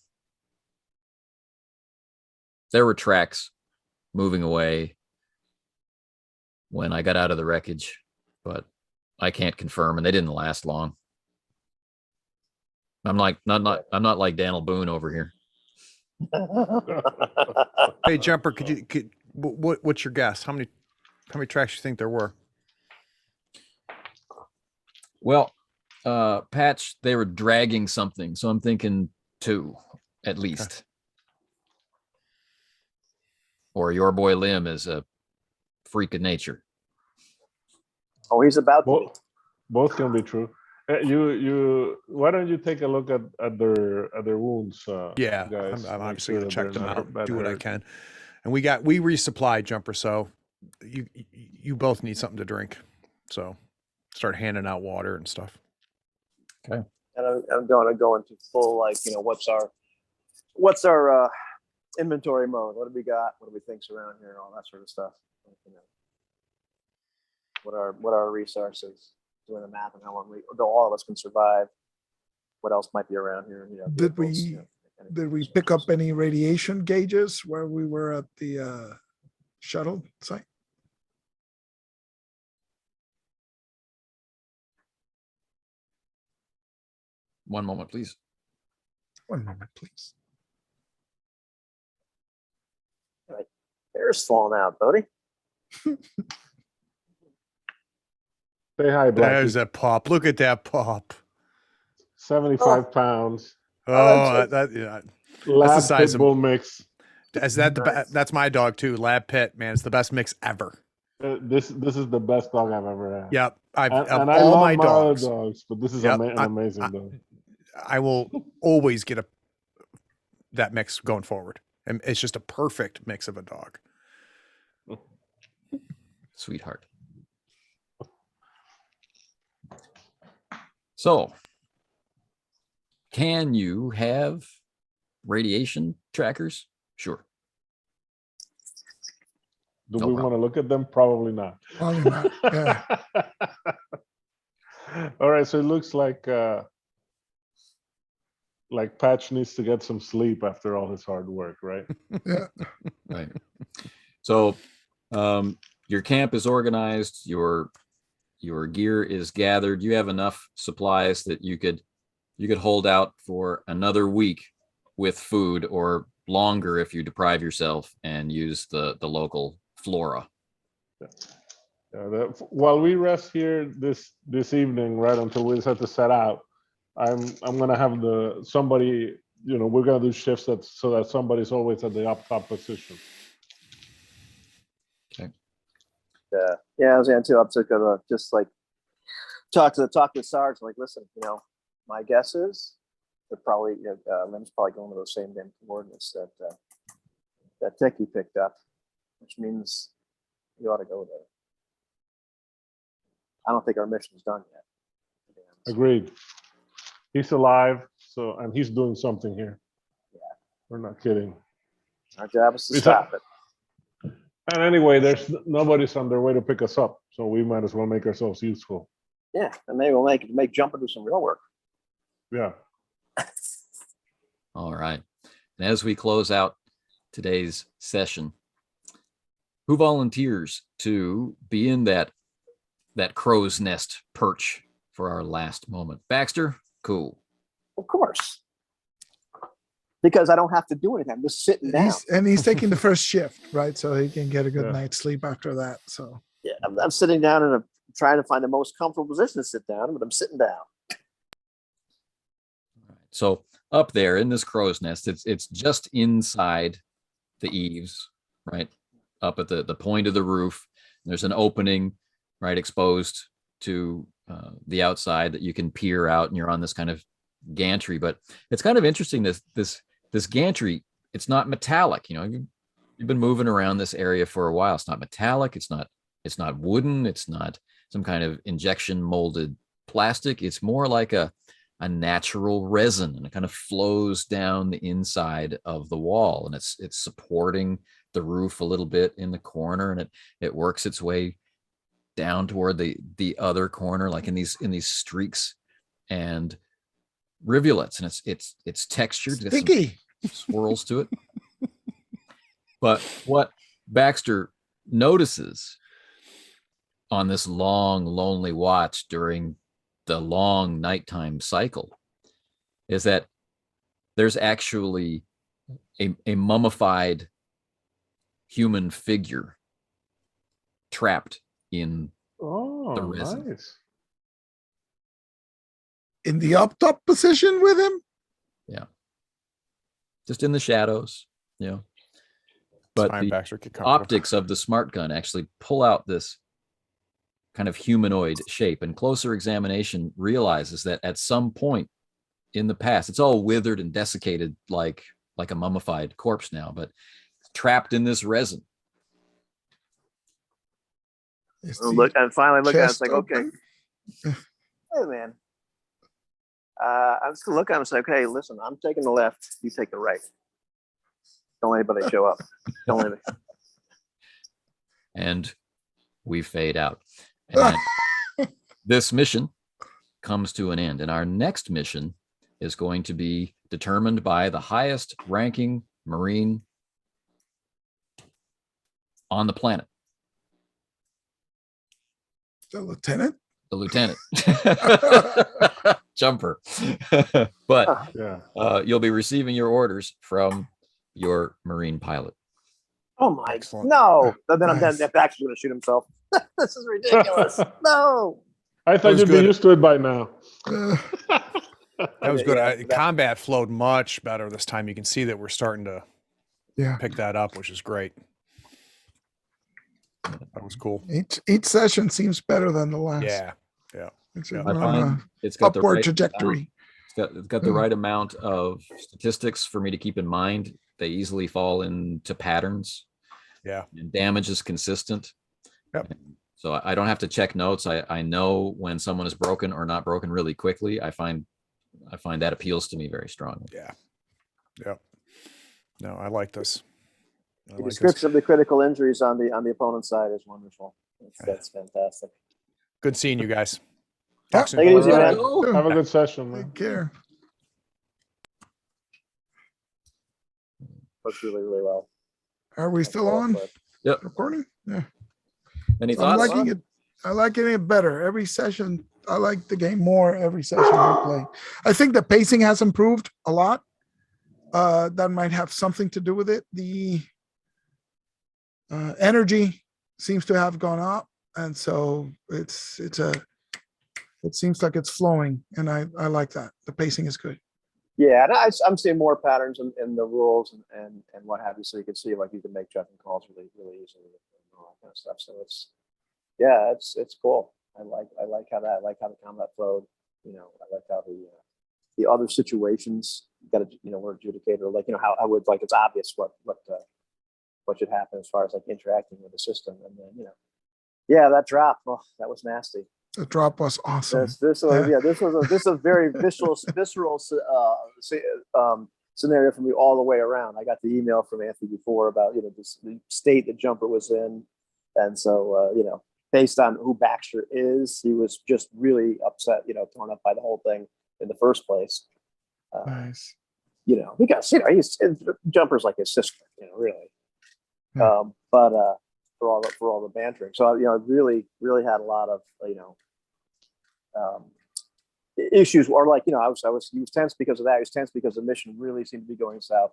There were tracks moving away when I got out of the wreckage, but I can't confirm, and they didn't last long. I'm like I'm not like Daniel Boone over here. Hey, Jumper, what's your guess? How many tracks you think there were? Well, Patch, they were dragging something, so I'm thinking 2 at least. Or your boy Lim is a freak of nature. Oh, he's about to be. Both can be true. You why don't you take a look at their wounds? Yeah, guys. I'm Make obviously sure gonna that check they're them not out, that do what I hurt. can. And we resupplied, Jumper, so you both need something to drink. So start handing out water and stuff. And I'm going to go into full, like, you know, what's our inventory mode? What do we got? What do we think's around here? All that sort of stuff. You know, what are our resources? Doing the math and how long all of us can survive. What else might be around here? You know, Did vehicles, we- you know, anything Did we else. pick up any radiation gauges where we were at the shuttle site? One moment, please. One moment, please. Hair's falling out, buddy. Say hi, There's Blackie. that pop. Look at that pop. 75 pounds. Oh, yeah. Lab size pit of- bull mix. Is that Nice. that's my dog too, Lab Pit, man. It's the best mix ever. This is the best dog I've ever had. Yep. And Of I all love my my other dogs, dogs, but this is Yep, an amazing dog. I will always get that mix going forward. And it's just a perfect mix of a dog. Sweetheart. So, can you have radiation trackers? Sure. Do No we problem. want to look at them? Probably not. Probably not. Yeah. All right, so it looks like Patch needs to get some sleep after all his hard work, right? Yeah. Right. So, your camp is organized. Your gear is gathered. You have enough supplies that you could hold out for another week with food, or longer if you deprive yourself and use the local flora. While we rest here this evening, right until we have to set out, I'm gonna have somebody. You know, we're gonna do shifts so that somebody's always at the up top position. Yeah, I was too. I'm gonna just like talk to the Sarge. Like, listen, you know, my guess is they're probably Lim's probably going to those same damn coordinates that Techie picked up, which means you ought to go there. I don't think our mission's done yet. to be honest. Agreed. He's alive, and he's doing something here. Yeah. We're not kidding. Our job is to It's stop it. And anyway, there's nobody's on their way to pick us up, so we might as well make ourselves useful. Yeah, and maybe we'll make jump into some real work. Yeah. All right. And as we close out today's session, who volunteers to be in that crow's nest perch for our last moment? Baxter, cool. Of course. Because I don't have to do anything. I'm just sitting down. He's taking the first shift, right? So he can get a good Yeah. night's sleep after that. So Yeah, I'm sitting down and I'm trying to find the most comfortable position to sit down, but I'm sitting down. So up there in this crow's nest, it's just inside the eaves, right? Up at the point of the roof. There's an opening, right, exposed to the outside that you can peer out, and you're on this kind of gantry. But it's kind of interesting, this gantry, it's not metallic. You know, you've been moving around this area for a while. It's not metallic. It's not wooden. It's not some kind of injection molded plastic. It's more like a natural resin, and it kind of flows down the inside of the wall, and it's supporting the roof a little bit in the corner, and it works its way down toward the other corner, like in these streaks and rivulets, and it's textured. It's got some sticky. swirls to it. But what Baxter notices on this long, lonely watch during the long nighttime cycle is that there's actually a mummified human figure trapped in Oh, the resin. nice. In the up top position with him. Just in the shadows, you know. But Fine, the Baxter, get comfortable. optics of the smart gun actually pull out this kind of humanoid shape, and closer examination realizes that at some point in the past, it's all withered and desiccated like a mummified corpse now, but trapped in this resin. Is I the look and finally look at it, it's chest like, okay, open? hey man. I'm just gonna look at him and say, okay, listen, I'm taking the left, you take the right. Don't let anybody show up. Don't let me. And we fade out. And this mission comes to an end. And our next mission is going to be determined by the highest ranking Marine on the planet, The lieutenant. the lieutenant. Jumper. But Yeah. you'll be receiving your orders from your Marine pilot. Oh my, Excellent. no. Then I'm Nice. actually gonna shoot himself. This is ridiculous. No. I thought was you'd good. be used to it by now. That was good. Yeah, Combat flowed much better this time. You can see that we're starting to Yeah. pick that up, which is great. That was cool. Each session seems better than the last. Yeah. It's Yeah. a- I we're find on it's a got the upward right trajectory. It's got the right amount of statistics for me to keep in mind. They easily fall into patterns. Yeah. And damage is consistent. Yep. So I don't have to check notes. I know when someone is broken or not broken really quickly. I find that appeals to me very strongly. Yeah. Yep. No, I like this. I The like this. description of the critical injuries on the opponent's side is wonderful. That's fantastic. Good seeing you guys. Yeah. Talk soon. Take it easy, All man. right. Have a good session, man. Take care. Works really, really well. Are we still on Yep. recording? Yeah. Any I'm thoughts? liking it. I like it better every session. I like the game more every session I play. I think the pacing has improved a lot. That might have something to do with it. The energy seems to have gone up, and so it seems like it's flowing, and I like that. The pacing is good. Yeah, and I'm seeing more patterns in the rules and what have you. So you can see like you can make judgment calls really, really easily and all that kind of stuff. So it's cool. I like how the combat flowed. You know, I like how the other situations got to were adjudicated, or like how I would like it's obvious what should happen as far as like interacting with the system, and then that drop. Oh, that was nasty. The drop was awesome. This was a very visceral scenario for me all the way around. I got the email from Anthony before about, this, the state that Jumper was in. And so, based on who Baxter is, he was just really upset, torn up by the whole thing in the first place. Nice. Because, he's Jumper's like his sister, really. Yeah. But for all the bantering. So, really, really had a lot of, issues, or like, he was tense because of that. He was tense because the mission really seemed to be going south.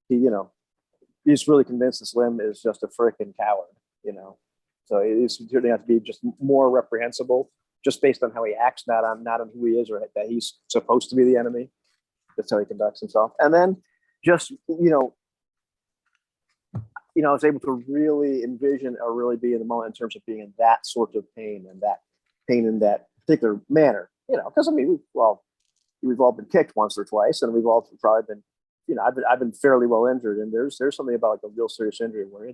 He's really convinced this Lim is just a freaking coward, So he's turning out to be just more reprehensible, just based on how he acts, not on who he is or that he's supposed to be the enemy. That's how he conducts himself. And then just, I was able to really envision or really be in the moment in terms of being in that sort of pain and that pain in that particular manner, because we've all been kicked once or twice, and we've all probably been, I've been fairly well injured, and there's something about like a real serious injury where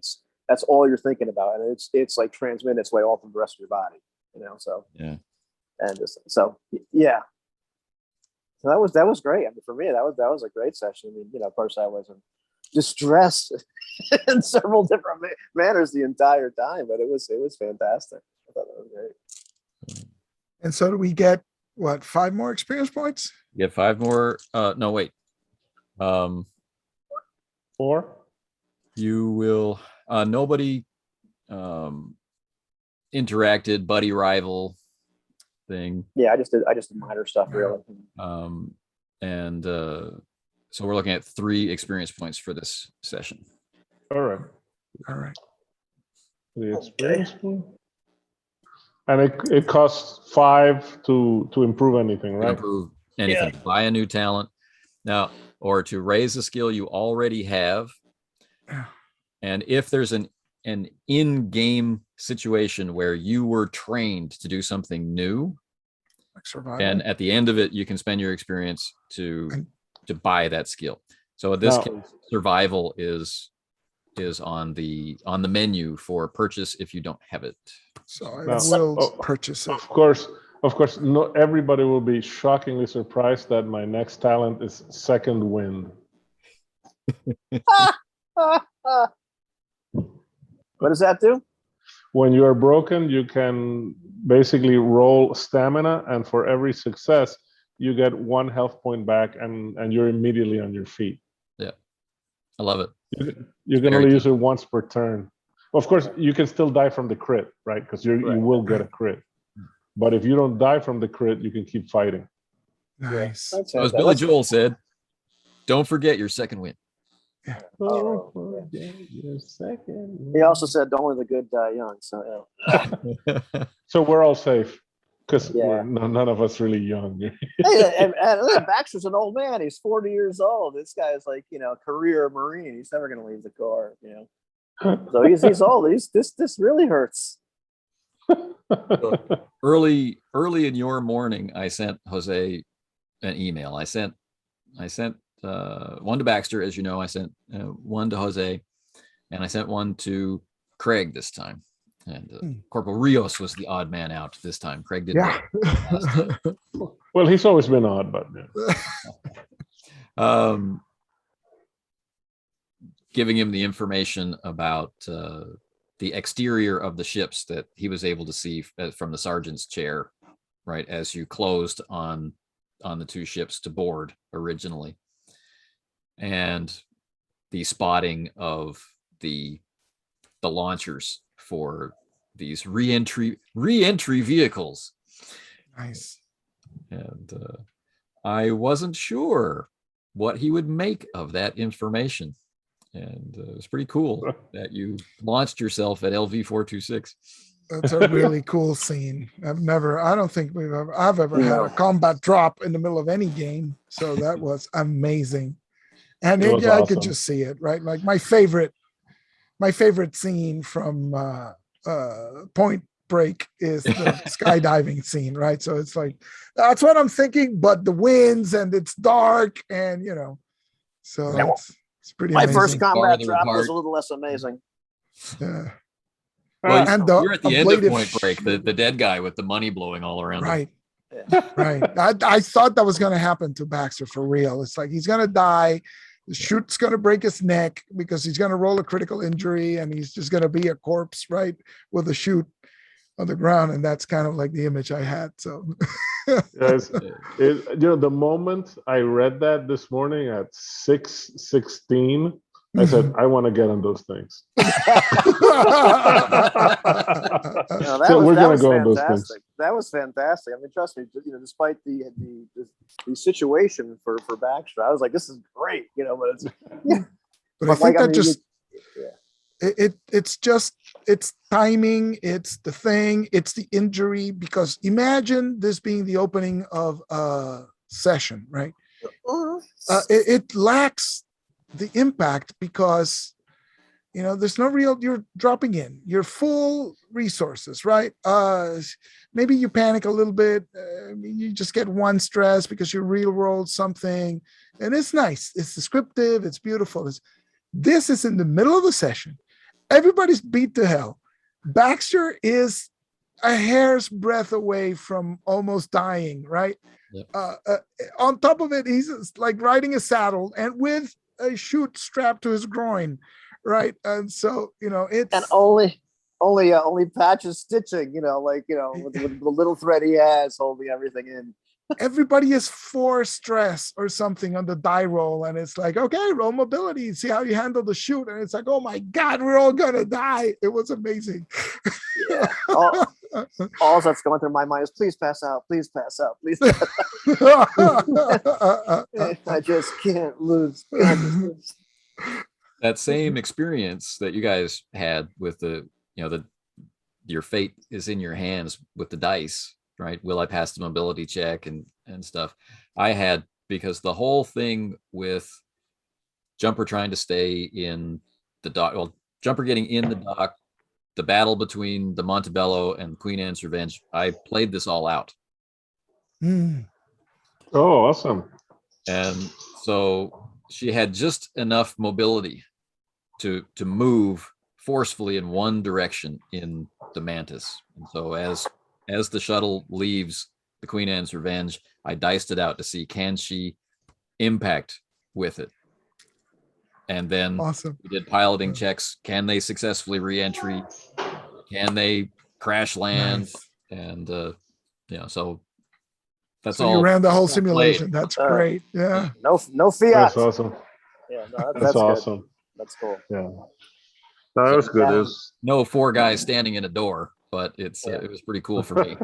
that's all you're thinking about, and it's like transmitting its way all through the rest of your body, so Yeah. And so yeah. So that was great. I mean, for me, that was a great session. I mean, of course, I wasn't distressed in several different manners the entire time, but it was fantastic. I thought that was great. And so do we get what, 5 more experience points? You get 5 more. No, wait. 4. You will. Nobody interacted, buddy rival thing. Yeah, I just did minor stuff really. And so we're looking at 3 experience points for this session. All right. The experience point. And it costs 5 to improve anything, right? Improve anything. Yeah. Buy a new talent now, or to raise a skill you already have. And if there's an in-game situation where you were trained to do something new, Like survival. and at the end of it, you can spend your experience to buy that skill. So in this case, survival is on the menu for purchase if you don't have it. So I will purchase it. Of course, not everybody will be shockingly surprised that my next talent is Second Wind. What does that do? When you are broken, you can basically roll stamina, and for every success, you get 1 health point back, and you're immediately on your feet. Yeah, I love it. You can only use it once per turn. Of course, you can still die from the crit, right? Because you will get a crit. But if you don't die from the crit, you can keep fighting. Nice. So as Billy Joel said, don't forget your second win. Yeah. He also said, "Only the good die young." So, So we're all safe because none of us really young. Hey, and Baxter's an old man. He's 40 years old. This guy is like, career Marine. He's never going to leave the Corps. So he's old. This really hurts. Early in your morning, I sent Jose an email. I sent one to Baxter, as you know. I sent one to Jose, and I sent one to Craig this time. And Corporal Rios was the odd man out this time. Craig didn't. Yeah. Well, he's always been odd, but giving him the information about the exterior of the ships that he was able to see from the sergeant's chair, right as you closed on the 2 ships to board originally, and the spotting of the launchers for these re-entry vehicles. Nice. And I wasn't sure what he would make of that information. And it was pretty cool that you launched yourself at LV-426. That's a really cool scene. I don't think I've ever had a combat drop in the middle of any game. So that was amazing. And awesome. I could just see it, right? Like my favorite scene from Point Break is the skydiving scene, right? So it's like, that's what I'm thinking, but the winds and it's dark and, so it's pretty amazing. My first combat drop was a little less amazing. Yeah. Well, and you're at the end of Point Break, the dead guy with the money blowing all around right. him. Right. I thought that was going to happen to Baxter for real. It's like he's going to die. The shoot's going to break his neck because he's going to roll a critical injury and he's just going to be a corpse, right, with a shoot on the ground. And that's kind of like the image I had. So, Yes, the moment I read that this morning at 6:16, I said, I want to get on those things. No, So we're that gonna was go on those things. fantastic. That was fantastic. I mean, trust me, despite the situation for Baxter, I was like, this is great, but it's but I think yeah. it's timing, it's the thing, it's the injury, because imagine this being the opening of a session, right? It lacks the impact because there's no real, you're dropping in your full resources, right? Maybe you panic a little bit, you just get one stress because you real rolled something, and it's nice, it's descriptive, it's beautiful. This is in the middle of the session, everybody's beat to hell. Baxter is a hair's breadth away from almost dying, right? Yep. On top of it, he's like riding a saddle and with a shoot strapped to his groin, right? And so it's And only Patch's stitching, with the little thread he has holding everything in. everybody is 4 stress or something on the die roll, and it's like, okay, roll mobility, see how you handle the shoot, and it's like, oh my god, we're all gonna die. It was amazing. Yeah. All that's going through my mind is please pass out, please pass out, please pass out. I just can't lose. That same experience that you guys had with your fate is in your hands with the dice, right? Will I pass the mobility check and stuff? I had, because the whole thing with Jumper trying to stay in the dock, well, Jumper getting in the dock, the battle between the Montebello and Queen Anne's Revenge, I played this all out. Mm. Oh, awesome. And so she had just enough mobility to move forcefully in one direction in the Mantis. And so as the shuttle leaves the Queen Anne's Revenge, I diced it out to see, can she impact with it? And then Awesome. we did piloting checks. Can they successfully re-entry? Can they crash land? Nice. And so that's So all. you ran the whole played. simulation. That's great. Yeah. No fiat. That's awesome. Yeah, no, That's awesome. Good. That's cool. Yeah. No, that was good. It was, No 4 guys standing in a door, but it was pretty cool for me.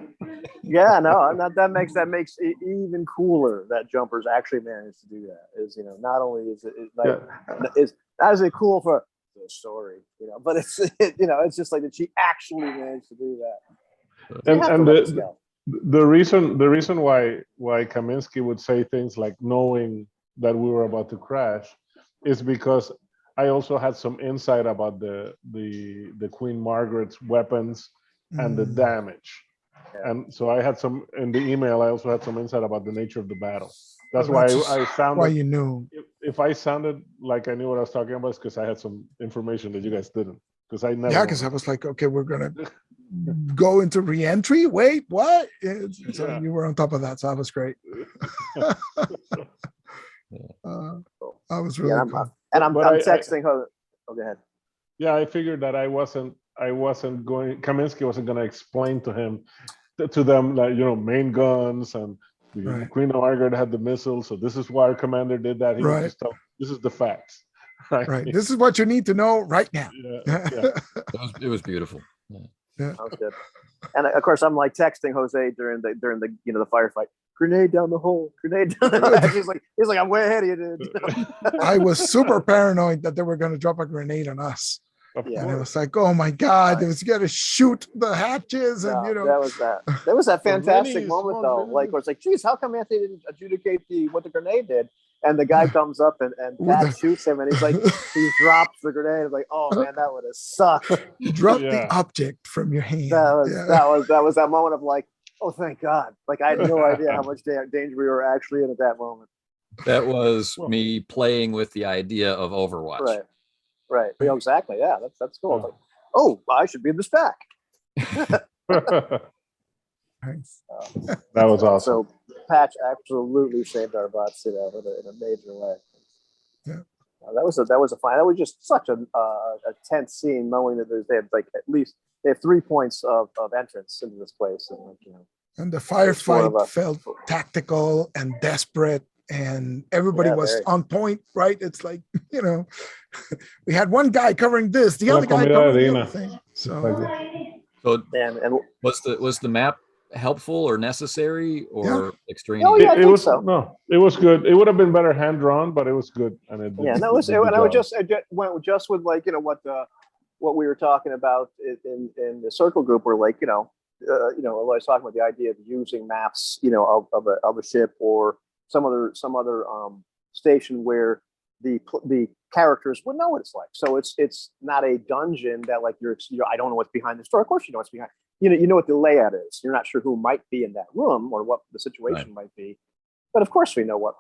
Yeah, no, that makes it even cooler that Jumpers actually managed to do that. Is not only is it is not as cool for the story, but it's it's just like that she actually managed to do that. and the reason why Kaminski would say things like knowing that we were about to crash is because I also had some insight about the Queen Margaret's weapons and the damage. Yeah. And so I had some in the email. I also had some insight about the nature of the battle. That's why I sounded. Why you knew? If I sounded like I knew what I was talking about, it's because I had some information that you guys didn't. Because I never. Yeah, because I was like, okay, we're gonna go into re-entry. Wait, what? So you were on top of that, so that was great. I was really cool. And I'm texting her. Oh, go ahead. Yeah, I figured that I wasn't going. Kaminski wasn't going to explain to them like main guns and the Queen of Margaret had the missiles, so this is why our commander did that. He would just tell, this is the facts. Right. This is what you need to know right now. Yeah. It was beautiful. Yeah. That was good. And of course, I'm like texting Jose during the the firefight. Grenade down the hole. Grenade down the hole. He's like, I'm way ahead of you, dude. I was super paranoid that they were going to drop a grenade on us. Yeah. And it was like, oh my God, they was going to shoot the hatches. And, that was that fantastic moment, though. Like, where it's like, geez, how come Anthony didn't adjudicate what the grenade did? And the guy comes up and Pat shoots him, and he's like, he drops the grenade. It's like, oh man, that would have sucked. Drop the object from your hand. That was that moment of like, oh, thank God. Like, I had no idea how much danger we were actually in at that moment. That was me playing with the idea of Overwatch. Right. Yeah, exactly. Yeah, that's cool. Like, oh, I should be in this pack. Nice. That was awesome. So Patch absolutely saved our butts, in a major way. Yeah. That was a fine. That was just such a tense scene, knowing that they had they have 3 points of entrance into this place, and And the It's more of firefight a- felt tactical and desperate, and everybody Yeah, was very. on point, right? It's like, we had one guy covering this, the La other guy comida covering the arena. other thing. So Exactly. So and was the map helpful or necessary or extreme? Oh, yeah, I It think was so. no, it was good. It would have been better hand drawn, but it was good, and it did, Yeah, no, it did the and I would job. just went just with what we were talking about in the circle group, where I was talking about the idea of using maps, of a ship or some other station where the characters would know what it's like. So it's not a dungeon that I don't know what's behind this door. Of course, you know what's behind. You know what the layout is. You're not sure who might be in that room or what the situation might be. But of course, we know what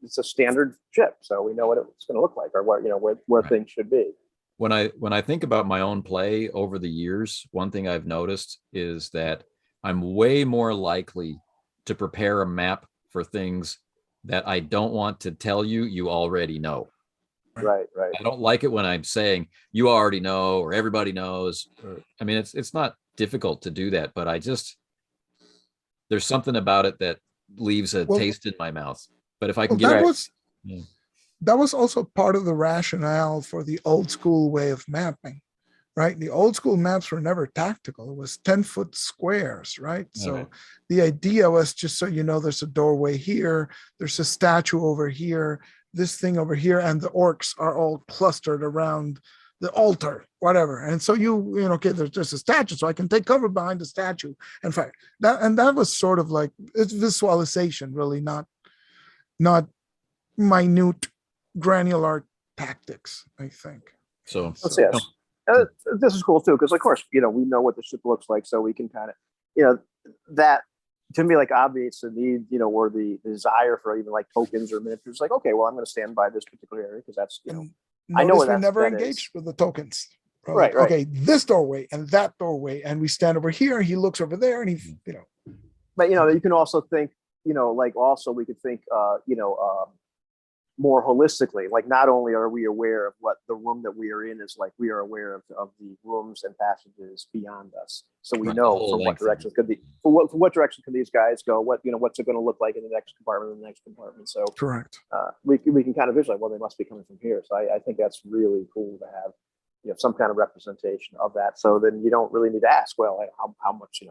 it's a standard ship, so we know what it's going to look like or what where things should be. When I think about my own play over the years, one thing I've noticed is that I'm way more likely to prepare a map for things that I don't want to tell you already know. Right. I don't like it when I'm saying you already know or everybody knows. I mean, it's not difficult to do that, but there's something about it that leaves a taste in my mouth. But if I can get that was also part of the rationale for the old school way of mapping, right? The old school maps were never tactical. It was 10-foot squares, right? So the idea was just so there's a doorway here, there's a statue over here, this thing over here, and the orcs are all clustered around the altar, whatever. And so there's just a statue, so I can take cover behind the statue and fight. That was sort of like it's visualization, really, not minute granular tactics, I think. So yes. This is cool too, because of course, we know what the ship looks like, so we can kind of, that to me obviates the need, or the desire for even tokens or miniatures. Like, okay, well, I'm going to stand by this particular area because that's I know we never engaged with the tokens. Right. Okay, this doorway and that doorway, and we stand over here. He looks over there, and he. But you can also think, also we could think, more holistically. Like, not only are we aware of what the room that we are in is like, we are aware of the rooms and passages beyond us. So we know from what directions could be, for what direction can these guys go? What's it going to look like in the next compartment? So correct. We can kind of visualize, well, they must be coming from here. So I think that's really cool to have, some kind of representation of that. So then you don't really need to ask, well, how much,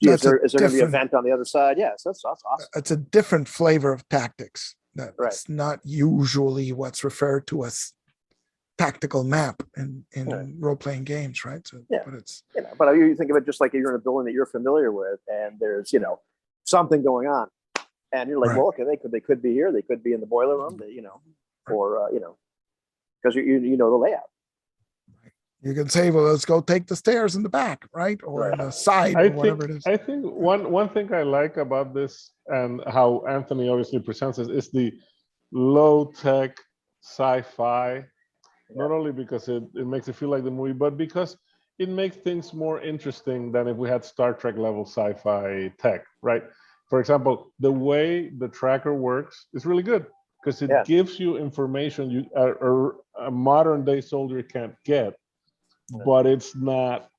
is there going to be an event on the other side? Yes, that's awesome. It's a different flavor of tactics. That's not usually what's referred to as tactical map in role-playing games, right? So, but it's but you think of it just like you're in a building that you're familiar with, and there's something going on, and you're like, well, okay, they could be here, they could be in the boiler room, or because you know the layout. You can say, well, let's go take the stairs in the back, right? Or in the side, or whatever it is. I think one thing I like about this and how Anthony obviously presents it is the low-tech sci-fi, not only because it makes it feel like the movie, but because it makes things more interesting than if we had Star Trek level sci-fi tech, right? For example, the way the tracker works is really good because it gives you information a modern day soldier can't get. But it's not,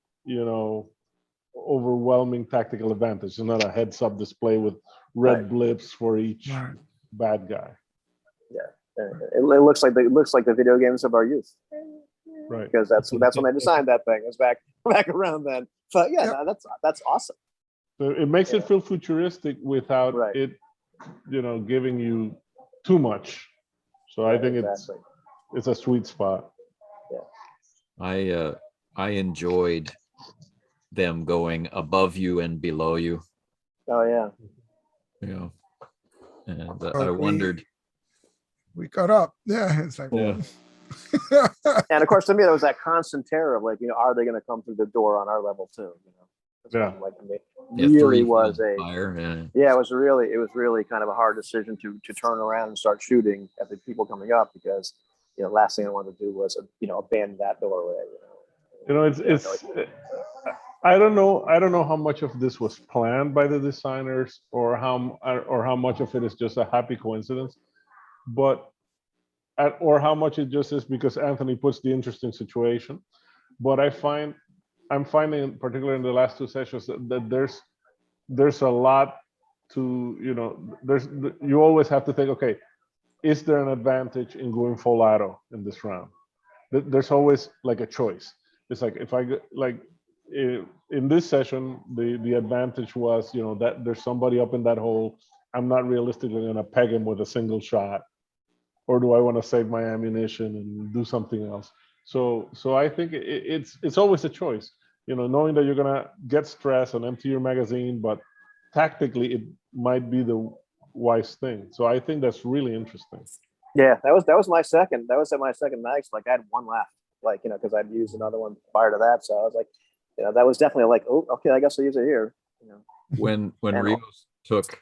overwhelming tactical advantage. It's not a heads-up display with red blips for each bad guy. Yeah, it looks like the video games of our youth, right? Because that's when they designed that thing. It was back around then. But that's awesome. So it makes it feel futuristic without it, giving you too much. So I think it's a sweet spot. I enjoyed them going above you and below you. Oh yeah. And I wondered. We got up. Yeah, it's like. Yeah. And of course, to me, there was that constant terror of are they going to come through the door on our level too? It was really kind of a hard decision to turn around and start shooting at the people coming up, because last thing I wanted to do was abandon that doorway. I don't know. I don't know how much of this was planned by the designers, or how much of it is just a happy coincidence, but or how much it just is because Anthony puts the interesting situation. But I'm finding, particularly in the last two sessions, that there's a lot to, you always have to think, okay, is there an advantage in going full auto in this round? There's always like a choice. It's like if in this session, the advantage was, that there's somebody up in that hole. I'm not realistically going to peg him with a single shot, or do I want to save my ammunition and do something else? So I think it's always a choice, knowing that you're going to get stressed and empty your magazine, but tactically it might be the wise thing. So I think that's really interesting. Yeah, that was my second. That was my second mag. So like I had one left, because I'd used another one prior to that. So I was like, that was definitely like, oh, okay, I guess I'll use it here. When Rios took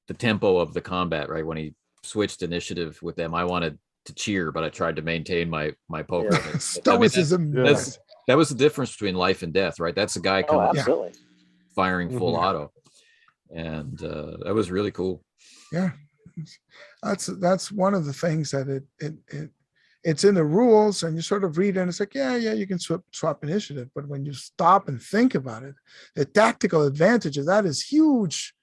the tempo of the combat, right, when he switched initiative with them, I wanted to cheer, but I tried to maintain my poker. Yeah. Stoicism. That was the difference between life and death, right? That's a guy coming absolutely. firing full auto, and that was really cool. Yeah, that's one of the things that it's in the rules, and you sort of read it and it's like, yeah, you can swap initiative, but when you stop and think about it, the tactical advantage of that is huge.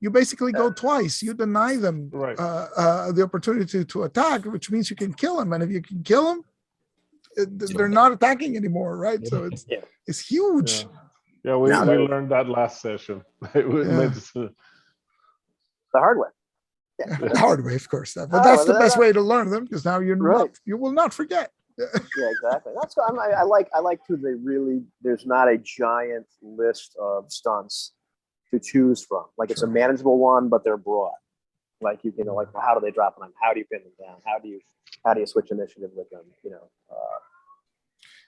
You basically go twice. You deny them the opportunity to attack, which means you can kill them, and if you can kill them, they're not attacking anymore, right? So it's huge. Yeah, we learned that last session. The hard way. Yeah, the hard way, of course. But that's the best way to learn them, because now you will not forget. Yeah, exactly. That's what I like too. There's not a giant list of stunts to choose from. Like it's a manageable one, but they're broad. Like well, how do they drop them? How do you pin them down? How do you switch initiative with them?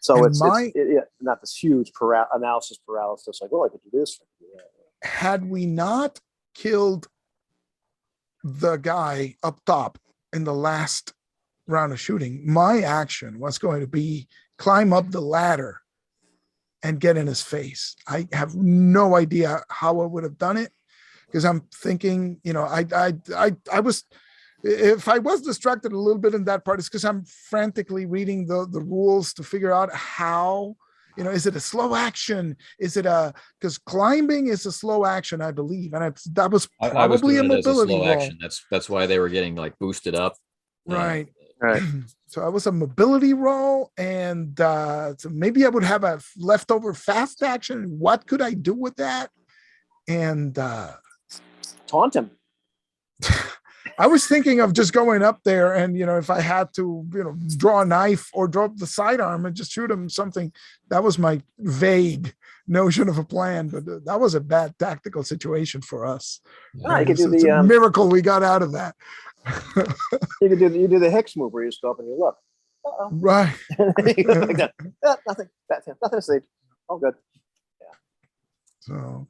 So it's not this huge analysis paralysis. Like, I could do this. Had we not killed the guy up top in the last round of shooting, my action was going to be climb up the ladder and get in his face. I have no idea how I would have done it, because I'm thinking, I was, if I was distracted a little bit in that part, it's because I'm frantically reading the rules to figure out how, is it a slow action? Is it because climbing is a slow action, I believe. And that was probably a mobility roll. Action. That's why they were getting like boosted up. Right. So I was a mobility roll, and so maybe I would have a leftover fast action. What could I do with that? And taunt him. I was thinking of just going up there and, if I had to, draw a knife or drop the sidearm and just shoot him something. That was my vague notion of a plan, but that was a bad tactical situation for us. Yeah, you could do it's a miracle we got out of that. you do the Hicks move where you just go up and you look. Uh-oh. Right. Like that. Nothing to see. All good. Yeah. So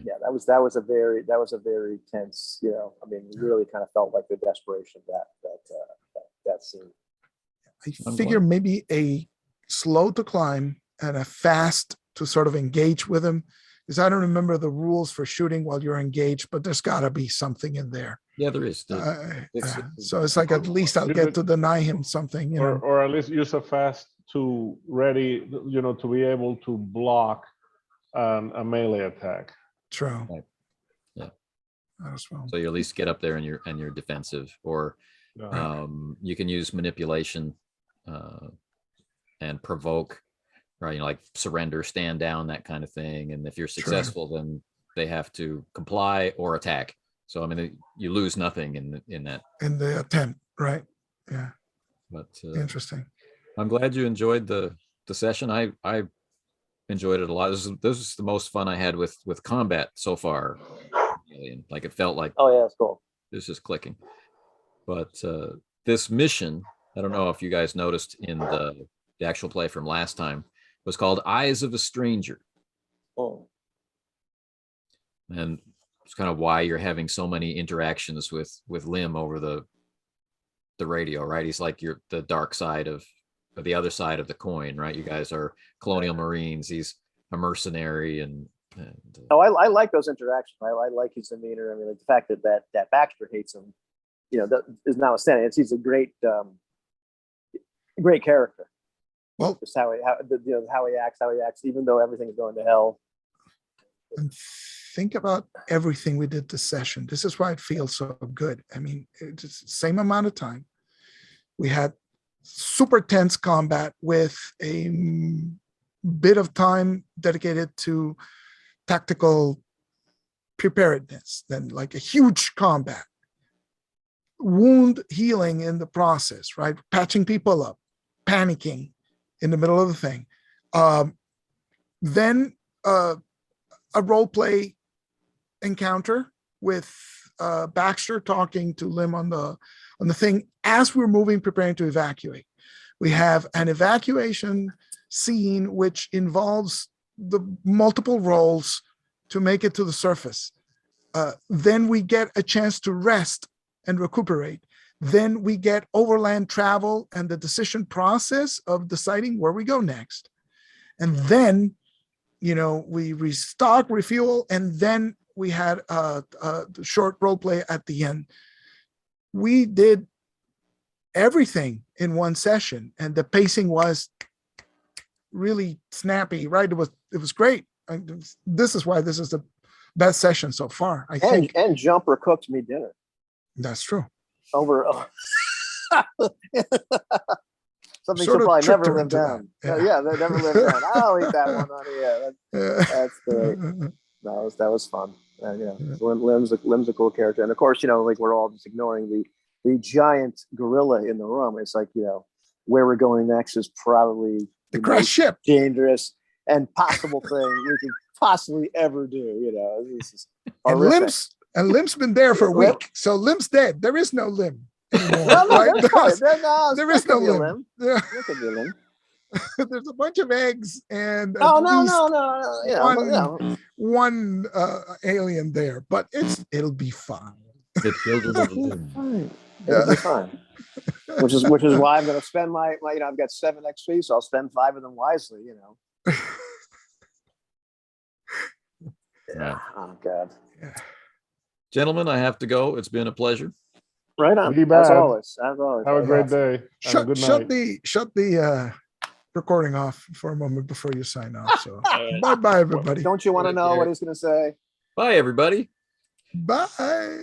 yeah, that was a very tense. Really kind of felt like the desperation of that scene. I figure maybe a slow to climb and a fast to sort of engage with him, because I don't remember the rules for shooting while you're engaged, but there's got to be something in there. Yeah, there is. So it's like, at least I'll get to deny him something, or at least use a fast to ready, to be able to block a melee attack. True. Right. Yeah. As well. So you at least get up there and you're defensive, or you can use manipulation and provoke, right? Like surrender, stand down, that kind of thing. And if you're successful, then they have to comply or attack. So you lose nothing in the attempt, right? Yeah. But interesting. I'm glad you enjoyed the session. I enjoyed it a lot. This is the most fun I had with combat so far. Like it felt like, oh yeah, it's cool. This is clicking. But this mission, I don't know if you guys noticed in the actual play from last time, was called Eyes of a Stranger. Oh. And it's kind of why you're having so many interactions with Lim over the radio, right? He's like the dark side of the other side of the coin, right? You guys are Colonial Marines. He's a mercenary and Oh, I like those interactions. I like his demeanor. I mean, like the fact that Baxter hates him, that is notwithstanding. He's a great great character. Well, Just how he acts, even though everything is going to hell. and think about everything we did this session. This is why it feels so good. I mean, it's the same amount of time. We had super tense combat with a bit of time dedicated to tactical preparedness, then like a huge combat, wound healing in the process, right? Patching people up, panicking in the middle of the thing. Then a role play encounter with Baxter talking to Lim on the thing as we're moving, preparing to evacuate. We have an evacuation scene which involves the multiple roles to make it to the surface. Then we get a chance to rest and recuperate. Then we get overland travel and the decision process of deciding where we go next. And then, we restock, refuel, and then we had a short role play at the end. We did everything in one session, and the pacing was really snappy, right? It was great. This is why this is the best session so far, I think. And Jumper cooked me dinner. That's true. Over something Sort she'll of probably tricked never her live into down. that. Yeah, they never live down. I'll eat that one, honey. Yeah, that's great. That was fun. Lim's a cool character, and of course, like we're all just ignoring the giant gorilla in the room. It's like where we're going next is probably The crash ship. dangerous and possible thing we could possibly ever do. This is And Lim's been there for a Lim- week, so Lim's dead. There is no Lim anymore. No, right? there is no could be a Lim. There could be a Lim. There's a bunch of eggs and No. one alien there, but it'll be fine. the children of the Lim. It'll be fine. Which is why I'm going to spend my I've got 7 XP, so I'll spend 5 of them wisely. Yeah. Oh God. Yeah. Gentlemen, I have to go. It's been a pleasure. Right on. Be As bad. always. Have a great day. Have a good Shut night. the recording off for a moment before you sign off. So bye everybody. Don't you want to know what he's going to say? Bye, everybody. Bye.